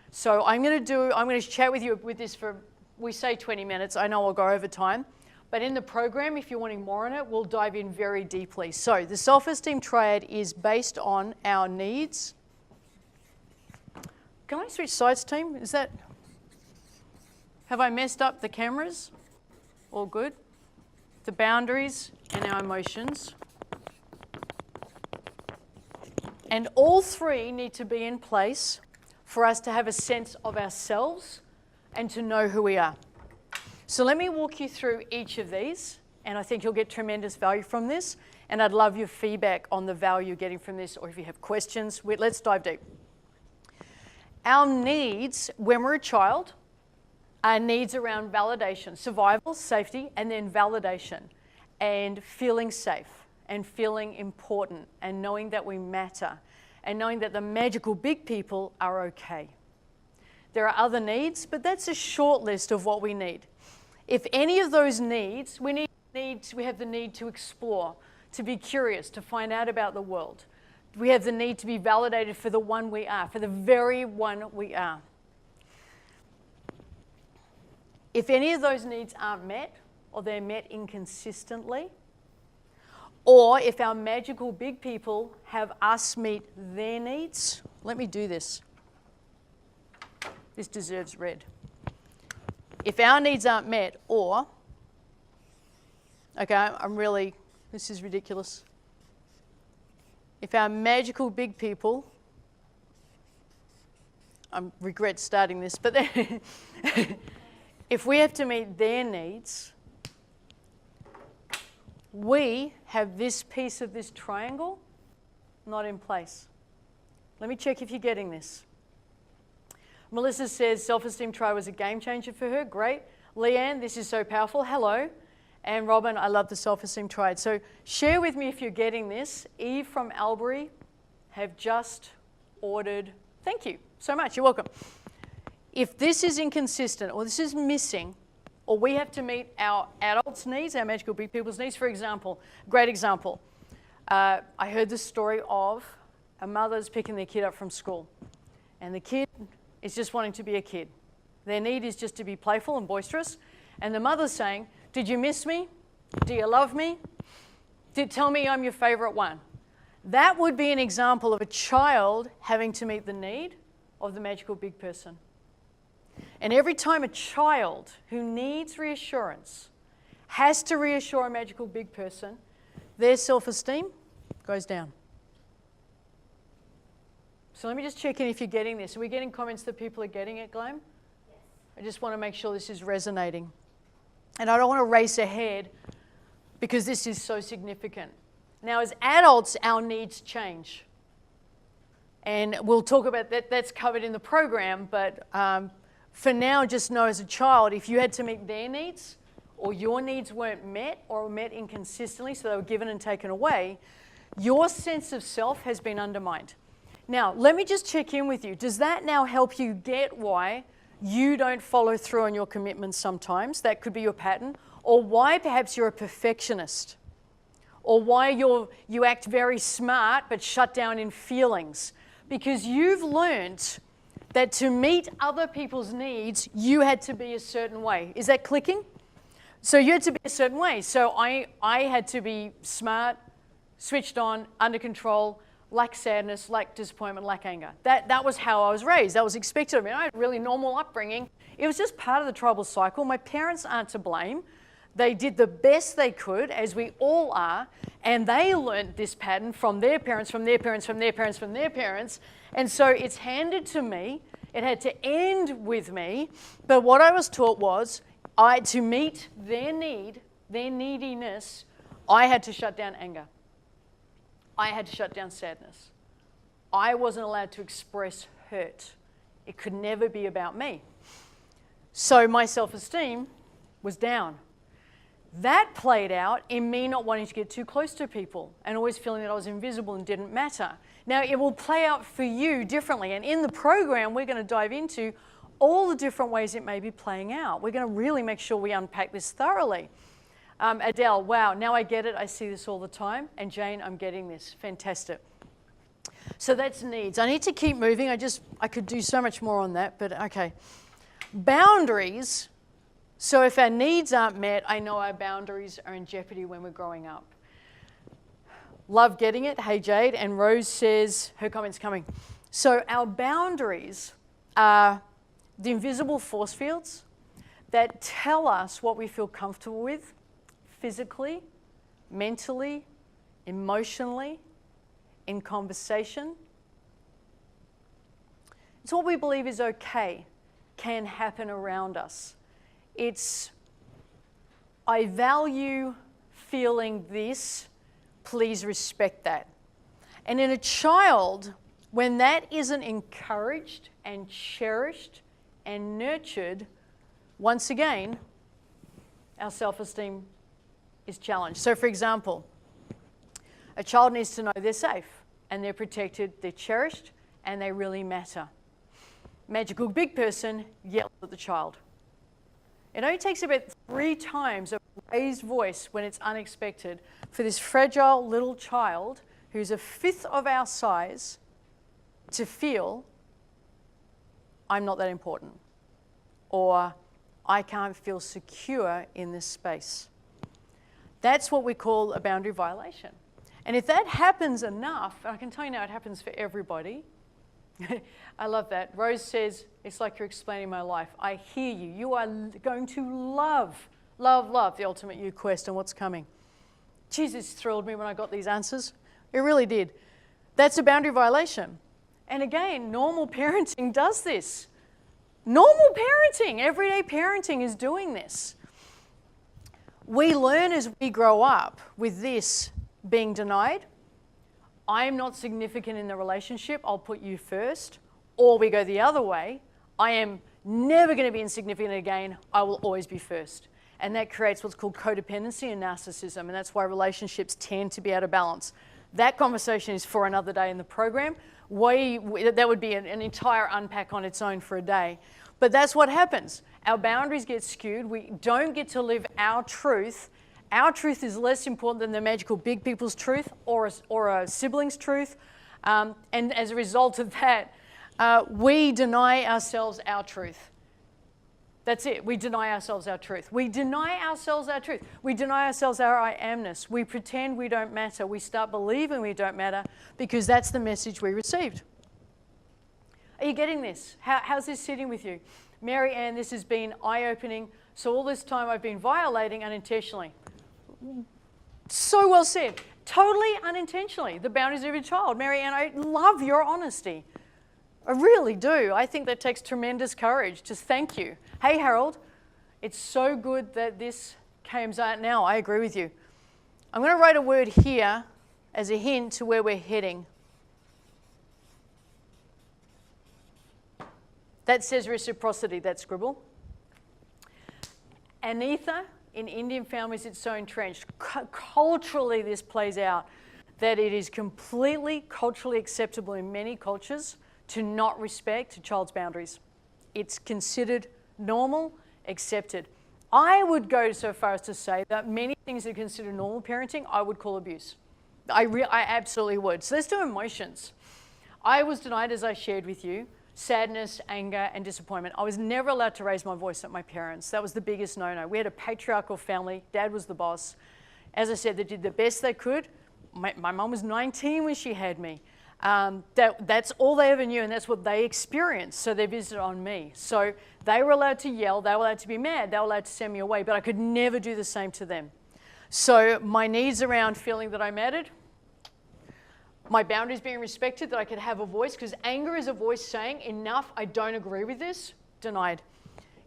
S1: So I'm going to chat with you with this for, we say 20 minutes. I know I'll go over time. But in the program, if you're wanting more on it, we'll dive in very deeply. So the self-esteem triad is based on our needs. Can I switch sides, team? Have I messed up the cameras? All good? The boundaries and our emotions. And all three need to be in place for us to have a sense of ourselves and to know who we are. So let me walk you through each of these, and I think you'll get tremendous value from this, and I'd love your feedback on the value you're getting from this, or if you have questions, let's dive deep. Our needs, when we're a child, are needs around validation, survival, safety, and then validation, and feeling safe, and feeling important, and knowing that we matter, and knowing that the magical big people are okay. There are other needs, but that's a short list of what we need. If any of those needs, we have the need to explore, to be curious, to find out about the world. We have the need to be validated for the one we are, for the very one we are. If any of those needs aren't met, or they're met inconsistently, or if our magical big people have us meet their needs, let me do this. This deserves red. If our needs aren't met, or, okay, this is ridiculous. If our magical big people, I regret starting this, but if we have to meet their needs, we have this piece of this triangle not in place. Let me check if you're getting this. Melissa says self-esteem triad was a game changer for her. Great. Leanne, this is so powerful. Hello. And Robin, I love the self-esteem triad. So share with me if you're getting this. Eve from Albury have just ordered. Thank you so much. You're welcome. If this is inconsistent or this is missing, or we have to meet our adults' needs, our magical big people's needs, for example, great example. I heard the story of a mother's picking their kid up from school, and the kid is just wanting to be a kid. Their need is just to be playful and boisterous, and the mother's saying, did you miss me? Do you love me? Tell me I'm your favorite one. That would be an example of a child having to meet the need of the magical big person. And every time a child who needs reassurance has to reassure a magical big person, their self-esteem goes down. So let me just check in if you're getting this. Are we getting comments that people are getting it, Glam? Yes. I just want to make sure this is resonating. And I don't want to race ahead because this is so significant. Now, as adults, our needs change. And we'll talk about that. That's covered in the program. But for now, just know as a child, if you had to meet their needs or your needs weren't met or were met inconsistently, so they were given and taken away, your sense of self has been undermined. Now, let me just check in with you. Does that now help you get why you don't follow through on your commitments sometimes? That could be your pattern. Or why perhaps you're a perfectionist. Or why you act very smart but shut down in feelings. Because you've learned that to meet other people's needs, you had to be a certain way. Is that clicking? So you had to be a certain way. So I had to be smart, switched on, under control, lack sadness, lack disappointment, lack anger. That was how I was raised. That was expected of me. I had a really normal upbringing. It was just part of the tribal cycle. My parents aren't to blame. They did the best they could, as we all are, and they learned this pattern from their parents, from their parents, from their parents, from their parents. And so it's handed to me. It had to end with me. But what I was taught was, to meet their need, their neediness, I had to shut down anger. I had to shut down sadness. I wasn't allowed to express hurt. It could never be about me. So my self-esteem was down. That played out in me not wanting to get too close to people and always feeling that I was invisible and didn't matter. Now, it will play out for you differently. And in the program, we're going to dive into all the different ways it may be playing out. We're going to really make sure we unpack this thoroughly. Adele, wow, now I get it. I see this all the time. And Jane, I'm getting this. Fantastic. So that's needs. I need to keep moving. I could do so much more on that, but okay. Boundaries So if our needs aren't met, I know our boundaries are in jeopardy when we're growing up. Love getting it. Hey, Jade. And Rose says, her comment's coming. So our boundaries are the invisible force fields that tell us what we feel comfortable with physically, mentally, emotionally, in conversation. It's what we believe is okay, can happen around us. It's, I value feeling this, please respect that. And in a child, when that isn't encouraged and cherished and nurtured, once again, our self-esteem is challenged. So for example, a child needs to know they're safe and they're protected, they're cherished, and they really matter. Magical big person yells at the child. It only takes about 3 times a raised voice when it's unexpected for this fragile little child who's a fifth of our size to feel, I'm not that important, or I can't feel secure in this space. That's what we call a boundary violation. And if that happens enough, and I can tell you now it happens for everybody. I love that. Rose says, it's like you're explaining my life. I hear you. You are going to love, love, love the Ultimate You quest and what's coming. Jesus thrilled me when I got these answers. It really did. That's a boundary violation. And again, normal parenting does this. Normal parenting, everyday parenting is doing this. We learn as we grow up with this being denied. I'm not significant in the relationship, I'll put you first. Or we go the other way, I am never going to be insignificant again, I will always be first. And that creates what's called codependency and narcissism, and that's why relationships tend to be out of balance. That conversation is for another day in the program. That would be an entire unpack on its own for a day. But that's what happens. Our boundaries get skewed. We don't get to live our truth. Our truth is less important than the magical big people's truth or a sibling's truth. And as a result of that, we deny ourselves our truth. That's it. We deny ourselves our truth. We deny ourselves our truth. We deny ourselves our I amness. We pretend we don't matter. We start believing we don't matter because that's the message we received. Are you getting this? How's this sitting with you? Mary Ann, this has been eye-opening. So all this time I've been violating unintentionally. So well said. Totally unintentionally. The boundaries of your child. Mary Ann, I love your honesty. I really do. I think that takes tremendous courage. Just thank you. Hey, Harold, it's so good that this comes out now. I agree with you. I'm going to write a word here as a hint to where we're heading. That says reciprocity, that scribble. Anitha, in Indian families, it's so entrenched. Culturally, this plays out that it is completely culturally acceptable in many cultures to not respect a child's boundaries. It's considered normal, accepted. I would go so far as to say that many things that are considered normal parenting, I would call abuse. I absolutely would. So let's do emotions. I was denied, as I shared with you, sadness, anger, and disappointment. I was never allowed to raise my voice at my parents. That was the biggest no-no. We had a patriarchal family. Dad was the boss. As I said, they did the best they could. My mum was 19 when she had me. That's all they ever knew, and that's what they experienced. So they visited on me. So they were allowed to yell. They were allowed to be mad. They were allowed to send me away, but I could never do the same to them. So my needs around feeling that I mattered, my boundaries being respected, that I could have a voice, because anger is a voice saying, enough, I don't agree with this, denied.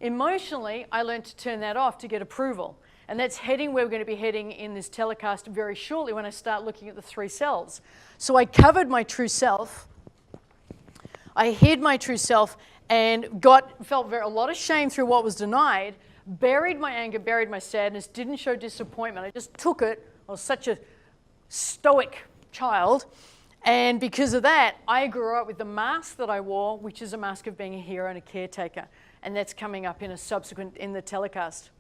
S1: Emotionally, I learned to turn that off to get approval. And that's heading where we're going to be heading in this telecast very shortly when I start looking at the 3 cells. So I covered my true self. I hid my true self and felt a lot of shame through what was denied, buried my anger, buried my sadness, didn't show disappointment. I just took it. I was such a stoic child. And because of that, I grew up with the mask that I wore, which is a mask of being a hero and a caretaker. And that's coming up in the telecast.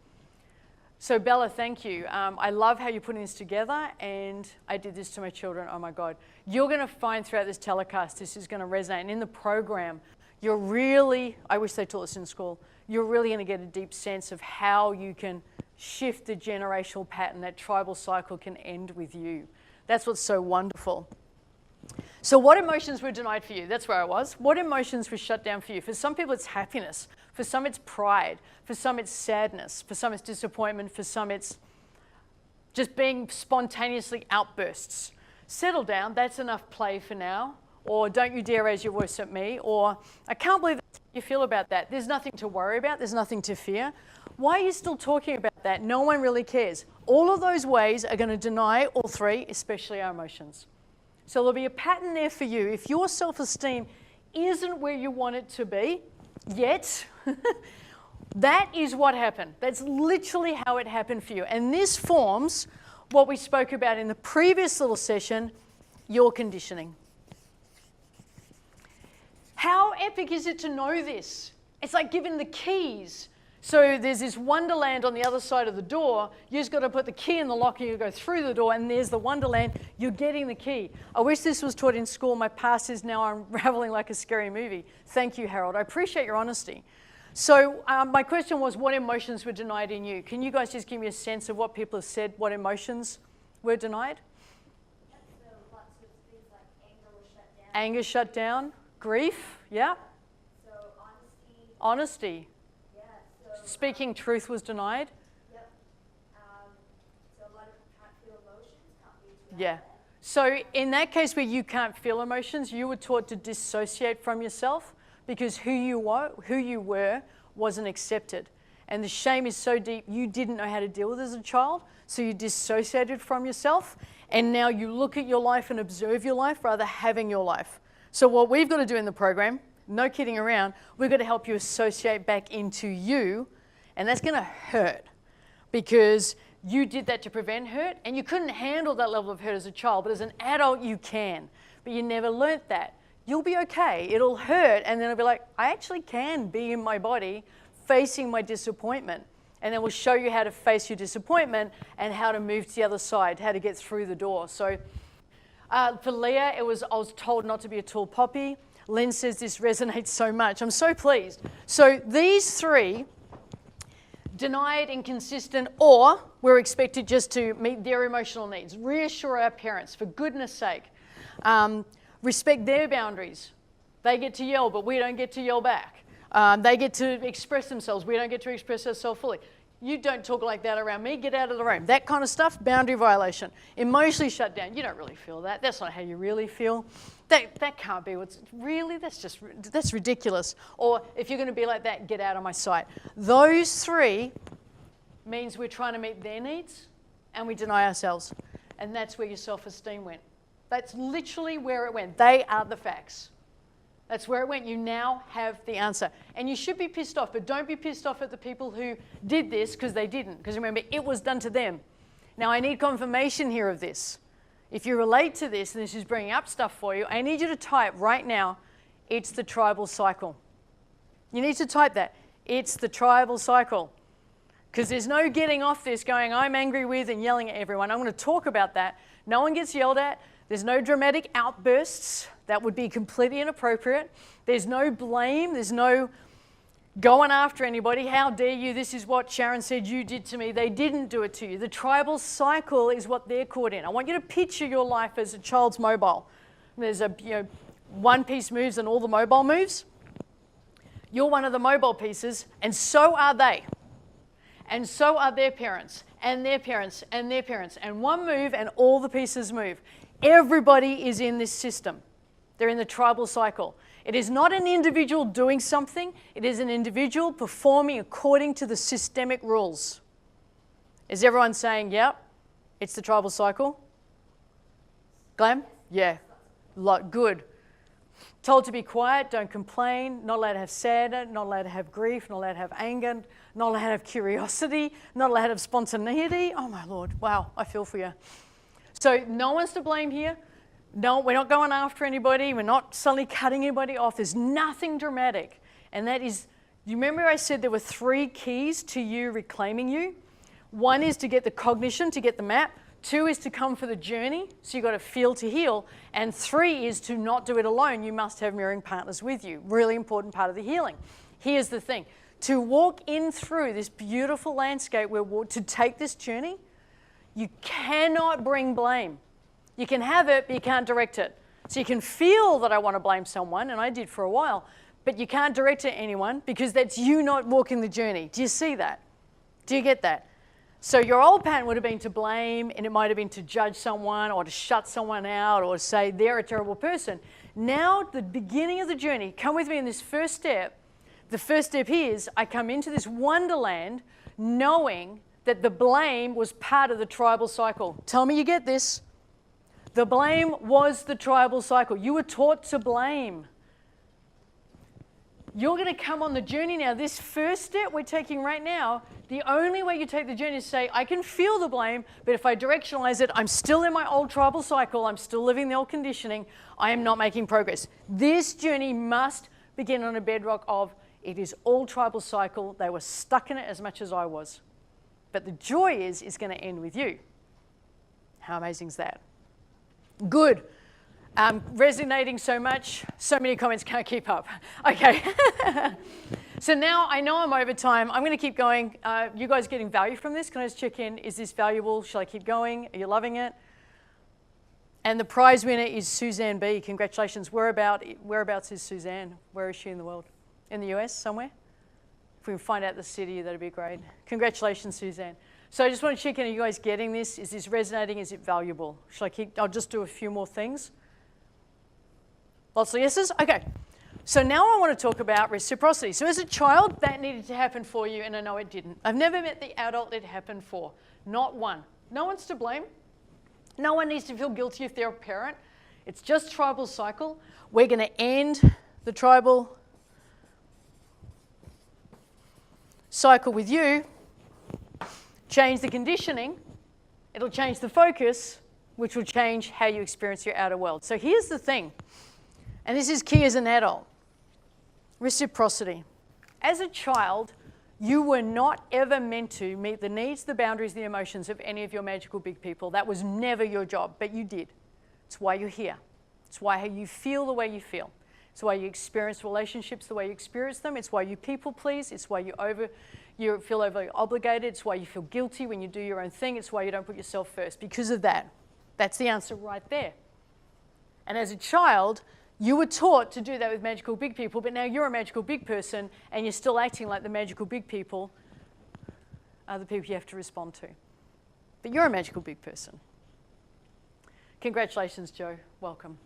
S1: So Bella, thank you. I love how you're putting this together, and I did this to my children. Oh my God. You're going to find throughout this telecast, this is going to resonate. And in the program, you're really, I wish they taught this in school, you're really going to get a deep sense of how you can shift the generational pattern. That tribal cycle can end with you. That's what's so wonderful. So what emotions were denied for you? That's where I was. What emotions were shut down for you? For some people, it's happiness. For some, it's pride. For some, it's sadness. For some, it's disappointment. For some, it's just being spontaneously outbursts. Settle down. That's enough play for now. Or don't you dare raise your voice at me. Or I can't believe that's how you feel about that. There's nothing to worry about. There's nothing to fear. Why are you still talking about that? No one really cares. All of those ways are going to deny all three, especially our emotions. So there'll be a pattern there for you. If your self-esteem isn't where you want it to be yet, that is what happened. That's literally how it happened for you. And this forms what we spoke about in the previous little session, your conditioning. How epic is it to know this? It's like given the keys. So there's this wonderland on the other side of the door. You just got to put the key in the lock and you go through the door and there's the wonderland. You're getting the key. I wish this was taught in school. My past is now unraveling like a scary movie. Thank you, Harold. I appreciate your honesty. So my question was, what emotions were denied in you? Can you guys just give me a sense of what people have said, what emotions were denied?
S4: So lots of things like anger was shut down.
S1: Anger shut down. Grief, yeah.
S4: So honesty.
S1: Honesty.
S4: Yeah. So
S1: Speaking truth was denied.
S4: yep. So a lot of people can't feel emotions, can't be.
S1: Yeah. So in that case where you can't feel emotions, you were taught to dissociate from yourself because who you were wasn't accepted. And the shame is so deep you didn't know how to deal with it as a child, so you dissociated from yourself, and now you look at your life and observe your life rather having your life. So what we've got to do in the program, no kidding around, we've got to help you associate back into you, and that's going to hurt because you did that to prevent hurt, and you couldn't handle that level of hurt as a child, but as an adult you can, but you never learnt that. You'll be okay. It'll hurt, and then it'll be like, I actually can be in my body facing my disappointment, and then we'll show you how to face your disappointment and how to move to the other side, how to get through the door. So for Leah, I was told not to be a tall poppy. Lynn says this resonates so much. I'm so pleased. So these three, denied, inconsistent, or we're expected just to meet their emotional needs, reassure our parents, for goodness sake, respect their boundaries. They get to yell, but we don't get to yell back. They get to express themselves. We don't get to express ourselves fully. You don't talk like that around me. Get out of the room. That kind of stuff, boundary violation. Emotionally shut down. You don't really feel that. That's not how you really feel. That can't be what's really, that's ridiculous. Or if you're going to be like that, get out of my sight. Those three means we're trying to meet their needs and we deny ourselves. And that's where your self-esteem went. That's literally where it went. They are the facts. That's where it went. You now have the answer. And you should be pissed off, but don't be pissed off at the people who did this because they didn't. Because remember, it was done to them. Now, I need confirmation here of this. If you relate to this and this is bringing up stuff for you, I need you to type right now, it's the tribal cycle. You need to type that. It's the tribal cycle. Because there's no getting off this going, I'm angry with and yelling at everyone. I'm going to talk about that. No one gets yelled at. There's no dramatic outbursts. That would be completely inappropriate. There's no blame. There's no going after anybody. How dare you? This is what Sharon said you did to me. They didn't do it to you. The tribal cycle is what they're caught in. I want you to picture your life as a child's mobile. There's one piece moves and all the mobile moves. You're one of the mobile pieces, and so are they. And so are their parents, and their parents, and their parents. And one move and all the pieces move. Everybody is in this system. They're in the tribal cycle. It is not an individual doing something. It is an individual performing according to the systemic rules. Is everyone saying, yep, it's the tribal cycle? Glam? Yeah. Good. Told to be quiet, don't complain, not allowed to have sadness, not allowed to have grief, not allowed to have anger, not allowed to have curiosity, not allowed to have spontaneity. Oh my Lord, wow, I feel for you. So no one's to blame here. No, we're not going after anybody. We're not suddenly cutting anybody off. There's nothing dramatic. And that is, you remember I said there were 3 keys to you reclaiming you? 1 is to get the cognition, to get the map. 2 is to come for the journey, so you've got to feel to heal. And 3 is to not do it alone. You must have mirroring partners with you. Really important part of the healing. Here's the thing. to walk in through this beautiful landscape, to take this journey, you cannot bring blame. You can have it, but you can't direct it. So you can feel that I want to blame someone, and I did for a while, but you can't direct it to anyone because that's you not walking the journey. Do you see that? Do you get that? So your old pattern would have been to blame, and it might have been to judge someone or to shut someone out or to say they're a terrible person. Now, the beginning of the journey, come with me in this first step. The first step is I come into this wonderland knowing that the blame was part of the tribal cycle. Tell me you get this. The blame was the tribal cycle. You were taught to blame. You're going to come on the journey now. This first step we're taking right now, the only way you take the journey is to say, I can feel the blame, but if I directionalize it, I'm still in my old tribal cycle. I'm still living the old conditioning. I am not making progress. This journey must begin on a bedrock of it is all tribal cycle. They were stuck in it as much as I was. But the joy is it's going to end with you. How amazing is that? Good. Resonating so much, so many comments, can't keep up. Okay. So now I know I'm over time. I'm going to keep going. You guys getting value from this? Can I just check in? Is this valuable? Shall I keep going? Are you loving it? And the prize winner is Suzanne B. Congratulations. Whereabouts is Suzanne? Where is she in the world? In the US somewhere? If we can find out the city, that'd be great. Congratulations, Suzanne. So I just want to check in. Are you guys getting this? Is this resonating? Is it valuable? Shall I keep? I'll just do a few more things. Lots of yeses? Okay. So now I want to talk about reciprocity. So as a child, that needed to happen for you, and I know it didn't. I've never met the adult it happened for. Not one. No one's to blame. No one needs to feel guilty if they're a parent. It's just tribal cycle. We're going to end the tribal cycle with you, change the conditioning, it'll change the focus, which will change how you experience your outer world. So here's the thing, and this is key as an adult, reciprocity. As a child, you were not ever meant to meet the needs, the boundaries, the emotions of any of your magical big people. That was never your job, but you did. It's why you're here. It's why you feel the way you feel. It's why you experience relationships the way you experience them. It's why you people please. It's why you feel overly obligated. It's why you feel guilty when you do your own thing. It's why you don't put yourself first. Because of that. That's the answer right there. And as a child, you were taught to do that with magical big people, but now you're a magical big person and you're still acting like the magical big people are the people you have to respond to. But you're a magical big person. Congratulations, Joe. Welcome.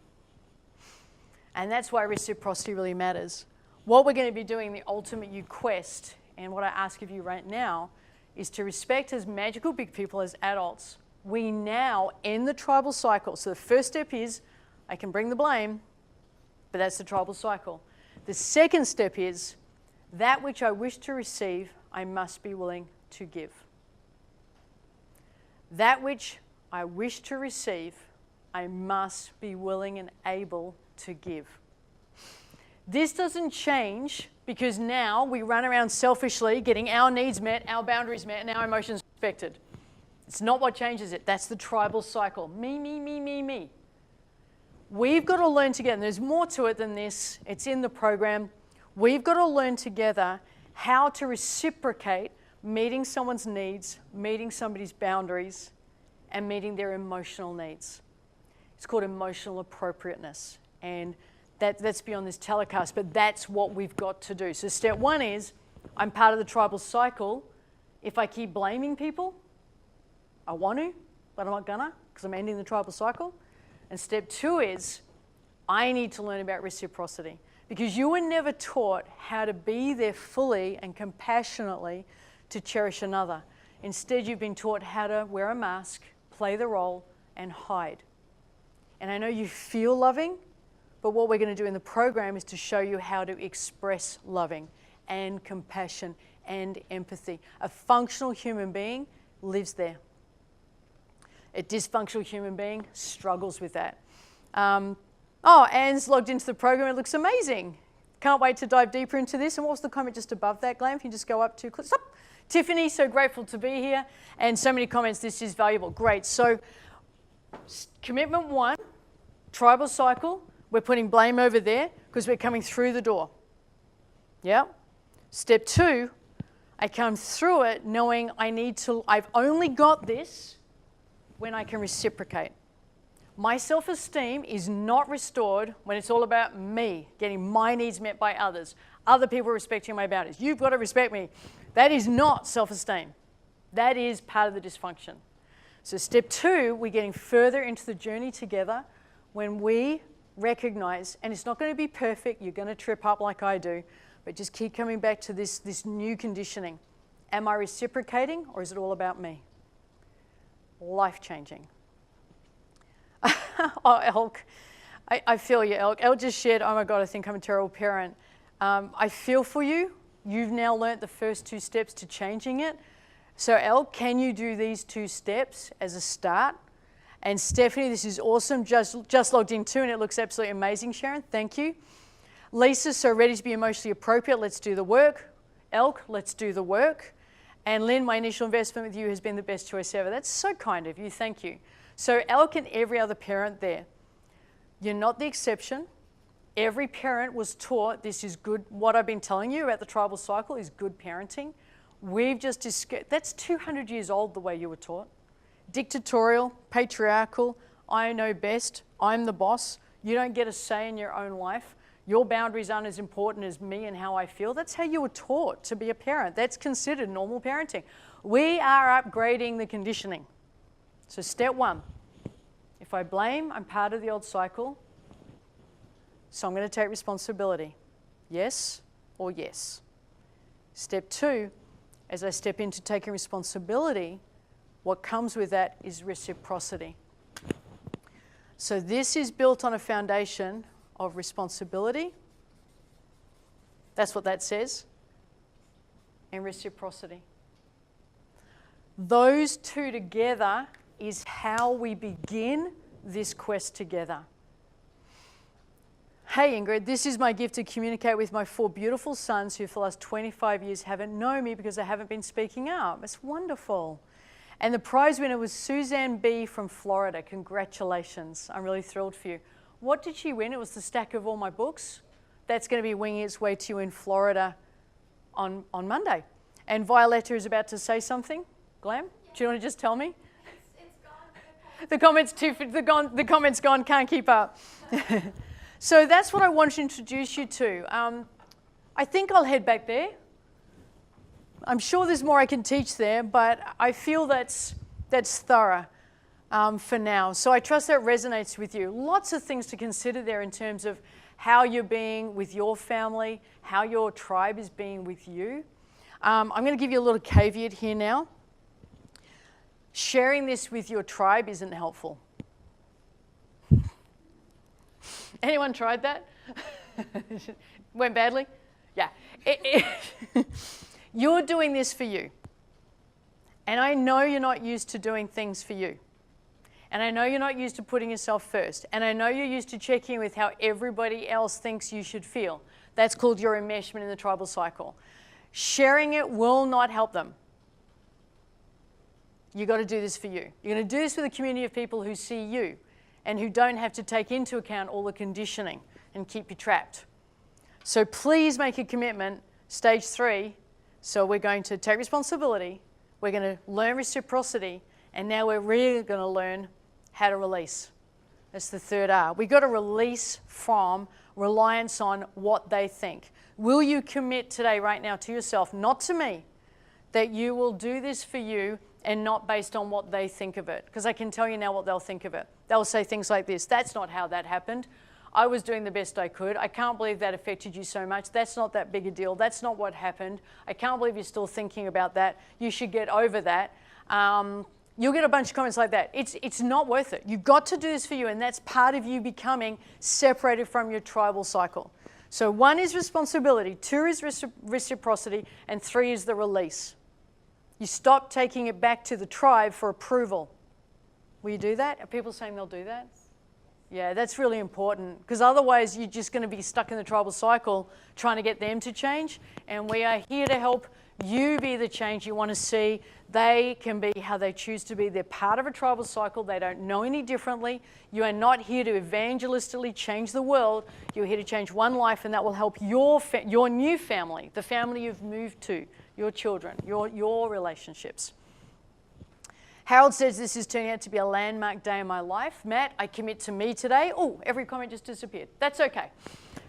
S1: And that's why reciprocity really matters. What we're going to be doing, the ultimate you quest, and what I ask of you right now, is to respect as magical big people, as adults. We now end the tribal cycle. So the first step is, I can bring the blame, but that's the tribal cycle. The second step is, that which I wish to receive, I must be willing to give. That which I wish to receive, I must be willing and able to give. This doesn't change because now we run around selfishly getting our needs met, our boundaries met, and our emotions respected. It's not what changes it. That's the tribal cycle. Me, me, me, me, me. We've got to learn together. And there's more to it than this. It's in the program. We've got to learn together how to reciprocate meeting someone's needs, meeting somebody's boundaries, and meeting their emotional needs. It's called emotional appropriateness. And that's beyond this telecast, but that's what we've got to do. So step one is, I'm part of the tribal cycle. If I keep blaming people, I want to, but I'm not gonna, because I'm ending the tribal cycle. And step two is, I need to learn about reciprocity, because you were never taught how to be there fully and compassionately to cherish another. Instead, you've been taught how to wear a mask, play the role, and hide. And I know you feel loving, but what we're going to do in the program is to show you how to express loving and compassion and empathy. A functional human being lives there. A dysfunctional human being struggles with that. Anne's logged into the program. It looks amazing. Can't wait to dive deeper into this. And what was the comment just above that, Glam? If you just go up to stop. Tiffany, so grateful to be here. And so many comments. This is valuable. Great. So commitment one, tribal cycle. We're putting blame over there because we're coming through the door. Yeah? Step 2, I come through it knowing I've only got this when I can reciprocate. My self-esteem is not restored when it's all about me, getting my needs met by others, other people respecting my boundaries. You've got to respect me. That is not self-esteem. That is part of the dysfunction. So step 2, we're getting further into the journey together when we recognize, and it's not going to be perfect, you're going to trip up like I do, but just keep coming back to this new conditioning. Am I reciprocating, or is it all about me? Life-changing. Oh, Elk, I feel you, Elk. Elk just shared, oh my God, I think I'm a terrible parent. I feel for you. You've now learnt the first 2 steps to changing it. So Elk, can you do these 2 steps as a start? And Stephanie, this is awesome. Just logged in too, and it looks absolutely amazing, Sharon. Thank you. Lisa, so ready to be emotionally appropriate. Let's do the work. Elk, let's do the work. And Lynn, my initial investment with you has been the best choice ever. That's so kind of you. Thank you. So Elk and every other parent there, you're not the exception. Every parent was taught this is good. What I've been telling you about the tribal cycle is good parenting. We've just discussed, that's 200 years old the way you were taught. Dictatorial, patriarchal, I know best, I'm the boss. You don't get a say in your own life. Your boundaries aren't as important as me and how I feel. That's how you were taught to be a parent. That's considered normal parenting. We are upgrading the conditioning. So step 1, if I blame, I'm part of the old cycle. So I'm going to take responsibility. Yes or yes. Step 2, as I step into taking responsibility, what comes with that is reciprocity. So this is built on a foundation of responsibility. That's what that says. And reciprocity. Those 2 together is how we begin this quest together. Hey Ingrid, this is my gift to communicate with my 4 beautiful sons who for the last 25 years haven't known me because I haven't been speaking up. It's wonderful. And the prize winner was Suzanne B. from Florida. Congratulations. I'm really thrilled for you. What did she win? It was the stack of all my books. That's going to be winging its way to you in Florida on Monday. And Violetta is about to say something. Glam, do you want to just tell me? The comment's gone, can't keep up. So that's what I want to introduce you to. I think I'll head back there. I'm sure there's more I can teach there, but I feel that's thorough for now. So I trust that resonates with you. Lots of things to consider there in terms of how you're being with your family, how your tribe is being with you. I'm going to give you a little caveat here now. Sharing this with your tribe isn't helpful. Anyone tried that? Went badly? Yeah. You're doing this for you. And I know you're not used to doing things for you. And I know you're not used to putting yourself first. And I know you're used to checking with how everybody else thinks you should feel. That's called your enmeshment in the tribal cycle. Sharing it will not help them. You've got to do this for you. You're going to do this with a community of people who see you and who don't have to take into account all the conditioning and keep you trapped. So please make a commitment, stage 3. So we're going to take responsibility, we're going to learn reciprocity, and now we're really going to learn how to release. That's the 3rd R. We've got to release from reliance on what they think. Will you commit today, right now, to yourself, not to me, that you will do this for you and not based on what they think of it? Because I can tell you now what they'll think of it. They'll say things like this: that's not how that happened. I was doing the best I could. I can't believe that affected you so much. That's not that big a deal. That's not what happened. I can't believe you're still thinking about that. You should get over that. You'll get a bunch of comments like that. It's not worth it. You've got to do this for you, and that's part of you becoming separated from your tribal cycle. So 1 is responsibility, 2 is reciprocity, and 3 is the release. You stop taking it back to the tribe for approval. Will you do that? Are people saying they'll do that? Yeah, that's really important, because otherwise you're just going to be stuck in the tribal cycle trying to get them to change. And we are here to help You be the change you want to see. They can be how they choose to be. They're part of a tribal cycle. They don't know any differently. You are not here to evangelistically change the world. You're here to change one life, and that will help your new family, the family you've moved to, your children, your relationships. Harold says this is turning out to be a landmark day in my life. Matt, I commit to me today. Oh, every comment just disappeared. That's okay.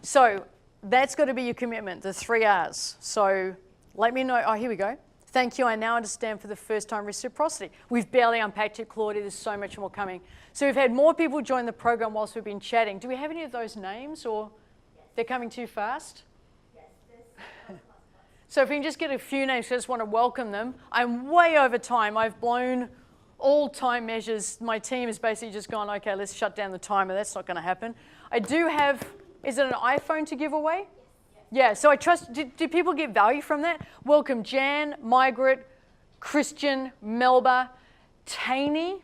S1: So that's got to be your commitment, the 3 R's. So let me know. Oh, here we go. Thank you. I now understand for the first time reciprocity. We've barely unpacked it, Claudia. There's so much more coming. So we've had more people join the program whilst we've been chatting. Do we have any of those names, or they're coming too fast? So if we can just get a few names, I just want to welcome them. I'm way over time. I've blown all time measures. My team has basically just gone, okay, let's shut down the timer. That's not going to happen. I do have, is it an iPhone to give away? Yeah, so I trust, do people get value from that? Welcome Jan, Margaret, Christian, Melba, Taney,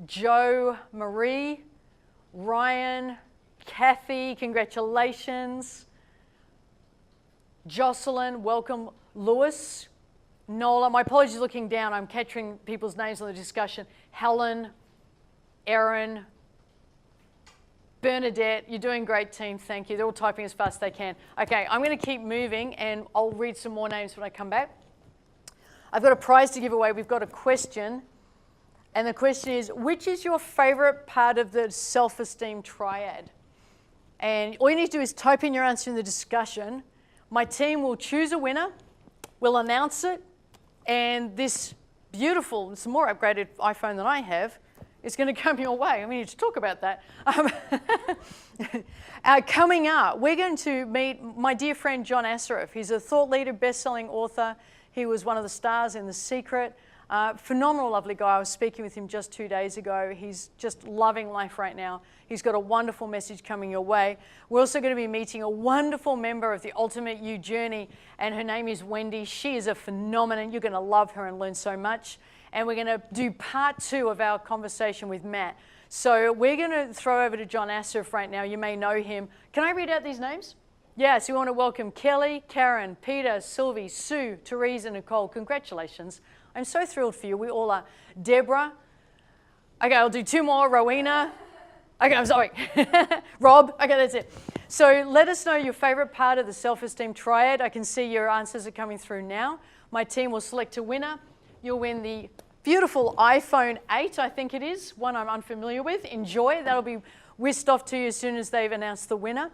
S1: Joe, Marie, Ryan, Kathy, congratulations. Jocelyn, welcome. Lewis, Nola, my apologies looking down. I'm capturing people's names on the discussion. Helen, Erin, Bernadette, you're doing great, team. Thank you. They're all typing as fast as they can. Okay, I'm going to keep moving, and I'll read some more names when I come back. I've got a prize to give away. We've got a question, and the question is, which is your favorite part of the self-esteem triad? And all you need to do is type in your answer in the discussion. My team will choose a winner, we'll announce it, and this beautiful, it's a more upgraded iPhone than I have, is going to come your way. We need to talk about that. Coming up, we're going to meet my dear friend John Assaraf. He's a thought leader, best-selling author. He was one of the stars in The Secret. Phenomenal, lovely guy. I was speaking with him just 2 days ago. He's just loving life right now. He's got a wonderful message coming your way. We're also going to be meeting a wonderful member of the Ultimate You Journey, and her name is Wendy. She is a phenomenon. You're going to love her and learn so much. And we're going to do part 2 of our conversation with Matt. So we're going to throw over to John Assaraf right now. You may know him. Can I read out these names? Yes, we want to welcome Kelly, Karen, Peter, Sylvie, Sue, Therese, and Nicole. Congratulations. I'm so thrilled for you. We all are. Deborah. Okay, I'll do 2 more. Rowena. Okay, I'm sorry. Rob. Okay, that's it. So let us know your favorite part of the self-esteem triad. I can see your answers are coming through now. My team will select a winner. You'll win the beautiful iPhone 8, I think it is, one I'm unfamiliar with. Enjoy. That'll be whisked off to you as soon as they've announced the winner.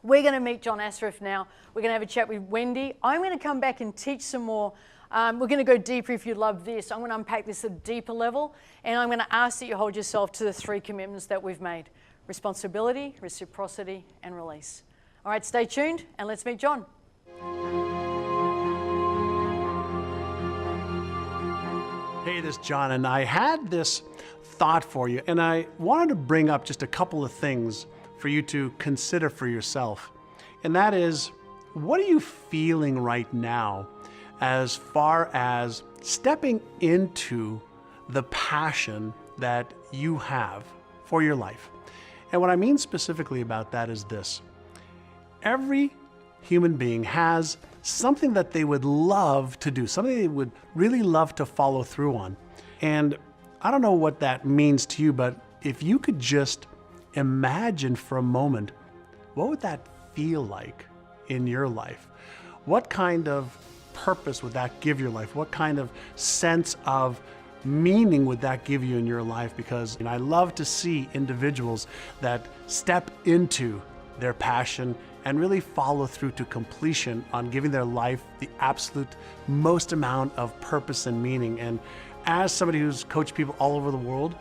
S1: We're going to meet John Assaraf now. We're going to have a chat with Wendy. I'm going to come back and teach some more. We're going to go deeper if you love this. I'm going to unpack this at a deeper level, and I'm going to ask that you hold yourself to the 3 commitments that we've made: responsibility, reciprocity, and release. All right, stay tuned, and let's meet John.
S5: Hey, this is John, and I had this thought for you, and I wanted to bring up just a couple of things for you to consider for yourself. And that is, what are you feeling right now as far as stepping into the passion that you have for your life? And what I mean specifically about that is this. Every human being has something that they would love to do, something they would really love to follow through on. And I don't know what that means to you, but if you could just imagine for a moment, what would that feel like in your life? What kind of purpose would that give your life? What kind of sense of meaning would that give you in your life? Because I love to see individuals that step into their passion and really follow through to completion on giving their life the absolute most amount of purpose and meaning. And as somebody who's coached people all over the world,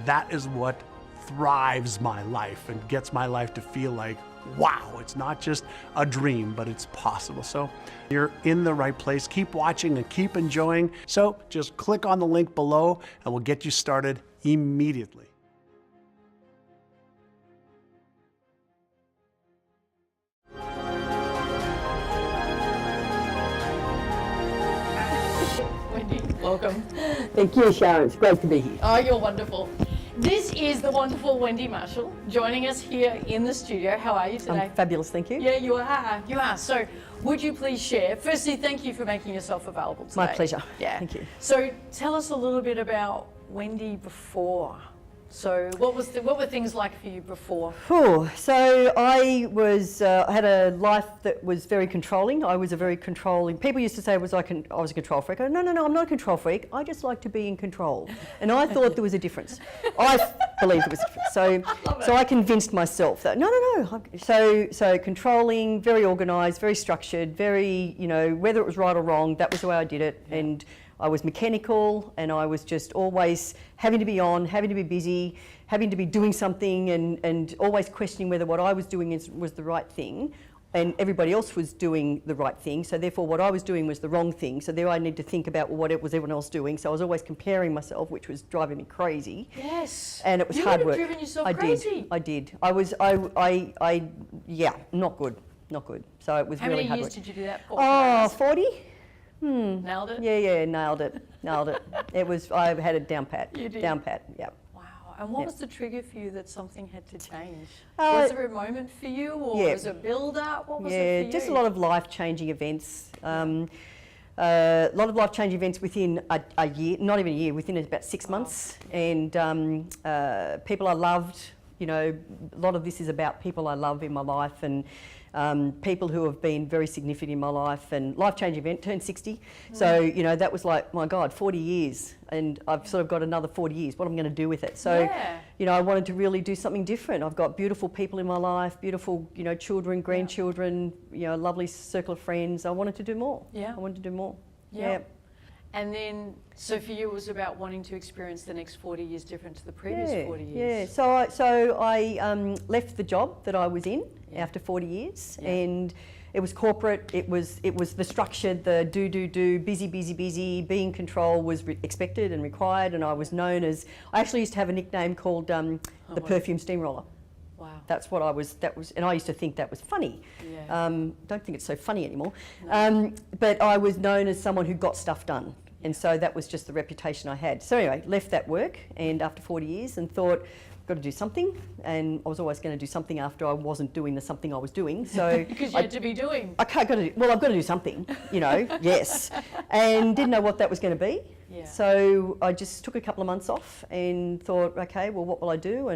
S5: that is what thrives my life and gets my life to feel like, wow, it's not just a dream, but it's possible. So you're in the right place. Keep watching and keep enjoying. So just click on the link below and we'll get you started immediately.
S1: Wendy, welcome.
S6: Thank you, Sharon. It's great to be here.
S1: Oh, you're wonderful. This is the wonderful Wendy Marshall joining us here in the studio. How are you today?
S6: I'm fabulous, thank you.
S1: Yeah, you are. You are. So Would you please share? Firstly, thank you for making yourself available today.
S6: My pleasure.
S1: Yeah.
S6: Thank you.
S1: So tell us a little bit about Wendy before. So what were things like for you before?
S6: So I had a life that was very controlling. I was a very controlling. People used to say I was a control freak. I go, no, I'm not a control freak. I just like to be in control. And I thought there was a difference. I believed there was a difference. So I convinced myself that no. So controlling, very organised, very structured, very, whether it was right or wrong, that was the way I did it. Yeah. And I was mechanical, and I was just always having to be on, having to be busy, having to be doing something, and always questioning whether what I was doing was the right thing, and everybody else was doing the right thing. So therefore, what I was doing was the wrong thing. So there I need to think about what it was everyone else doing. So I was always comparing myself, which was driving me crazy.
S1: Yes.
S6: And it was hard work.
S1: You would have driven yourself crazy.
S6: I did. Yeah, not good. So it was really hard work.
S1: How many years did you do that for?
S6: Oh, 40.
S1: Nailed it?
S6: Yeah, nailed it. It was, I had it down pat.
S1: You did?
S6: Down pat, yeah.
S1: Wow. And what was the trigger for you that something had to change?
S6: Uh,
S1: was there a moment for you, or
S6: yeah.
S1: was it a build-up? What was it for you?
S6: Just a lot of life-changing events. A lot of life-changing events within a year, not even a year, within about 6 months. And people I loved, a lot of this is about people I love in my life, and people who have been very significant in my life, and life-changing event, turned 60. So, that was like, my God, 40 years, and I've sort of got another 40 years. What am I going to do with it? So, I wanted to really do something different. I've got beautiful people in my life, beautiful, children, grandchildren, a lovely circle of friends. I wanted to do more.
S1: Yeah.
S6: I wanted to do more.
S1: Yeah. And then, so for you, it was about wanting to experience the next 40 years different to the previous 40 years.
S6: Yeah, so I left the job that I was in after 40 years, and it was corporate. It was the structured, the do, busy. Being in control was expected and required, and I was known as. I actually used to have a nickname called the perfume steamroller.
S1: Wow.
S6: That's what I was. And I used to think that was funny.
S1: Yeah.
S6: Don't think it's so funny anymore.
S1: No.
S6: But I was known as someone who got stuff done. And so that was just the reputation I had. So anyway, left that work, and after 40 years, and thought, I've got to do something. And I was always going to do something after I wasn't doing the something I was doing. So
S1: because you had to be doing.
S6: Okay, I've got to do something, yes. And didn't know what that was going to be.
S1: Yeah.
S6: So I just took a couple of months off and thought, okay, well, what will I do?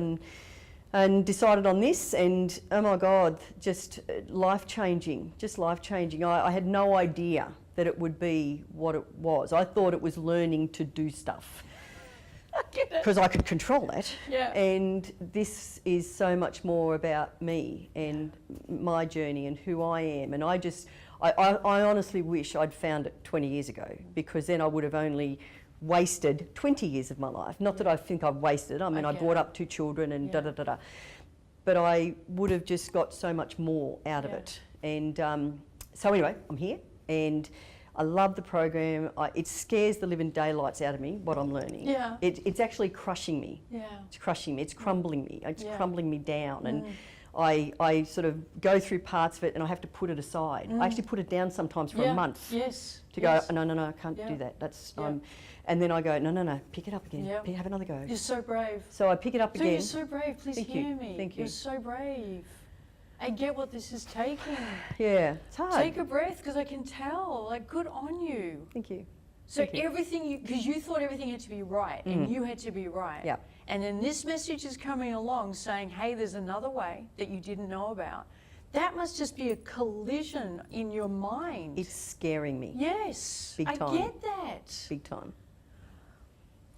S6: And decided on this, and oh my God, just life-changing. I had no idea that it would be what it was. I thought it was learning to do stuff because I could control that.
S1: Yeah.
S6: And this is so much more about me and my journey and who I am. And I honestly wish I'd found it 20 years ago, because then I would have only wasted 20 years of my life. Not that I think I've wasted. I mean, I brought up 2 children and da-da-da-da. But I would have just got so much more out of it. And so anyway, I'm here, and I love the program. It scares the living daylights out of me, what I'm learning.
S1: Yeah.
S6: It's actually crushing me.
S1: Yeah.
S6: It's crushing me. It's crumbling me. It's crumbling me down. And I sort of go through parts of it, and I have to put it aside. I actually put it down sometimes for a month.
S1: Yes.
S6: To go, no, I can't do that. That's and then I go, no, pick it up again.
S1: Yep.
S6: Have another go.
S1: You're so brave.
S6: So I pick it up again.
S1: You're so brave. Please hear me.
S6: Thank you.
S1: You're so brave. I get what this is taking.
S6: Yeah, it's hard.
S1: Take a breath, because I can tell. Like, good on you.
S6: Thank you.
S1: So
S6: Thank you.
S1: everything, because you thought everything had to be right, and you had to be right.
S6: Yeah.
S1: And then this message is coming along saying, hey, there's another way that you didn't know about. That must just be a collision in your mind.
S6: It's scaring me.
S1: Yes.
S6: Big time.
S1: I get that.
S6: Big time.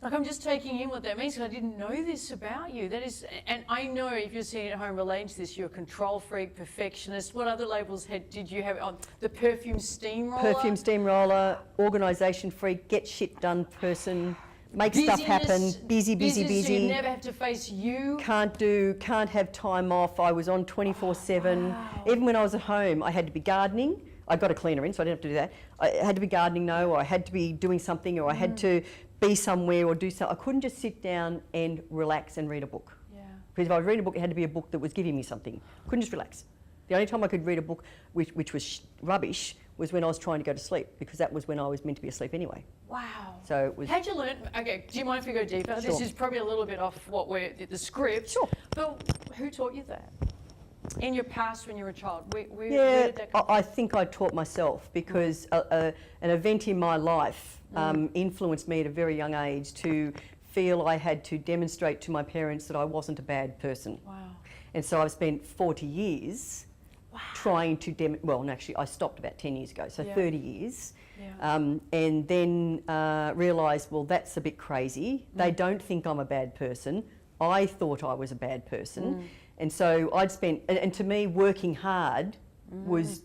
S1: Like, I'm just taking in what that means, because I didn't know this about you. That is, and I know if you're sitting at home relating to this, you're a control freak, perfectionist. What other labels did you have on? The perfume steamroller?
S6: Perfume steamroller, organisation freak, get shit done person, make stuff happen, busy.
S1: So you never have to face you.
S6: Can't have time off. I was on 24/7.
S1: Wow.
S6: Even when I was at home, I had to be gardening. I got a cleaner in, so I didn't have to do that. I had to be gardening, or I had to be doing something, or I had to be somewhere or do something. I couldn't just sit down and relax and read a book.
S1: Yeah.
S6: Because if I was reading a book, it had to be a book that was giving me something. I couldn't just relax. The only time I could read a book which was rubbish was when I was trying to go to sleep, because that was when I was meant to be asleep anyway.
S1: Wow.
S6: So it was.
S1: How'd you learn? Okay, do you mind if we go deeper? This
S6: Sure.
S1: is probably a little bit off what we're the script.
S6: Sure.
S1: But who taught you that? In your past, when you were a child, where
S6: Yeah,
S1: did that come
S6: I think I taught myself because an event in my life influenced me at a very young age to feel I had to demonstrate to my parents that I wasn't a bad person.
S1: Wow.
S6: And so I've spent 40 years trying to well, actually, I stopped about 10 years ago, so
S1: Yeah.
S6: 30 years.
S1: Yeah.
S6: And then realised, well, that's a bit crazy. They don't think I'm a bad person. I thought I was a bad person. And so I'd spent, and to me, working hard was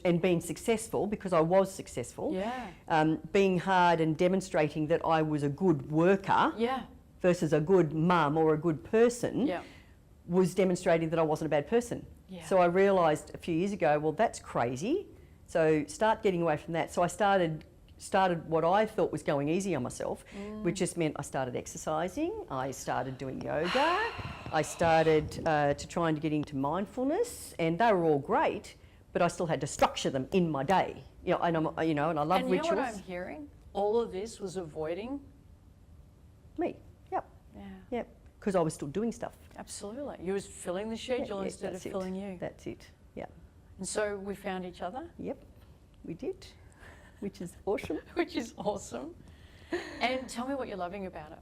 S6: and being successful, because I was successful.
S1: Yeah.
S6: Being hard and demonstrating that I was a good worker
S1: Yeah.
S6: versus a good mum or a good person
S1: Yeah.
S6: was demonstrating that I wasn't a bad person.
S1: Yeah.
S6: So I realised a few years ago, well, that's crazy. So start getting away from that. So I started what I thought was going easy on myself, which just meant I started exercising, I started doing yoga, I started to try and get into mindfulness, and they were all great, but I still had to structure them in my day. You know, and and I love
S1: And you know
S6: rituals.
S1: what I'm hearing? All of this was avoiding.
S6: Me, yep,
S1: Yeah.
S6: yep, because I was still doing stuff.
S1: Absolutely. You was filling the schedule
S6: Yeah,
S1: instead of
S6: that's it.
S1: filling you.
S6: That's it. Yep,
S1: And so we found each other,
S6: yep, we did, which is awesome.
S1: which is awesome. And tell me what you're loving about it.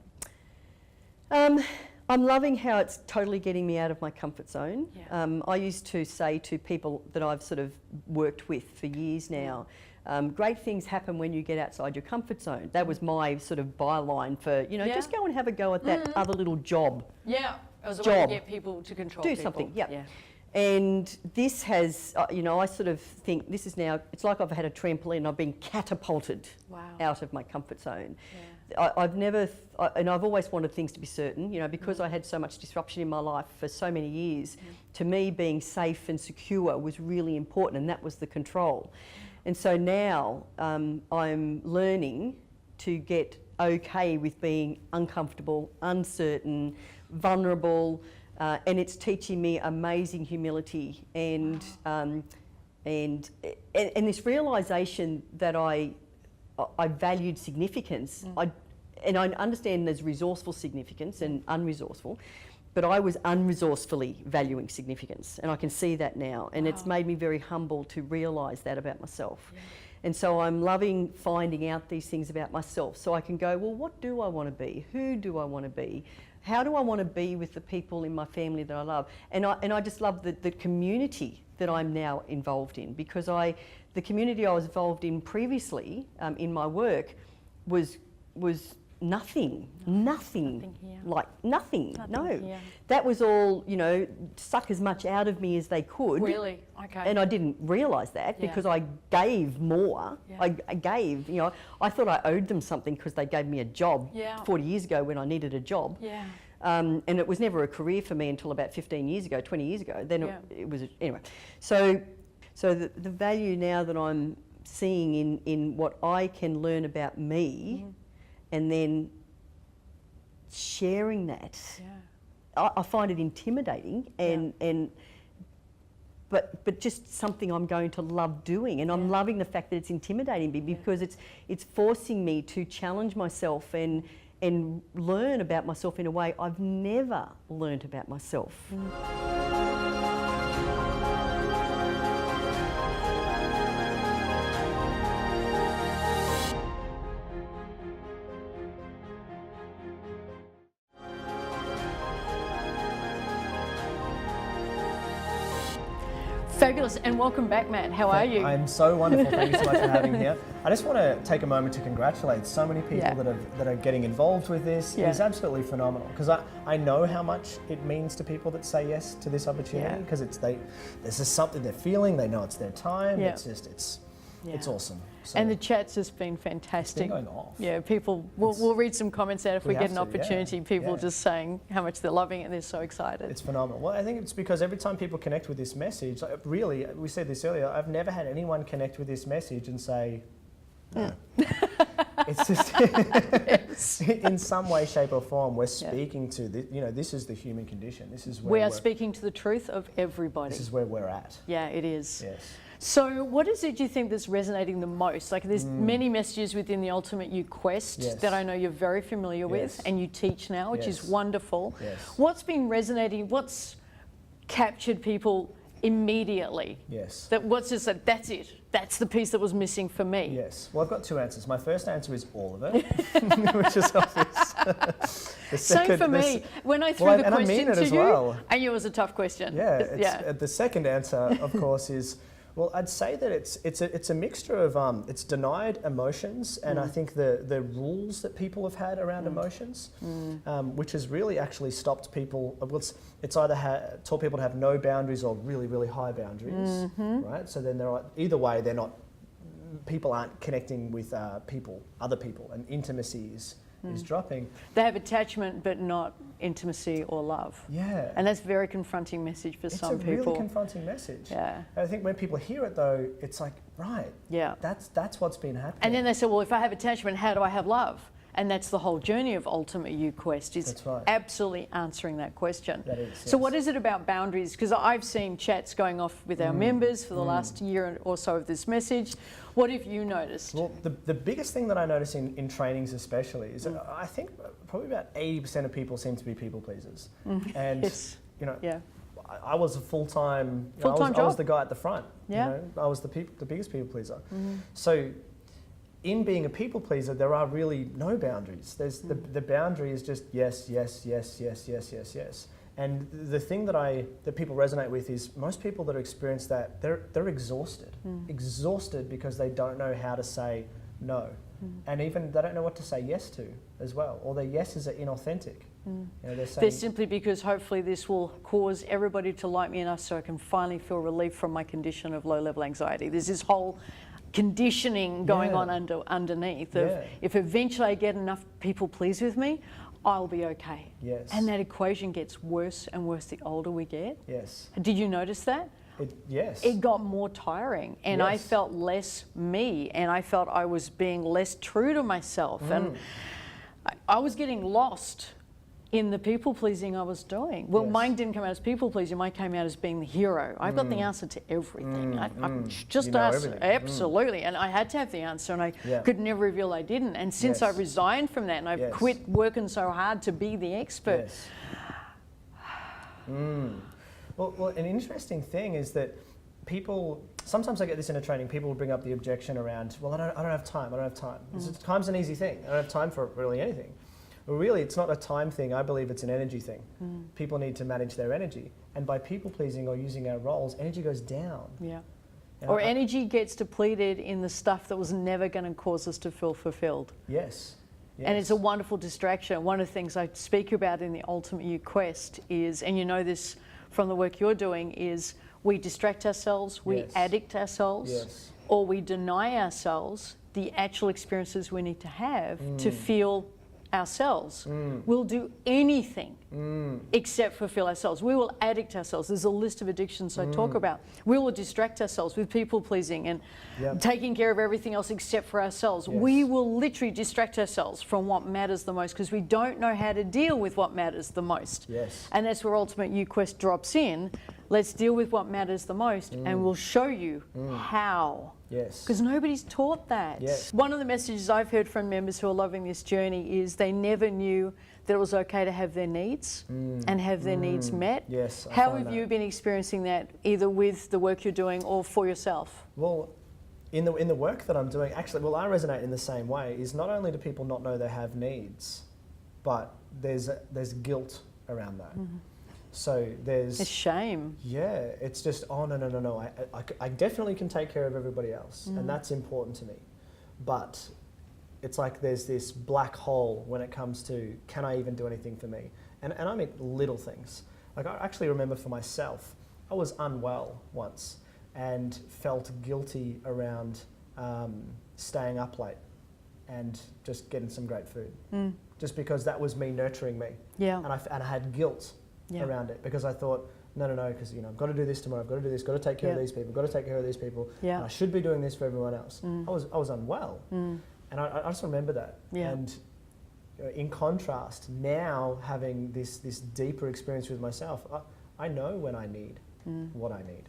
S6: I'm loving how it's totally getting me out of my comfort zone.
S1: Yeah.
S6: I used to say to people that I've sort of worked with for years now, great things happen when you get outside your comfort zone. That was my sort of byline for,
S1: Yeah.
S6: just go and have a go at that other little job.
S1: Yeah. It was a way
S6: Job.
S1: to get people to control
S6: Do
S1: people.
S6: something, yeah.
S1: Yeah.
S6: And this has, I sort of think this is now, it's like I've had a trampoline, I've been catapulted
S1: Wow.
S6: out of my comfort zone.
S1: Yeah.
S6: I've never, and I've always wanted things to be certain, because I had so much disruption in my life for so many years. To me, being safe and secure was really important, and that was the control. And so now I'm learning to get okay with being uncomfortable, uncertain, vulnerable, and it's teaching me amazing humility and this realisation that I valued significance. And I understand there's resourceful significance and unresourceful, but I was unresourcefully valuing significance, and I can see that now, and it's made me very humble to realise that about myself.
S1: Yeah.
S6: And so I'm loving finding out these things about myself, so I can go, well, what do I want to be? Who do I want to be? How do I want to be with the people in my family that I love? And I just love the community that I'm now involved in, because the community I was involved in previously in my work was nothing,
S1: Nothing here.
S6: like nothing, no.
S1: here.
S6: That was all, suck as much out of me as they could.
S1: Really? Okay.
S6: And I didn't realise that
S1: Yeah.
S6: because I gave more.
S1: Yeah.
S6: I gave, I thought I owed them something because they gave me a job
S1: Yeah.
S6: 40 years ago when I needed a job.
S1: Yeah.
S6: And it was never a career for me until about 15 years ago, 20 years ago. Then
S1: Yeah.
S6: it was, anyway. So the value now that I'm seeing in what I can learn about me and then sharing that,
S1: Yeah.
S6: I find it intimidating but just something I'm going to love doing, and I'm loving the fact that it's intimidating me because it's forcing me to challenge myself and learn about myself in a way I've never learnt about myself.
S1: Fabulous, and welcome back, Matt. How are you?
S3: I'm so wonderful. Thank you so much for having me here. I just want to take a moment to congratulate so many people
S1: Yeah.
S3: that are getting involved with this.
S1: Yeah.
S3: It's absolutely phenomenal because I know how much it means to people that say yes to this opportunity
S1: Yeah.
S3: because this is something they're feeling. They know it's their time.
S1: Yeah.
S3: It's
S1: Yeah.
S3: awesome. So
S1: And the chat's has been fantastic.
S3: going off.
S1: Yeah, people, we'll read some comments out if
S3: We
S1: we get
S3: have
S1: an
S3: to, yeah,
S1: opportunity. People
S3: yeah.
S1: just saying how much they're loving it and they're so excited.
S3: It's phenomenal. Well, I think it's because every time people connect with this message, like really, we said this earlier, I've never had anyone connect with this message and say, no. It's just, in some way, shape or form, we're speaking to, this is the human condition. This is where
S1: We are
S3: we're-
S1: speaking to the truth of everybody.
S3: This is where we're at.
S1: Yeah, it is.
S3: Yes.
S1: So what is it you think that's resonating the most? Like there's many messages within the Ultimate You Quest
S3: Yes.
S1: that I know you're very familiar with
S3: Yes.
S1: and you teach now, which is
S3: Yes.
S1: wonderful.
S3: Yes.
S1: What's been resonating? What's captured people immediately?
S3: Yes.
S1: That what's just that? That's it. That's the piece that was missing for me.
S3: Yes. Well, I've got two answers. My first answer is all of it, which is obvious. The
S1: Same for me. When I threw the
S3: and I
S1: question
S3: mean it
S1: to
S3: as
S1: you,
S3: well.
S1: I knew it was a tough question.
S3: Yeah.
S1: Yeah.
S3: The second answer, of course, is, well, I'd say that it's a mixture of it's denied emotions, and I think the rules that people have had around emotions, which has really actually stopped people. Well, it's either taught people to have no boundaries or really, really high boundaries, right? So then either way, they're not. People aren't connecting with other people, and intimacy is dropping.
S1: They have attachment, but not intimacy or love.
S3: Yeah.
S1: And that's a very confronting message for some people.
S3: It's a really confronting message.
S1: Yeah.
S3: I think when people hear it though, it's like, right,
S1: Yeah.
S3: that's what's been happening.
S1: And then they say, well, if I have attachment, how do I have love? And that's the whole journey of Ultimate You Quest, is
S3: That's right.
S1: absolutely answering that question.
S3: That is,
S1: So
S3: yes.
S1: what is it about boundaries? Because I've seen chats going off with our members for the last year or so of this message. What have you noticed?
S3: Well, the biggest thing that I notice in trainings especially is that I think probably about 80% of people seem to be people pleasers. And,
S1: Yes.
S3: you know,
S1: Yeah.
S3: I was a full-time,
S1: Full-time
S3: I was
S1: job.
S3: the guy at the front.
S1: Yeah.
S3: You know, I was the biggest people pleaser. So in being a people pleaser, there are really no boundaries. There's the boundary is just yes, yes, yes, yes, yes, yes, yes. And the thing that people resonate with is most people that experience that, they're exhausted. Exhausted because they don't know how to say no. And even they don't know what to say yes to as well. Or their yeses are inauthentic. You know, they're saying,
S1: They're simply because hopefully this will cause everybody to like me enough so I can finally feel relief from my condition of low-level anxiety. There's this whole conditioning going
S3: Yeah.
S1: on underneath of
S3: Yeah.
S1: if eventually I get enough people pleased with me, I'll be okay.
S3: Yes.
S1: And that equation gets worse and worse the older we get.
S3: yes.
S1: Did you notice that?
S3: Yes.
S1: It got more tiring, and I
S3: Yes.
S1: felt less me, and I felt I was being less true to myself, and I was getting lost in the people pleasing I was doing. Well,
S3: Yes.
S1: mine didn't come out as people pleasing, mine came out as being the hero. I've got the answer to everything. I just
S3: You know
S1: asked,
S3: everything.
S1: absolutely, and I had to have the answer, and I
S3: Yeah.
S1: could never reveal I didn't. And since
S3: Yes.
S1: I resigned from that, and I've
S3: Yes.
S1: quit working so hard to be the expert,
S3: Yes. Well, an interesting thing is that people, sometimes I get this in a training, people will bring up the objection around, well, I don't have time. Time's an easy thing. I don't have time for really anything. Well, really, it's not a time thing. I believe it's an energy thing. People need to manage their energy. And by people pleasing or using our roles, energy goes down.
S1: yeah.
S3: And
S1: Or
S3: I-
S1: energy gets depleted in the stuff that was never going to cause us to feel fulfilled.
S3: Yes.
S1: And it's a wonderful distraction. One of the things I speak about in the Ultimate You Quest is, and you know this from the work you're doing, is we distract ourselves, we
S3: Yes.
S1: addict ourselves,
S3: Yes.
S1: or we deny ourselves the actual experiences we need to have to feel ourselves. We'll do anything except fulfill ourselves. We will addict ourselves. There's a list of addictions I talk about. We will distract ourselves with people pleasing and
S3: Yep.
S1: taking care of everything else except for ourselves.
S3: Yes.
S1: We will literally distract ourselves from what matters the most because we don't know how to deal with what matters the most.
S3: Yes.
S1: And that's where Ultimate You Quest drops in. Let's deal with what matters the most and we'll show you how.
S3: Yes.
S1: Because nobody's taught that.
S3: Yes.
S1: One of the messages I've heard from members who are loving this journey is they never knew that it was okay to have their needs and have their needs met.
S3: Yes, I
S1: How
S3: find
S1: have
S3: that.
S1: you been experiencing that either with the work you're doing or for yourself?
S3: Well, in the work that I'm doing, actually, well, I resonate in the same way. Is not only do people not know they have needs, but there's guilt around that. So
S1: It's shame.
S3: yeah, it's just no. I definitely can take care of everybody else, and that's important to me. But it's like there's this black hole when it comes to can I even do anything for me? And I mean little things. Like I actually remember for myself, I was unwell once and felt guilty around staying up late and just getting some great food, just because that was me nurturing me.
S1: Yeah.
S3: And I had guilt
S1: Yeah.
S3: around it because I thought, no, because I've got to do this tomorrow. I've got to do this. Got to take care of
S1: Yeah.
S3: these people. Got to take care of these people.
S1: Yeah.
S3: And I should be doing this for everyone else. I was unwell, and I just remember that.
S1: Yeah.
S3: And in contrast, now having this deeper experience with myself, I know when I need what I need.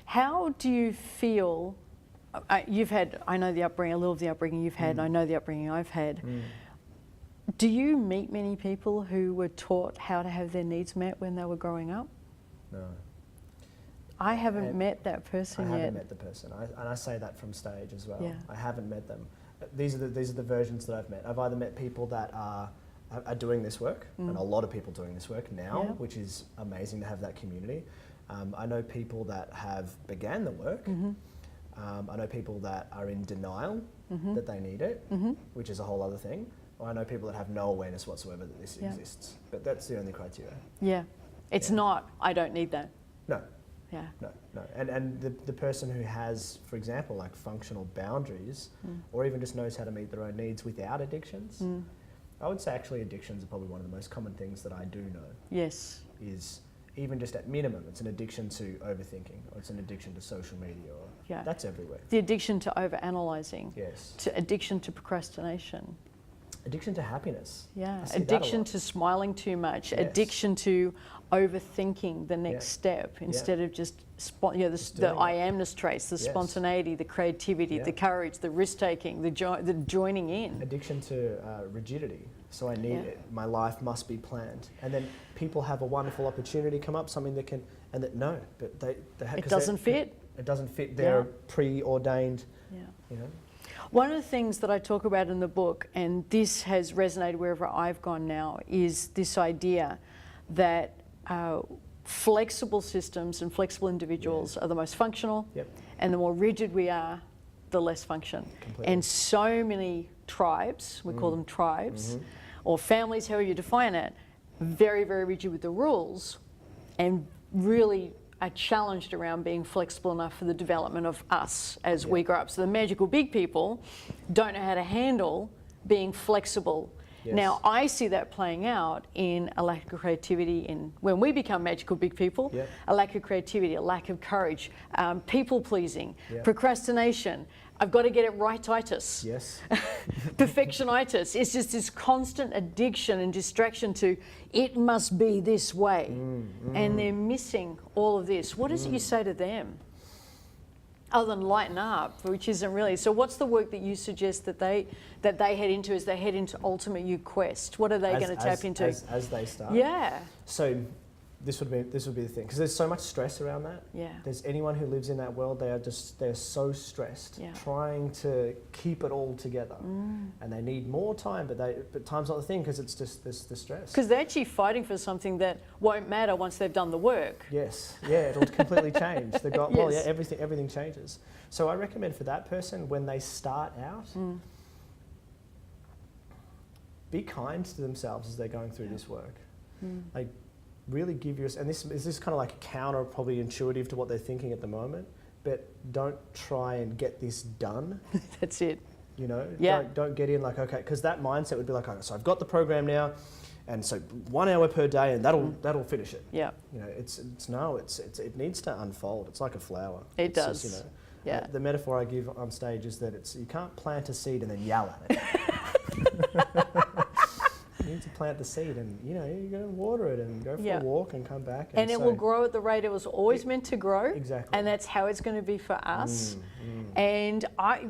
S1: How do you feel? You've had, I know the upbringing, a little of the upbringing you've had, and I know the upbringing I've had. Do you meet many people who were taught how to have their needs met when they were growing up?
S3: No.
S1: I haven't
S3: And
S1: met that person
S3: I
S1: yet.
S3: haven't met the person, and I say that from stage as well.
S1: Yeah.
S3: I haven't met them. These are the versions that I've met. I've either met people that are doing this work, and a lot of people doing this work now,
S1: Yeah.
S3: which is amazing to have that community. I know people that have began the work. I know people that are in denial that they need it, which is a whole other thing. Or I know people that have no awareness whatsoever that this
S1: Yeah.
S3: exists. But that's the only criteria.
S1: Yeah. It's not, I don't need that.
S3: No,
S1: Yeah.
S3: no. And the person who has, for example, like functional boundaries, or even just knows how to meet their own needs without addictions, I would say actually addictions are probably one of the most common things that I do know.
S1: Yes.
S3: Is even just at minimum, it's an addiction to overthinking, or it's an addiction to social media, or
S1: Yeah.
S3: that's everywhere.
S1: The addiction to overanalyzing,
S3: Yes.
S1: to addiction to procrastination.
S3: Addiction to happiness.
S1: Yeah.
S3: I see that a
S1: Addiction
S3: lot.
S1: to smiling too much.
S3: Yes.
S1: Addiction to overthinking the next
S3: Yeah.
S1: step instead of just the
S3: doing it.
S1: I amness traits, the
S3: Yes.
S1: spontaneity, the creativity,
S3: Yeah.
S1: the courage, the risk taking, the joining in.
S3: Addiction to rigidity. So I need
S1: Yeah.
S3: it. My life must be planned. And then people have a wonderful opportunity come up, something that can, and that no, but they have.
S1: It doesn't fit.
S3: It doesn't fit their
S1: Yeah.
S3: preordained.
S1: Yeah.
S3: You know.
S1: One of the things that I talk about in the book, and this has resonated wherever I've gone now, is this idea that flexible systems and flexible individuals are the most functional,
S3: Yep.
S1: and the more rigid we are, the less function.
S3: Completely.
S1: And so many tribes, we call them tribes, or families, however you define it, very, very rigid with the rules, and really are challenged around being flexible enough for the development of us as we grow up. So the magical big people don't know how to handle being flexible.
S3: Yes.
S1: Now, I see that playing out in a lack of creativity in when we become magical big people,
S3: Yep.
S1: a lack of creativity, a lack of courage, people pleasing,
S3: Yep.
S1: procrastination. I've got to get it rightitis.
S3: Yes.
S1: Perfectionitis. It's just this constant addiction and distraction to it must be this way. And they're missing all of this. What is it you say to them? Other than lighten up, which isn't really. So what's the work that you suggest that they head into as they head into Ultimate You Quest? What are they going to tap into?
S3: As they start.
S1: Yeah.
S3: So this would be the thing, because there's so much stress around that.
S1: Yeah.
S3: There's anyone who lives in that world, they're so stressed,
S1: Yeah.
S3: trying to keep it all together, and they need more time, but time's not the thing, because it's just the stress.
S1: Because they're actually fighting for something that won't matter once they've done the work.
S3: Yes, yeah, it'll completely change. Well, yeah,
S1: Yes.
S3: everything changes. So I recommend for that person, when they start out, be kind to themselves as they're going through this work. Like, really give yourself, and this is kind of like counter, probably intuitive to what they're thinking at the moment, but don't try and get this done.
S1: That's it.
S3: You know,
S1: Yeah.
S3: don't get in like, okay, because that mindset would be like, okay, so I've got the program now, and so 1 hour per day, and that'll finish it.
S1: Yeah.
S3: You know, it needs to unfold. It's like a flower.
S1: It
S3: It's just,
S1: does. Yeah.
S3: The metaphor I give on stage is that you can't plant a seed and then yell at it. You need to plant the seed, and you're going to water it and go for
S1: Yeah.
S3: a walk and come back.
S1: And it will grow at the rate it was always meant to grow.
S3: Exactly.
S1: And that's how it's going to be for us. And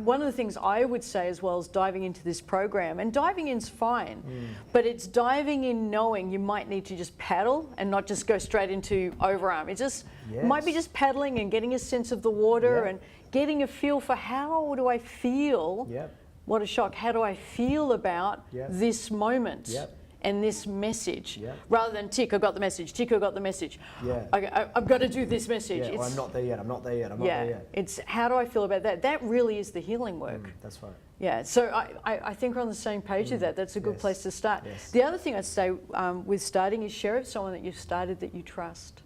S1: one of the things I would say as well is diving into this program, and diving in's fine, but it's diving in knowing you might need to just paddle and not just go straight into overarm. It just might be
S3: Yes.
S1: just paddling and getting a sense of the water
S3: Yeah.
S1: and getting a feel for how do I feel.
S3: Yep.
S1: What a shock. How do I feel about
S3: Yep.
S1: this moment
S3: Yep.
S1: and this message?
S3: Yep.
S1: Rather than tick, I got the message, tick, I got the message.
S3: Yeah.
S1: I've got to do this message.
S3: Yeah, or I'm not there yet. I'm not there yet. I'm not there yet.
S1: It's how do I feel about that? That really is the healing work.
S3: That's right.
S1: Yeah, so I think we're on the same page with that. That's a good
S3: Yes.
S1: place to start.
S3: Yes.
S1: The other thing I'd say with starting is share with someone that you've started that you trust.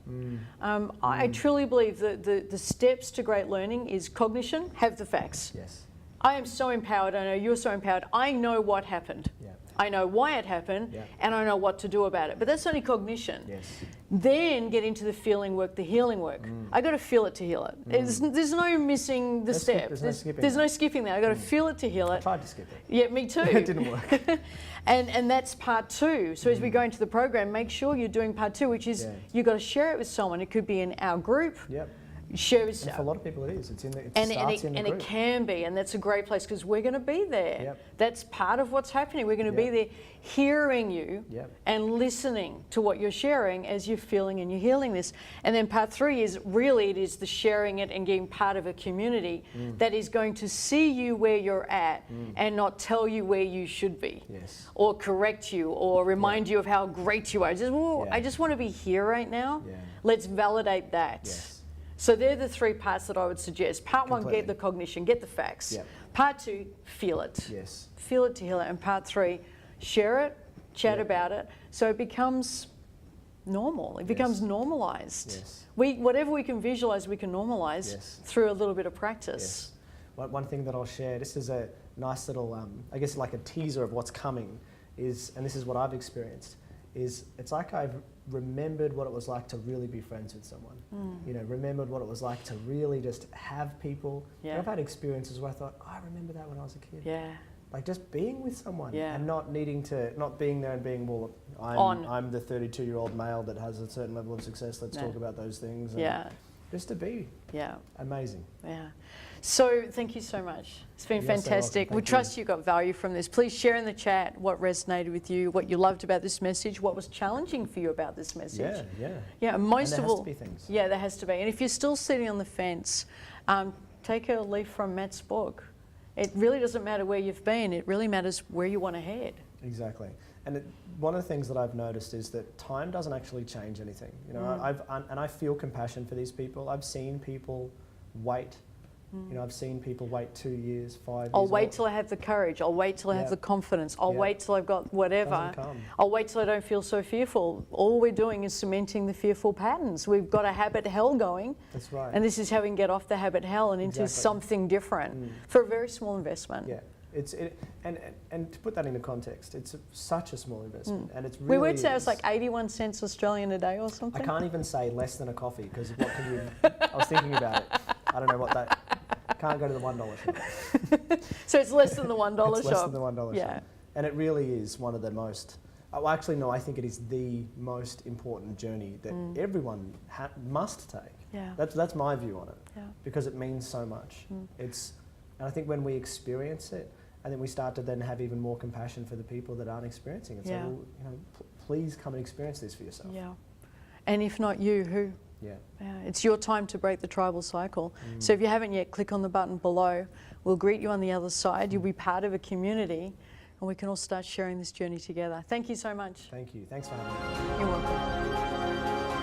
S1: I truly believe that the steps to great learning is cognition, have the facts.
S3: Yes.
S1: I am so empowered. I know you're so empowered. I know what happened.
S3: Yeah.
S1: I know why it happened,
S3: Yeah.
S1: and I know what to do about it. But that's only cognition.
S3: Yes.
S1: Then get into the feeling work, the healing work. I got to feel it to heal it. There's no missing the step.
S3: there's no skipping
S1: There's
S3: that.
S1: no skipping that. I got to feel it to heal
S3: I
S1: it.
S3: tried to skip it.
S1: Yeah, me too.
S3: It didn't work.
S1: And that's part two. So as we go into the program, make sure you're doing part two, which is
S3: Yeah.
S1: you've got to share it with someone. It could be in our group.
S3: Yep.
S1: Shares,
S3: And for a lot of people, it is. It
S1: and
S3: starts in the
S1: it
S3: group.
S1: can be, and that's a great place because we're going to be there.
S3: Yep.
S1: That's part of what's happening. We're going to be
S3: Yep.
S1: there hearing you
S3: Yep.
S1: and listening to what you're sharing as you're feeling and you're healing this. And then part 3 is really it is the sharing it and getting part of a community that is going to see you where you're at and not tell you where you should be.
S3: Yes.
S1: Or correct you or remind you of how great you are. Just, "Well,
S3: Yeah.
S1: I just want to be here right now.
S3: Yeah.
S1: Let's validate that.
S3: Yes.
S1: So they're the 3 parts that I would suggest. Part 1,
S3: Completely.
S1: get the cognition, get the facts.
S3: Yep.
S1: Part 2, feel it.
S3: Yes.
S1: Feel it to heal it. And part 3, share it, chat
S3: Yep.
S1: about it. So it becomes normal. It becomes
S3: Yes.
S1: normalized.
S3: Yes.
S1: Whatever we can visualize, we can normalize
S3: Yes.
S1: through a little bit of practice.
S3: Yes. One thing that I'll share, this is a nice little, I guess like a teaser of what's coming, is, and this is what I've experienced, is it's like I've remembered what it was like to really be friends with someone. You know, remembered what it was like to really just have people.
S1: Yeah.
S3: I've had experiences where I thought, oh, I remember that when I was a kid.
S1: Yeah.
S3: Like just being with someone
S1: Yeah.
S3: and not needing to, not being there and being, well, I'm the 32-year-old male that has a certain level of success. Let's
S1: No.
S3: talk about those things. And
S1: Yeah.
S3: just to be
S1: Yeah.
S3: amazing.
S1: Yeah. So thank you so much. It's been
S3: You're so
S1: fantastic.
S3: welcome.
S1: We
S3: Thank
S1: trust you got value from this. Please share in the chat what resonated with you, what you loved about this message, what was challenging for you about this message.
S3: Yeah, yeah.
S1: Yeah, and most
S3: And there
S1: of
S3: has
S1: all,
S3: to be things.
S1: yeah, there has to be. And if you're still sitting on the fence, take a leaf from Matt's book. It really doesn't matter where you've been. It really matters where you want to head.
S3: Exactly. And one of the things that I've noticed is that time doesn't actually change anything. You know, I feel compassion for these people. I've seen people wait. You know, I've seen people wait 2 years, 5 years.
S1: I'll wait till I have the courage. I'll wait till I have
S3: Yeah.
S1: the confidence. I'll
S3: Yeah.
S1: wait till I've got whatever.
S3: Doesn't come.
S1: I'll wait till I don't feel so fearful. All we're doing is cementing the fearful patterns. We've got a habit hell going.
S3: That's right.
S1: And this is how we can get off the habit hell and into
S3: Exactly.
S1: something different for a very small investment.
S3: Yeah. And to put that into context, it's such a small investment, and it's
S1: We
S3: really.
S1: would say it's
S3: is.
S1: like 81 cents Australian a day or
S3: I
S1: something.
S3: can't even say less than a coffee because what can you? I was thinking about it. I don't know what that. Can't go to the $1 shop.
S1: So it's less than the $1
S3: It's
S1: shop.
S3: less than the $1
S1: Yeah.
S3: shop. And it really is one of the most. Well, actually, no. I think it is the most important journey that everyone must take.
S1: Yeah.
S3: That's my view on it.
S1: Yeah.
S3: Because it means so much. And I think when we experience it, and then we start to then have even more compassion for the people that aren't experiencing it. So,
S1: Yeah.
S3: well, you know, please come and experience this for yourself.
S1: Yeah. And if not you, who?
S3: Yeah.
S1: Yeah, it's your time to break the tribal cycle. So if you haven't yet, click on the button below. We'll greet you on the other side. You'll be part of a community and we can all start sharing this journey together. Thank you so much.
S3: Thank you. Thanks for having me.
S1: You're welcome.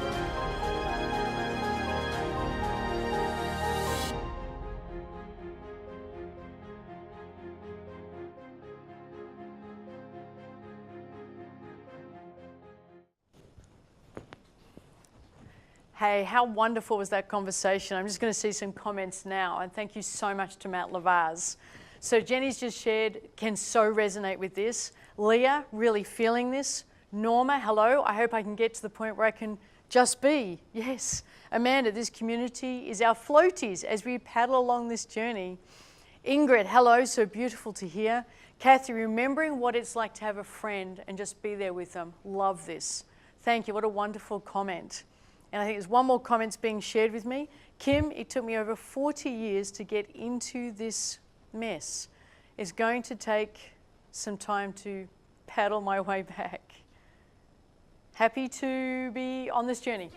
S1: Hey, how wonderful was that conversation? I'm just going to see some comments now, and thank you so much to Matt Lavaz. So Jenny's just shared, can so resonate with this. Leah, really feeling this. Norma, hello. I hope I can get to the point where I can just be. Yes. Amanda, this community is our floaties as we paddle along this journey. Ingrid, hello. So beautiful to hear. Kathy, remembering what it's like to have a friend and just be there with them. Love this. Thank you. What a wonderful comment. And I think there's one more comment's being shared with me. Kim, it took me over 40 years to get into this mess. It's going to take some time to paddle my way back. Happy to be on this journey.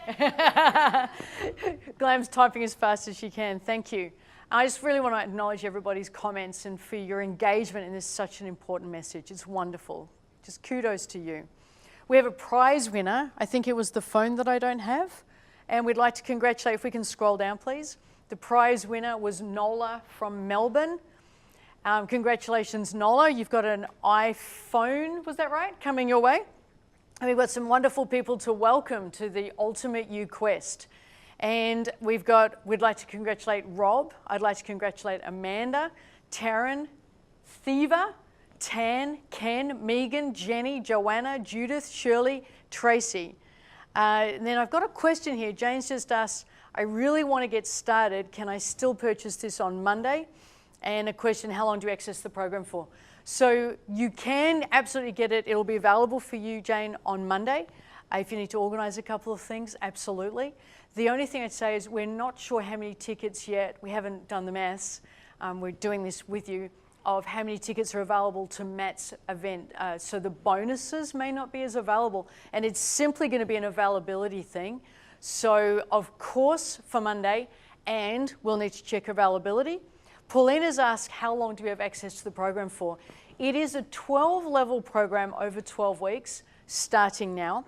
S1: Glam's typing as fast as she can. Thank you. I just really want to acknowledge everybody's comments and for your engagement in this such an important message. It's wonderful. Just kudos to you. We have a prize winner. I think it was the phone that I don't have. And we'd like to congratulate, if we can scroll down, please. The prize winner was Nola from Melbourne. Congratulations, Nola. You've got an iPhone, was that right, coming your way? And we've got some wonderful people to welcome to the Ultimate You Quest. And we'd like to congratulate Rob. I'd like to congratulate Amanda, Taryn, Thiva, Tan, Ken, Megan, Jenny, Joanna, Judith, Shirley, Tracy. And then I've got a question here. Jane's just asked, I really want to get started. Can I still purchase this on Monday? And a question, how long do you access the program for? So you can absolutely get it. It'll be available for you, Jane, on Monday. If you need to organize a couple of things, absolutely. The only thing I'd say is we're not sure how many tickets yet. We haven't done the maths. We're doing this with you of how many tickets are available to Matt's event. So the bonuses may not be as available, and it's simply going to be an availability thing. So of course for Monday, and we'll need to check availability. Paulina's asked, how long do we have access to the program for? It is a 12-level program over 12 weeks, starting now.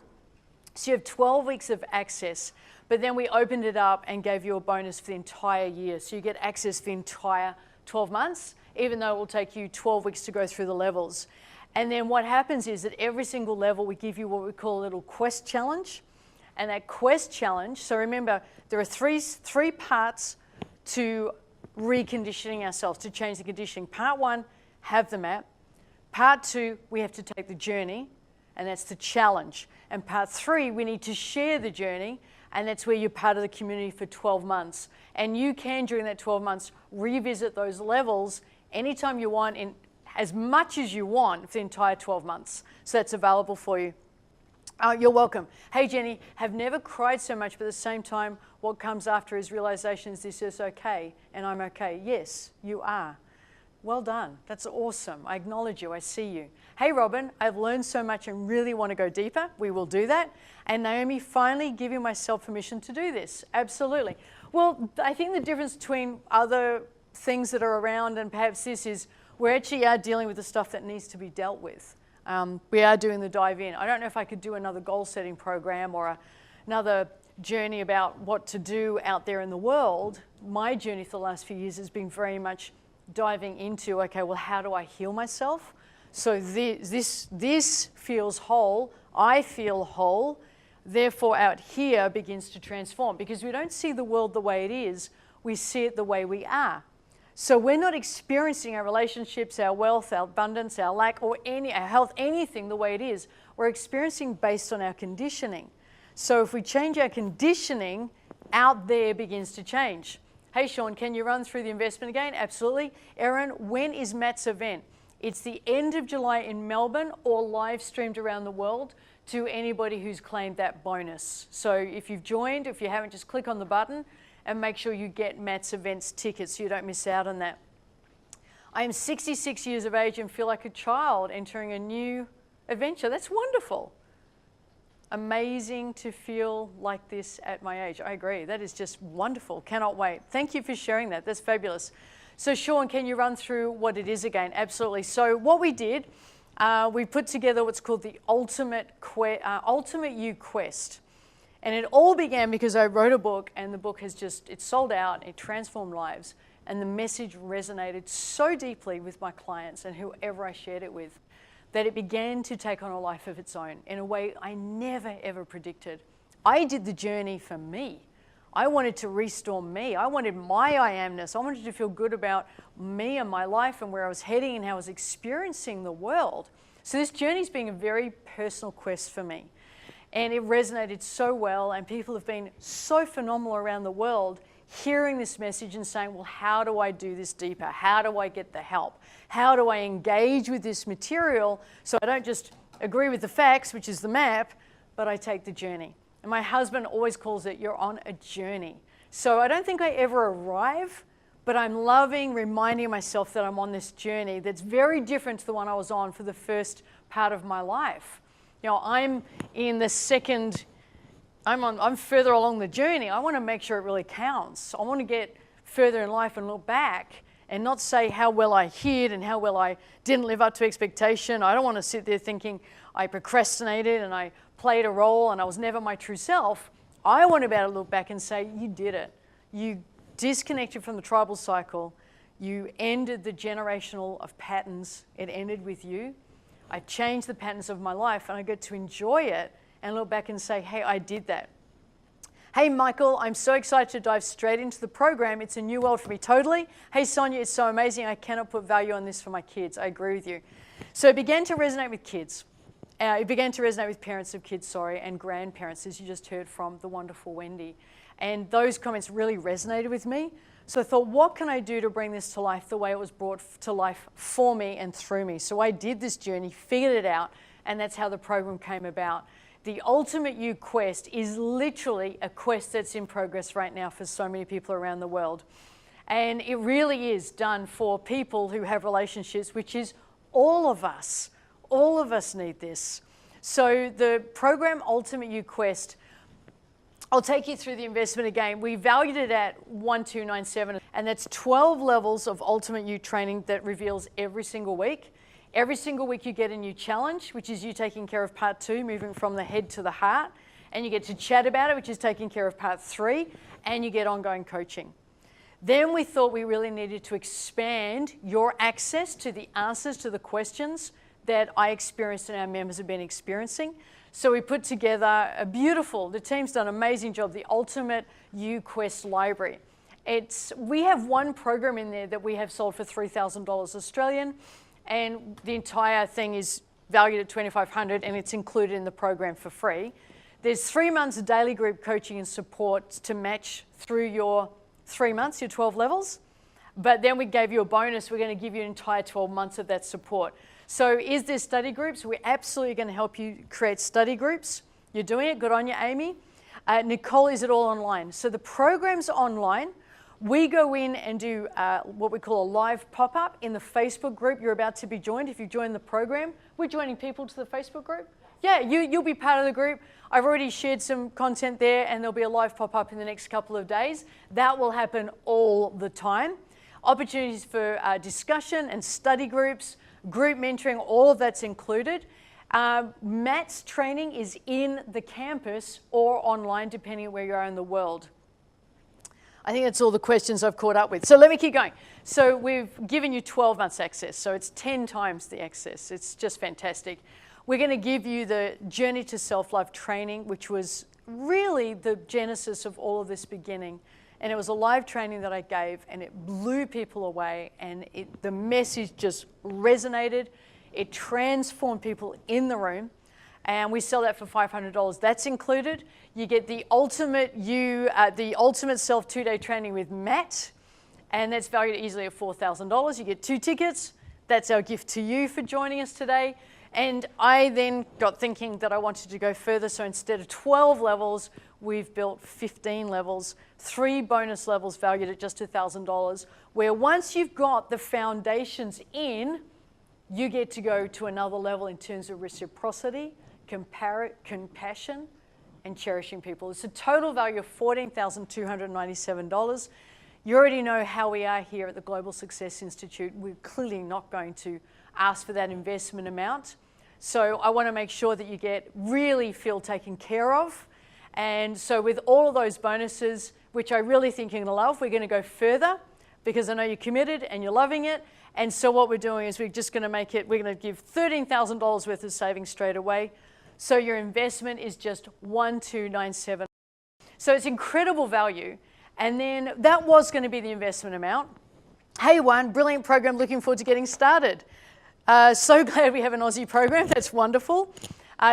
S1: So you have 12 weeks of access, but then we opened it up and gave you a bonus for the entire year. So you get access for the entire 12 months, even though it will take you 12 weeks to go through the levels. And then what happens is that every single level, we give you what we call a little quest challenge. And that quest challenge, so remember, there are three parts to reconditioning ourselves, to change the conditioning. Part 1, have the map. Part 2, we have to take the journey, and that's the challenge. And part 3, we need to share the journey, and that's where you're part of the community for 12 months. And you can, during that 12 months, revisit those levels anytime you want, in as much as you want for the entire 12 months. So that's available for you. You're welcome. Hey, Jenny, have never cried so much, but at the same time, what comes after is realizations this is okay, and I'm okay. Yes, you are. Well done. That's awesome. I acknowledge you. I see you. Hey, Robin, I've learned so much and really want to go deeper. We will do that. And Naomi, finally giving myself permission to do this. Absolutely. Well, I think the difference between other things that are around and perhaps this is we actually are dealing with the stuff that needs to be dealt with. We are doing the dive in. I don't know if I could do another goal setting program or another journey about what to do out there in the world. My journey for the last few years has been very much diving into, okay, well, how do I heal myself? So this feels whole, I feel whole, therefore out here begins to transform, because we don't see the world the way it is, we see it the way we are. So we're not experiencing our relationships, our wealth, our abundance, our lack, or our health, anything the way it is. We're experiencing based on our conditioning. So if we change our conditioning, out there begins to change. Hey, Sean, can you run through the investment again? Absolutely. Erin, when is Matt's event? It's the end of July in Melbourne, or live streamed around the world to anybody who's claimed that bonus. So if you've joined, if you haven't, just click on the button and make sure you get Matt's events tickets so you don't miss out on that. I am 66 years of age and feel like a child entering a new adventure. That's wonderful. Amazing to feel like this at my age. I agree. That is just wonderful. Cannot wait. Thank you for sharing that. That's fabulous. So Sean, can you run through what it is again? Absolutely. So what we did, we put together what's called the Ultimate You Quest. And it all began because I wrote a book, and the book has it's sold out, it transformed lives, and the message resonated so deeply with my clients and whoever I shared it with, that it began to take on a life of its own in a way I never ever predicted. I did the journey for me. I wanted to restore me. I wanted my I amness. I wanted to feel good about me and my life and where I was heading and how I was experiencing the world. So this journey's been a very personal quest for me. And it resonated so well, and people have been so phenomenal around the world hearing this message and saying, well, how do I do this deeper? How do I get the help? How do I engage with this material so I don't just agree with the facts, which is the map, but I take the journey? And my husband always calls it, you're on a journey. So I don't think I ever arrive, but I'm loving reminding myself that I'm on this journey that's very different to the one I was on for the first part of my life. You know, I'm in the second, I'm further along the journey. I want to make sure it really counts. I want to get further in life and look back and not say how well I hid and how well I didn't live up to expectation. I don't want to sit there thinking I procrastinated and I played a role and I was never my true self. I want to be able to look back and say, you did it. You disconnected from the tribal cycle. You ended the generational of patterns. It ended with you. I changed the patterns of my life, and I get to enjoy it and look back and say, hey, I did that. Hey, Michael, I'm so excited to dive straight into the program. It's a new world for me, totally. Hey, Sonia, it's so amazing. I cannot put value on this for my kids. I agree with you. So it began to resonate with kids. It began to resonate with parents of kids, and grandparents, as you just heard from the wonderful Wendy. And those comments really resonated with me. So I thought, what can I do to bring this to life the way it was brought to life for me and through me? So I did this journey, figured it out, and that's how the program came about. The Ultimate You Quest is literally a quest that's in progress right now for so many people around the world. And it really is done for people who have relationships, which is all of us. All of us need this. So the program Ultimate You Quest, I'll take you through the investment again. We valued it at 1297, and that's 12 levels of Ultimate You training that reveals every single week. Every single week you get a new challenge, which is you taking care of part 2, moving from the head to the heart. And you get to chat about it, which is taking care of part 3, and you get ongoing coaching. Then we thought we really needed to expand your access to the answers to the questions that I experienced and our members have been experiencing. So we put together a beautiful, the team's done an amazing job, the Ultimate You Quest Library. We have one program in there that we have sold for $3,000 Australian, and the entire thing is valued at $2,500, and it's included in the program for free. There's 3 months of daily group coaching and support to match through your 3 months, your 12 levels. But then we gave you a bonus. We're going to give you an entire 12 months of that support. So is there study groups? We're absolutely going to help you create study groups. You're doing it. Good on you, Amy. Nicole, is it all online? So the program's online. We go in and do what we call a live pop-up in the Facebook group you're about to be joined. If you join the program, we're joining people to the Facebook group. Yeah, you'll be part of the group. I've already shared some content there, and there'll be a live pop-up in the next couple of days. That will happen all the time. Opportunities for discussion and study groups, group mentoring, all of that's included. Matt's training is in the campus or online, depending on where you are in the world. I think that's all the questions I've caught up with. So let me keep going. So we've given you 12 months access, so it's 10 times the access. It's just fantastic. We're going to give you the Journey to Self-Love training, which was really the genesis of all of this beginning. And it was a live training that I gave, and it blew people away, and the message just resonated. It transformed people in the room, and we sell that for $500. That's included. You get the Ultimate Self 2-day training with Matt, and that's valued easily at $4,000. You get 2 tickets. That's our gift to you for joining us today. And I then got thinking that I wanted to go further, so instead of 12 levels, we've built 15 levels, 3 bonus levels valued at just $1,000, where once you've got the foundations in, you get to go to another level in terms of reciprocity, compassion, and cherishing people. It's a total value of $14,297. You already know how we are here at the Global Success Institute. We're clearly not going to ask for that investment amount. So I want to make sure that you really feel taken care of. And so with all of those bonuses, which I really think you're going to love, we're going to go further because I know you're committed and you're loving it. And so what we're doing is we're going to give $13,000 worth of savings straight away. So your investment is just $1,297. So it's incredible value. And then that was going to be the investment amount. Hey, Juan, brilliant program. Looking forward to getting started. So glad we have an Aussie program. That's wonderful.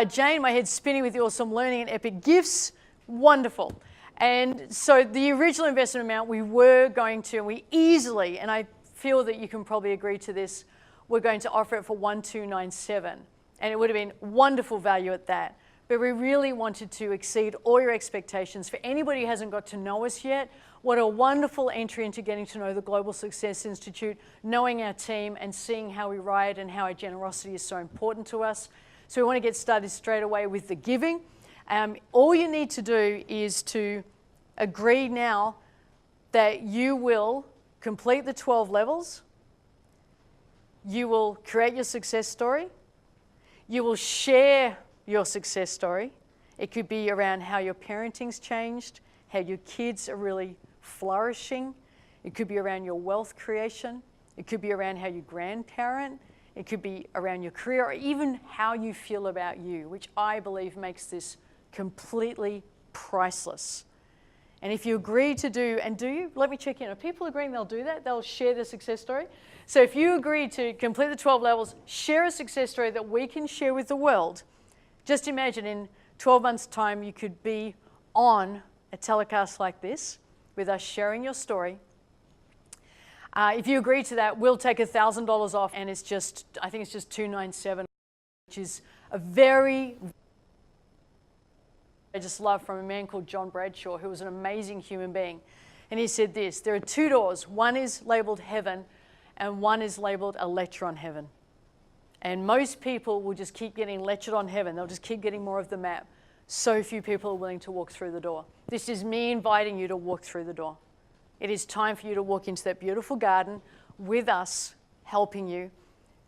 S1: Jane, my head's spinning with the awesome learning and epic gifts. Wonderful. And so the original investment amount we were going to, and we easily, and I feel that you can probably agree to this, we're going to offer it for $1,297. And it would have been wonderful value at that. But we really wanted to exceed all your expectations. For anybody who hasn't got to know us yet, what a wonderful entry into getting to know the Global Success Institute, knowing our team and seeing how we ride and how our generosity is so important to us. So we want to get started straight away with the giving. All you need to do is to agree now that you will complete the 12 levels, you will create your success story, you will share your success story. It could be around how your parenting's changed, how your kids are really flourishing. It could be around your wealth creation. It could be around how you grandparent. It could be around your career, or even how you feel about you, which I believe makes this completely priceless. And if you agree to do, and do you? Let me check in. Are people agreeing they'll do that? They'll share their success story? So if you agree to complete the 12 levels, share a success story that we can share with the world, just imagine in 12 months' time you could be on a telecast like this with us sharing your story. If you agree to that, we'll take $1,000 off, and it's just, I think it's just $297, which is a very I just love from a man called John Bradshaw, who was an amazing human being. And he said this, there are two doors. One is labeled heaven and one is labeled a lecture on heaven. And most people will just keep getting lectured on heaven. They'll just keep getting more of the map. So few people are willing to walk through the door. This is me inviting you to walk through the door. It is time for you to walk into that beautiful garden with us, helping you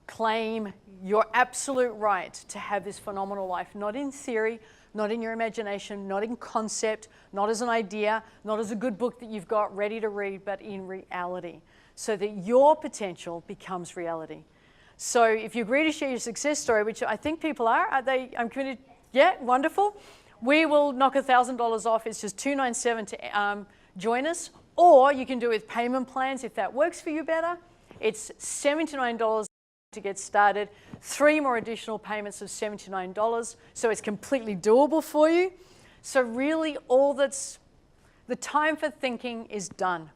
S1: claim your absolute right to have this phenomenal life, not in theory, not in your imagination, not in concept, not as an idea, not as a good book that you've got ready to read, but in reality, so that your potential becomes reality. So if you agree to share your success story, which I think people are they, I'm committed, yeah, wonderful. We will knock $1,000 off. It's just $297 to join us, or you can do it with payment plans if that works for you better. It's $79 to get started, 3 more additional payments of $79, so it's completely doable for you. So really the time for thinking is done.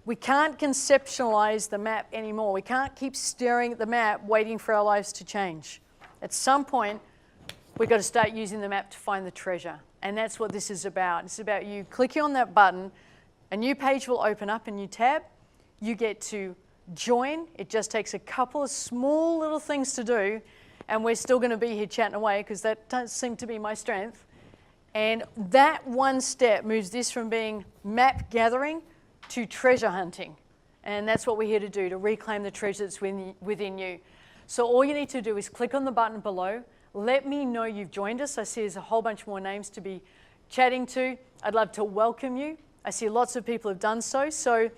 S1: We can't conceptualize the map anymore. We can't keep staring at the map waiting for our lives to change. At some point, we've got to start using the map to find the treasure. And that's what this is about. It's about you clicking on that button, a new page will open up, a new tab. You get to join. It just takes a couple of small little things to do, and we're still going to be here chatting away because that does seem to be my strength. And that one step moves this from being map gathering to treasure hunting. And that's what we're here to do, to reclaim the treasure that's within you. So all you need to do is click on the button below. Let me know you've joined us. I see there's a whole bunch more names to be chatting to. I'd love to welcome you. I see lots of people have done so. So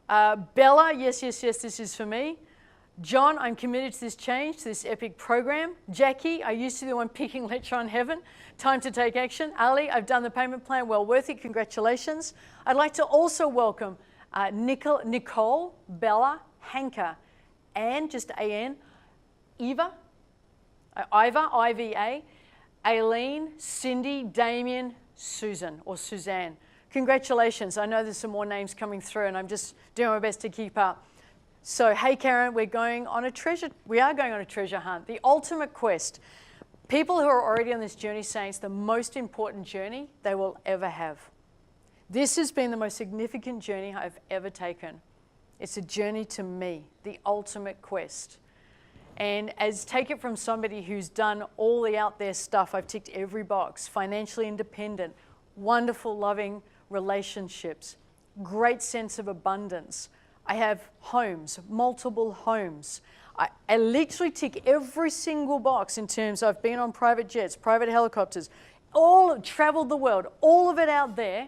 S1: Bella, yes, this is for me. John, I'm committed to this change, to this epic program. Jackie, I used to be the one picking lecture on heaven. Time to take action. Ali, I've done the payment plan, well worth it, congratulations. I'd like to also welcome Nicole, Bella, Hanka, Anne, just A-N, Iva, I-V-A, Aileen, Cindy, Damien, Susan, or Suzanne. Congratulations. I know there's some more names coming through and I'm just doing my best to keep up. So, hey Karen, we are going on a treasure hunt, the ultimate quest. People who are already on this journey saying it's the most important journey they will ever have. This has been the most significant journey I've ever taken. It's a journey to me, the ultimate quest. And take it from somebody who's done all the out there stuff, I've ticked every box, financially independent, wonderful, loving relationships, great sense of abundance. I have homes, multiple homes. I literally tick every single box in terms of I've been on private jets, private helicopters, traveled the world, all of it out there.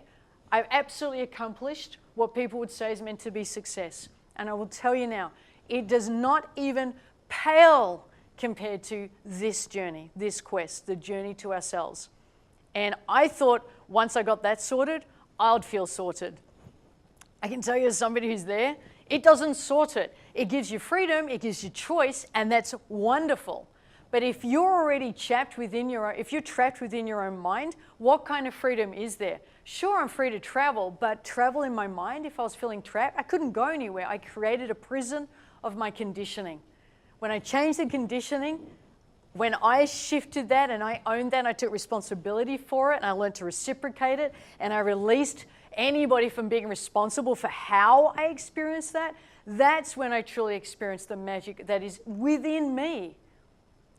S1: I've absolutely accomplished what people would say is meant to be success. And I will tell you now, it does not even pale compared to this journey, this quest, the journey to ourselves. And I thought once I got that sorted, I'd feel sorted. I can tell you as somebody who's there, it doesn't sort it. It gives you freedom, it gives you choice, and that's wonderful. But if you're already trapped within your own mind, what kind of freedom is there? Sure, I'm free to travel, but travel in my mind, if I was feeling trapped, I couldn't go anywhere. I created a prison of my conditioning. When I changed the conditioning, when I shifted that and I owned that and I took responsibility for it and I learned to reciprocate it and I released anybody from being responsible for how I experienced that, that's when I truly experienced the magic that is within me.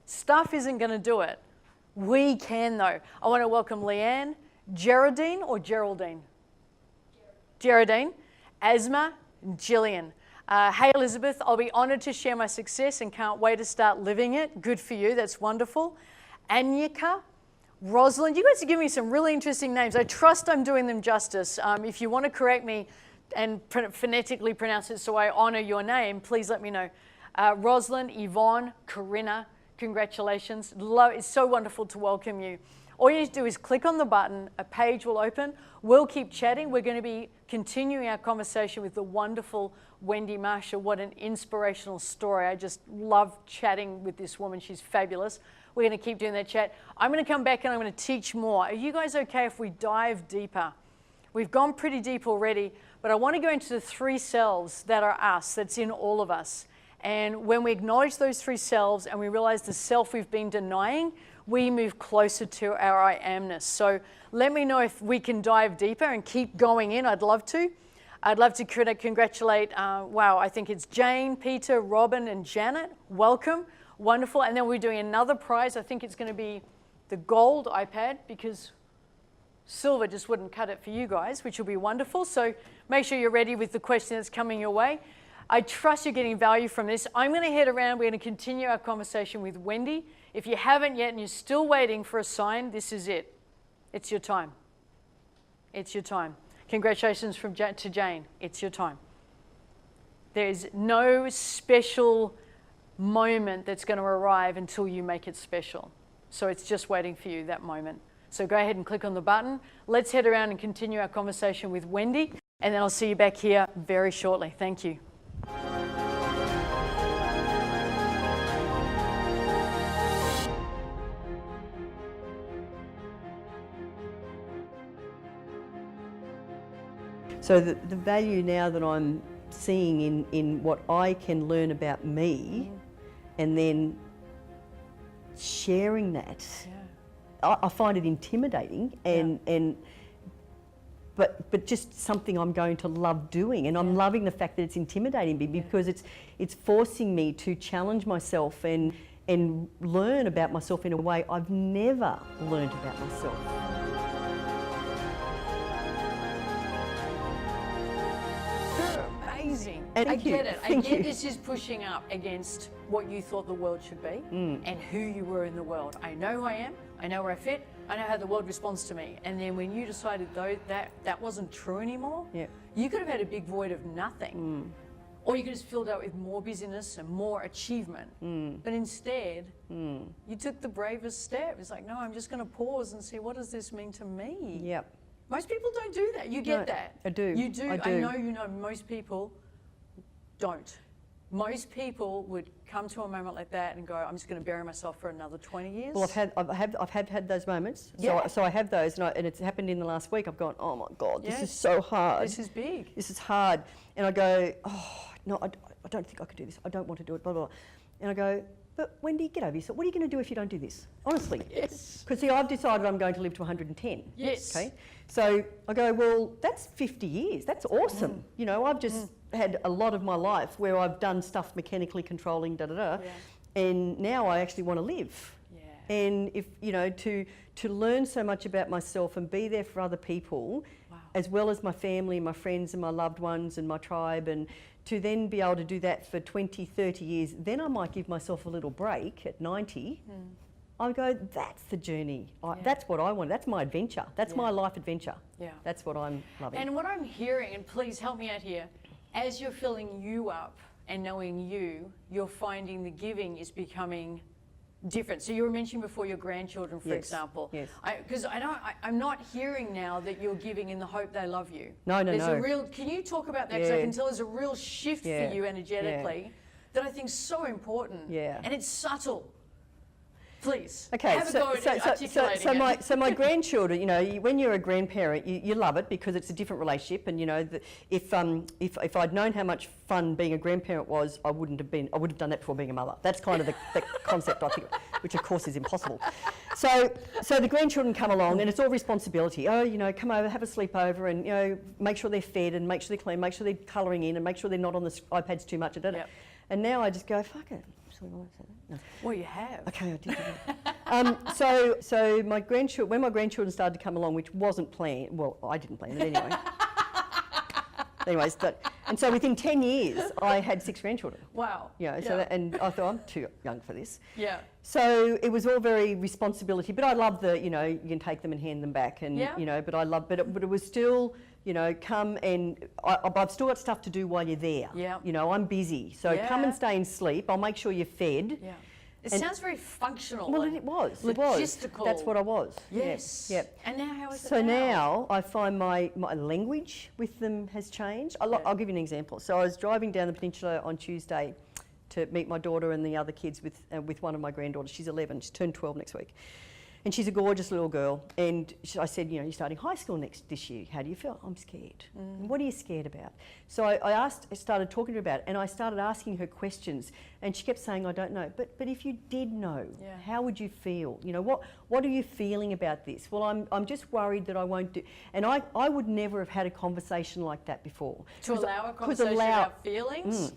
S1: Stuff isn't going to do it. We can though. I want to welcome Leanne, Geraldine or Geraldine? Geraldine, Asma, Jillian. Hey Elizabeth, I'll be honoured to share my success and can't wait to start living it. Good for you, that's wonderful. Anyika, Rosalind, you guys are giving me some really interesting names. I trust I'm doing them justice. If you want to correct me and phonetically pronounce it so I honour your name, please let me know. Rosalind, Yvonne, Corinna, congratulations. It's so wonderful to welcome you. All you need to do is click on the button, a page will open. We'll keep chatting. We're going to be continuing our conversation with the wonderful Wendy Marshall. What an inspirational story. I just love chatting with this woman. She's fabulous. We're going to keep doing that chat. I'm going to come back and I'm going to teach more. Are you guys okay if we dive deeper? We've gone pretty deep already, but I want to go into the 3 selves that are us, that's in all of us. And when we acknowledge those 3 selves and we realize the self we've been denying, we move closer to our I amness. So let me know if we can dive deeper and keep going in. I'd love to. I'd love to congratulate, wow, I think it's Jane, Peter, Robin, and Janet. Welcome. Wonderful. And then we're doing another prize. I think it's going to be the gold iPad, because silver just wouldn't cut it for you guys, which will be wonderful. So make sure you're ready with the question that's coming your way. I trust you're getting value from this. I'm going to head around. We're going to continue our conversation with Wendy. If you haven't yet and you're still waiting for a sign, this is it. It's your time. It's your time. Congratulations to Jane. It's your time. There's no special moment that's going to arrive until you make it special. So it's just waiting for you, that moment. So go ahead and click on the button. Let's head around and continue our conversation with Wendy, and then I'll see you back here very shortly. Thank you.
S6: So the value now that I'm seeing in what I can learn about me, and then sharing that, I find it intimidating, but just something I'm going to love doing, and I'm loving the fact that it's intimidating me because it's forcing me to challenge myself and learn about myself in a way I've never learned about myself.
S1: Amazing.
S6: And
S1: I
S6: thank you.
S1: get it. I
S6: Thank
S1: get
S6: you.
S1: this is pushing up against what you thought the world should be and who you were in the world. I know who I am. I know where I fit. I know how the world responds to me. And then when you decided though that wasn't true anymore, you could have had a big void of nothing. Or you could have filled out with more busyness and more achievement. But instead, you took the bravest step. It's like, no, I'm just going to pause and see, what does this mean to me?
S6: Yep.
S1: Most people don't do that. You get
S6: No,
S1: that.
S6: I do.
S1: You do.
S6: I do.
S1: I know you know most people don't. Most people would come to a moment like that and go, I'm just going to bury myself for another 20 years.
S6: Well, I've had those moments.
S1: Yeah.
S6: So I have those, and it's happened in the last week. I've gone, oh my God, this
S1: Yes.
S6: is so hard.
S1: This is big.
S6: This is hard. And I go, oh, no, I don't think I could do this. I don't want to do it, blah, blah, blah. And I go, but Wendy, get over yourself. What are you going to do if you don't do this? Honestly.
S1: Yes.
S6: Because see, I've decided I'm going to live to 110.
S1: Yes.
S6: Okay. So I go, well, that's 50 years. That's awesome. You know, I've just had a lot of my life where I've done stuff mechanically controlling, and now I actually want to live.
S1: Yeah.
S6: And if you know, to learn so much about myself and be there for other people, as well as my family, my friends, and my loved ones, and my tribe, and to then be able to do that for 20, 30 years, then I might give myself a little break at 90. I go, that's the journey. That's what I want. That's my adventure. That's my life adventure.
S1: Yeah.
S6: That's what I'm loving.
S1: And what I'm hearing, and please help me out here, as you're filling you up and knowing you, you're finding the giving is becoming different. So you were mentioning before your grandchildren, for
S6: Yes,
S1: example.
S6: yes.
S1: Because I'm not hearing now that you're giving in the hope they love you.
S6: No.
S1: There's a real, can you talk about that? Because I
S6: Yeah.
S1: can tell there's a real shift
S6: Yeah,
S1: for you energetically that I think is so important.
S6: Yeah.
S1: And it's subtle. Please.
S6: Okay,
S1: have a go at articulating it.
S6: so my grandchildren, you know, when you're a grandparent, you love it because it's a different relationship, and you know, if I'd known how much fun being a grandparent was, I would have done that before being a mother. That's kind of the concept, I think, which of course is impossible. So the grandchildren come along, and it's all responsibility. Oh, you know, come over, have a sleepover, and you know, make sure they're fed, and make sure they're clean, make sure they're colouring in, and make sure they're not on the iPads too much.
S1: Yep.
S6: And now I just go, fuck it. No.
S1: Well, you have.
S6: Okay, I did that. So my grandchildren, when my grandchildren started to come along, which wasn't planned, well, I didn't plan it anyway. Anyways, and so within 10 years, I had 6 grandchildren.
S1: Wow.
S6: You know, and I thought, I'm too young for this.
S1: Yeah.
S6: So it was all very responsibility, but I love you know, you can take them and hand them back, and you know, but it was still, you know, come and I've still got stuff to do while you're there.
S1: Yeah.
S6: You know, I'm busy, so come and stay and sleep. I'll make sure you're fed.
S1: Yeah. It sounds very functional.
S6: Well,
S1: and
S6: it was.
S1: logistical.
S6: That's what I was.
S1: Yes.
S6: Yep.
S1: And now how is it
S6: So now I find my language with them has changed. I'll give you an example. So I was driving down the peninsula on Tuesday to meet my daughter and the other kids with one of my granddaughters. She's 11. She's turned 12 next week. And she's a gorgeous little girl. And I said, you know, you're starting high school this year. How do you feel? I'm scared. And what are you scared about? So I started talking to her about it, and I started asking her questions. And she kept saying, I don't know. But if you did know, how would you feel? You know, what are you feeling about this? Well, I'm just worried that I won't do. And I would never have had a conversation like that before.
S1: To allow a conversation about feelings?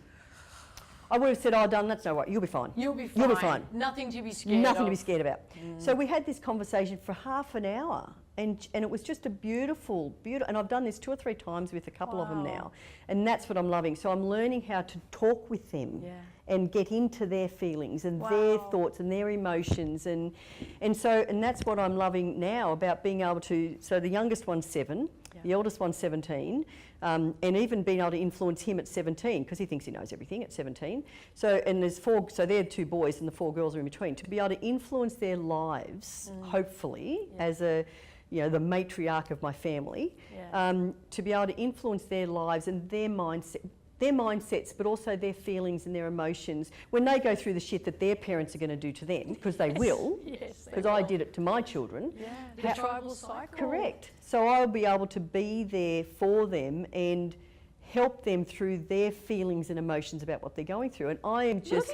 S6: I would have said, oh, done, that's no worry, you'll be fine.
S1: You'll be fine.
S6: You'll be fine.
S1: Nothing to be scared
S6: Nothing
S1: of.
S6: to be scared about. So we had this conversation for half an hour, and it was just a beautiful, and I've done this 2 or 3 times with a couple of them now, and that's what I'm loving. So I'm learning how to talk with them and get into their feelings and their thoughts and their emotions, and that's what I'm loving now about being able to. So the youngest one's 7. The eldest one's 17, and even being able to influence him at 17, because he thinks he knows everything at 17. So, and there's 4, so they're 2 boys and the 4 girls are in between. To be able to influence their lives, hopefully, as a, you know, the matriarch of my family, to be able to influence their lives and their mindsets, but also their feelings and their emotions when they go through the shit that their parents are going to do to them, because they will, because I did it to my children.
S1: The tribal cycle.
S6: Correct. So I'll be able to be there for them and help them through their feelings and emotions about what they're going through. And I am just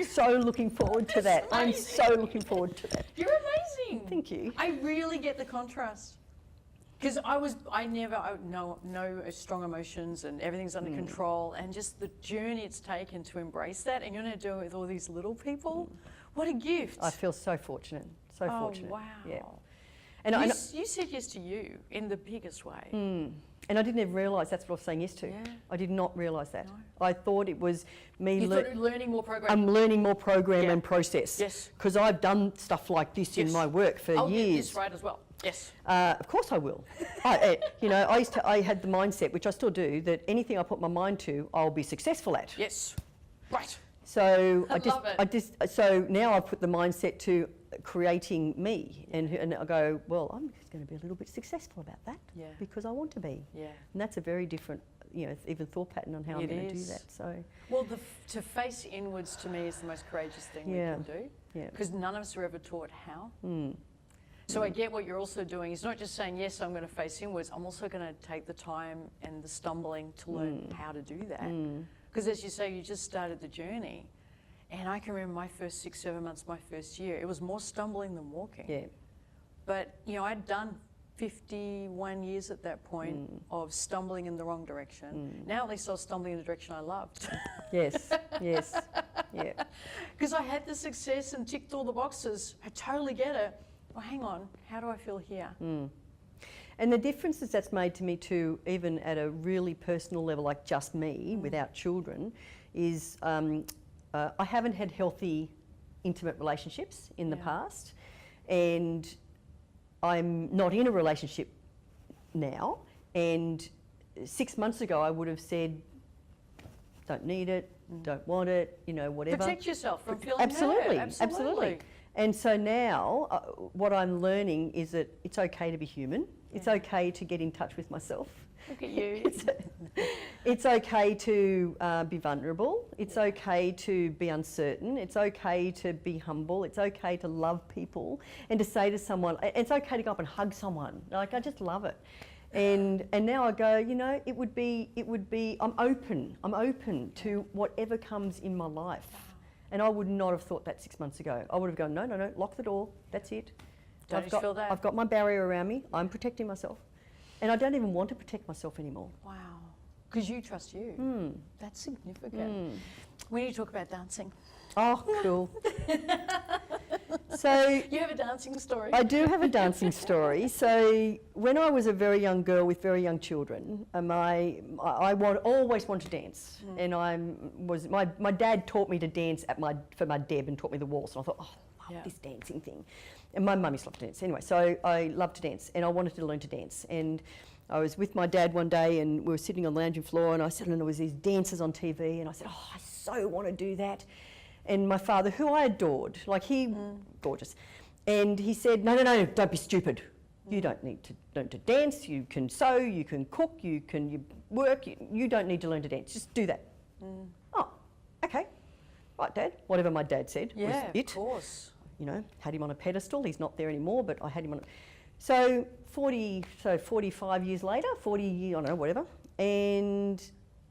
S6: so looking forward to that. I'm so looking forward to that.
S1: You're amazing.
S6: Thank you.
S1: I really get the contrast. Because I know strong emotions and everything's under control, and just the journey it's taken to embrace that, and you're going to do it with all these little people. What a gift.
S6: I feel so fortunate, so fortunate.
S1: Wow.
S6: Yeah.
S1: And you said yes to you in the biggest way.
S6: And I didn't even realise that's what I was saying yes to. I did not realise that. No. I thought it was me
S1: learning more program.
S6: I'm learning more program and process.
S1: Yes.
S6: Because I've done stuff like this in my work for
S1: I'll
S6: years.
S1: Get this right as well. Yes.
S6: Of course I will. I had the mindset, which I still do, that anything I put my mind to, I'll be successful at.
S1: Yes. Right.
S6: So
S1: love it.
S6: So now I've put the mindset to creating me, and I go, well, I'm just going to be a little bit successful about that because I want to be. Yeah. And that's a very different, you know, even thought pattern on how I'm going to do that. So.
S1: Well, to face inwards to me is the most courageous thing we can do. Yeah. Because none of us are ever taught how. So I get what you're also doing. It's not just saying, yes, I'm going to face inwards. I'm also going to take the time and the stumbling to learn how to do that. Because as you say, you just started the journey. And I can remember my first 6, 7 months, my first year, it was more stumbling than walking. Yeah. But, you know, I'd done 51 years at that point of stumbling in the wrong direction. Now at least I was stumbling in the direction I loved.
S6: Yes, yes, yeah.
S1: Because I had the success and ticked all the boxes. I totally get it. Well, hang on, how do I feel here?
S6: And the differences that's made to me too, even at a really personal level, like just me, without children, is I haven't had healthy, intimate relationships in the past, and I'm not in a relationship now. And 6 months ago, I would have said, don't need it, don't want it, you know, whatever.
S1: Protect yourself from feeling
S6: absolutely,
S1: hurt.
S6: Absolutely. And so now, what I'm learning is that it's okay to be human. It's okay to get in touch with myself.
S1: Look at you.
S6: It's okay to be vulnerable. It's okay to be uncertain. It's okay to be humble. It's okay to love people and to say to someone, it's okay to go up and hug someone. Like, I just love it. And now I go, you know, it would be, I'm open to whatever comes in my life. And I would not have thought that 6 months ago. I would have gone, no, lock the door, that's it.
S1: Don't you feel that?
S6: I've got my barrier around me, I'm protecting myself. And I don't even want to protect myself anymore.
S1: Wow. Because you trust you. That's significant. We need to talk about dancing.
S6: Oh, cool. So
S1: you have a dancing story.
S6: I do have a dancing story. So when I was a very young girl with very young children, I always wanted to dance, and my dad taught me to dance for my deb and taught me the waltz, and I thought, oh, I love this dancing thing, and my mum used to love to dance anyway. So I loved to dance, and I wanted to learn to dance, and I was with my dad one day, and we were sitting on the lounging floor, and I said, and there was these dancers on TV, and I said, oh, I so want to do that. And my father, who I adored, like gorgeous, and he said, no, don't be stupid. You don't need to learn to dance. You can sew, you can cook, you work. You don't need to learn to dance. Just do that. Oh, okay. Right, Dad. Whatever my dad said was it.
S1: Of course.
S6: you know, had him on a pedestal. He's not there anymore, but I had him on. So 45 years later, 40 years, I don't know, whatever, and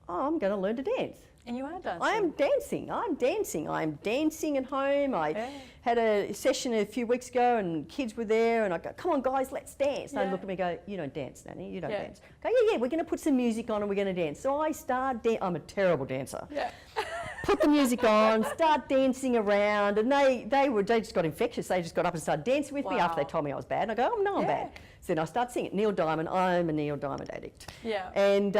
S6: I'm going to learn to dance.
S1: And you are dancing.
S6: I am dancing. I'm dancing at home. I had a session a few weeks ago and kids were there and I go, come on guys, let's dance. And they look at me and go, you don't dance, Nanny, you don't dance. I go, yeah, we're going to put some music on and we're going to dance. So I start I'm a terrible dancer.
S1: Yeah.
S6: Put the music on, start dancing around, and they just got infectious. They just got up and started dancing with me after they told me I was bad. And I go, oh no, I'm bad. So then I start singing Neil Diamond. I'm a Neil Diamond addict.
S1: Yeah.
S6: And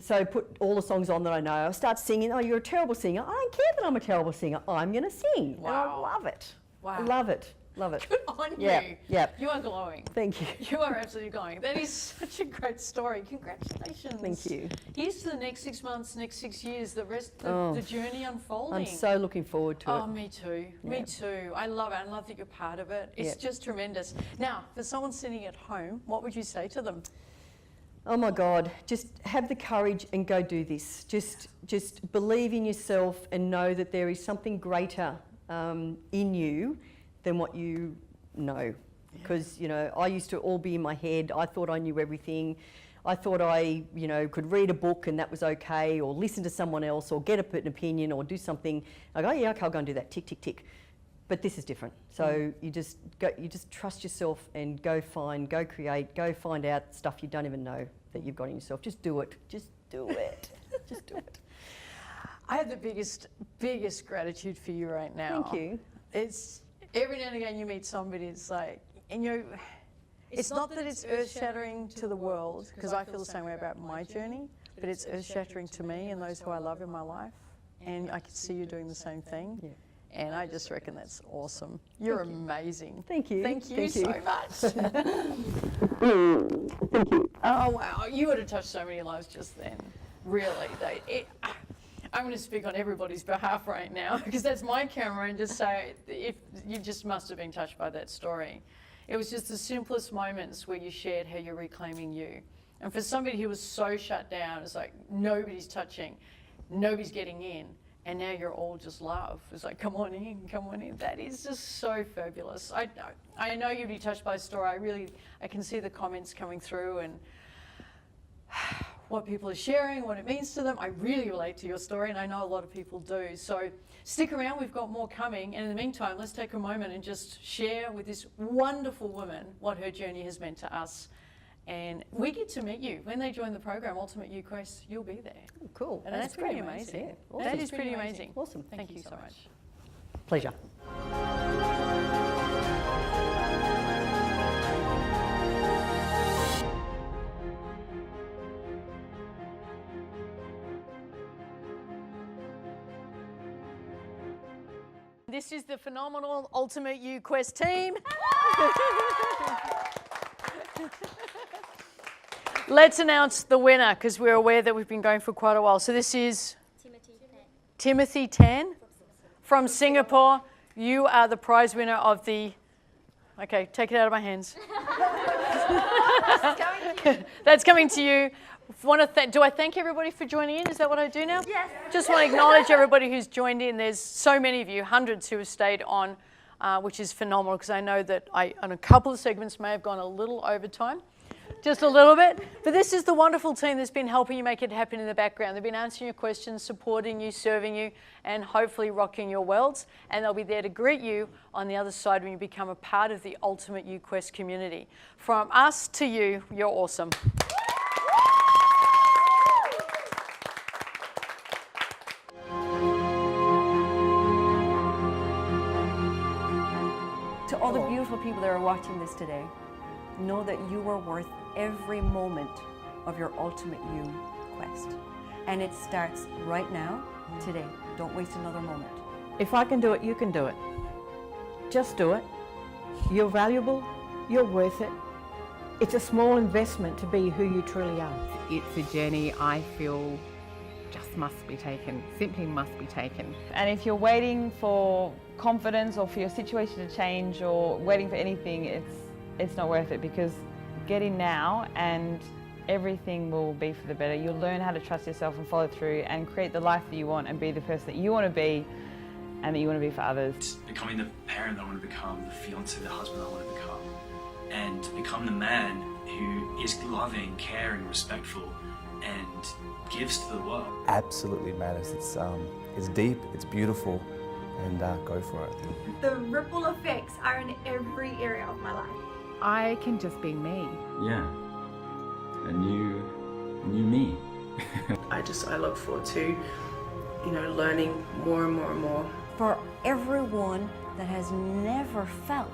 S6: so I put all the songs on that I know. I start singing. Oh, you're a terrible singer. I don't care that I'm a terrible singer. I'm going to sing.
S1: Wow.
S6: And I love it.
S1: Wow.
S6: I love it. Love it.
S1: Good on
S6: Yeah,
S1: you.
S6: yeah.
S1: You are glowing.
S6: Thank you.
S1: You are absolutely glowing. That is such a great story. Congratulations.
S6: Thank you.
S1: Here's to the next 6 months, next 6 years, the rest, the journey unfolding.
S6: I'm so looking forward to it.
S1: Oh, me too. Me too. I love it. I love that you're part of it. It's just tremendous. Now, for someone sitting at home, what would you say to them?
S6: Oh my God, just have the courage and go do this. Just believe in yourself and know that there is something greater in you than what you know. Because, you know, I used to all be in my head. I thought I knew everything. I thought I, you know, could read a book and that was okay, or listen to someone else, or get an opinion, or do something. I go, yeah, okay, I'll go and do that, tick, tick, tick. But this is different. So you just trust yourself and go create, go find out stuff you don't even know that you've got in yourself. Just do it. Just do it. Just do it.
S1: I have the biggest gratitude for you right now.
S6: Thank you.
S1: It's every now and again you meet somebody, it's like, and you, it's not that it's earth-shattering to the world, because I feel the same way about my journey, but it's earth-shattering to me and those who I love in my life. And I can see you doing the same thing.
S6: Yeah.
S1: And I just reckon that's awesome. You're amazing.
S6: Thank you.
S1: Thank you
S6: Thank you.
S1: so much.
S6: Thank you.
S1: Oh, wow. You would have touched so many lives just then. Really. I'm going to speak on everybody's behalf right now, because that's my camera, and just say, if you just must have been touched by that story. It was just the simplest moments where you shared how you're reclaiming you. And for somebody who was so shut down, it's like nobody's touching, nobody's getting in, and now you're all just love. It's like, come on in, come on in. That is just so fabulous. I know you'd be touched by the story. I can see the comments coming through and what people are sharing, what it means to them. I really relate to your story, and I know a lot of people do. So stick around, we've got more coming. And in the meantime, let's take a moment and just share with this wonderful woman what her journey has meant to us. And we get to meet you. When they join the program, Ultimate You Quest, you'll be there.
S6: Oh, cool.
S1: And that's pretty amazing.
S6: Yeah. Awesome.
S1: That is pretty amazing.
S6: Awesome.
S1: Thank you so much.
S6: Pleasure.
S1: This is the phenomenal Ultimate You Quest team. Let's announce the winner, because we're aware that we've been going for quite a while. So this is Timothy Tan from Singapore. You are the prize winner of the... Okay, take it out of my hands. That's coming to you. Do I thank everybody for joining in? Is that what I do now?
S4: Yes.
S1: Just want to acknowledge everybody who's joined in. There's so many of you, hundreds who have stayed on, which is phenomenal, because I know that on a couple of segments may have gone a little over time. Just a little bit. But this is the wonderful team that's been helping you make it happen in the background. They've been answering your questions, supporting you, serving you, and hopefully rocking your worlds. And they'll be there to greet you on the other side when you become a part of the Ultimate You Quest community. From us to you, you're awesome.
S7: To all the beautiful people that are watching this today, know that you are worth every moment of your Ultimate You quest. And it starts right now, today. Don't waste another moment.
S8: If I can do it, you can do it. Just do it. You're valuable, you're worth it. It's a small investment to be who you truly are.
S9: It's a journey I feel just must be taken, simply must be taken.
S10: And if you're waiting for confidence or for your situation to change or waiting for anything, it's not worth it, because get in now and everything will be for the better. You'll learn how to trust yourself and follow through and create the life that you want and be the person that you want to be. and that you want to be for others.
S11: Becoming the parent I want to become, the fiance, the husband I want to become, and become the man who is loving, caring, respectful, and gives to the world.
S12: Absolutely matters. It's deep, it's beautiful, and go for it.
S4: The ripple effects are in every area of my life.
S9: I can just be me.
S11: Yeah, a new me.
S13: I look forward to, learning more and more and more.
S7: For everyone that has never felt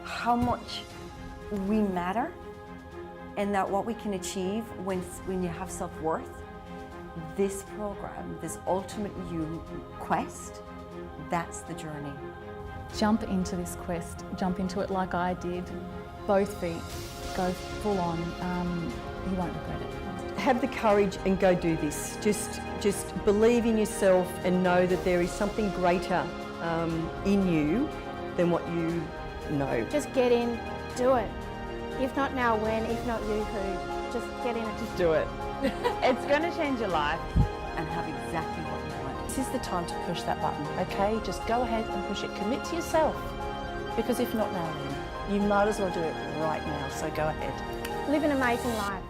S7: how much we matter and that what we can achieve when you have self-worth, this program, this Ultimate You Quest, that's the journey.
S14: Jump into this quest, jump into it like I did, both feet, go full on, you won't regret it.
S6: Have the courage and go do this. Just believe in yourself and know that there is something greater in you than what you know.
S15: Just get in, do it. If not now, when? If not you, who? Just get in it.
S10: Just do it. It's going to change your life.
S7: And have exactly what you want.
S2: This is the time to push that button, okay? Just go ahead and push it. Commit to yourself. Because if not now, then, you might as well do it right now, so go ahead.
S15: Live an amazing life.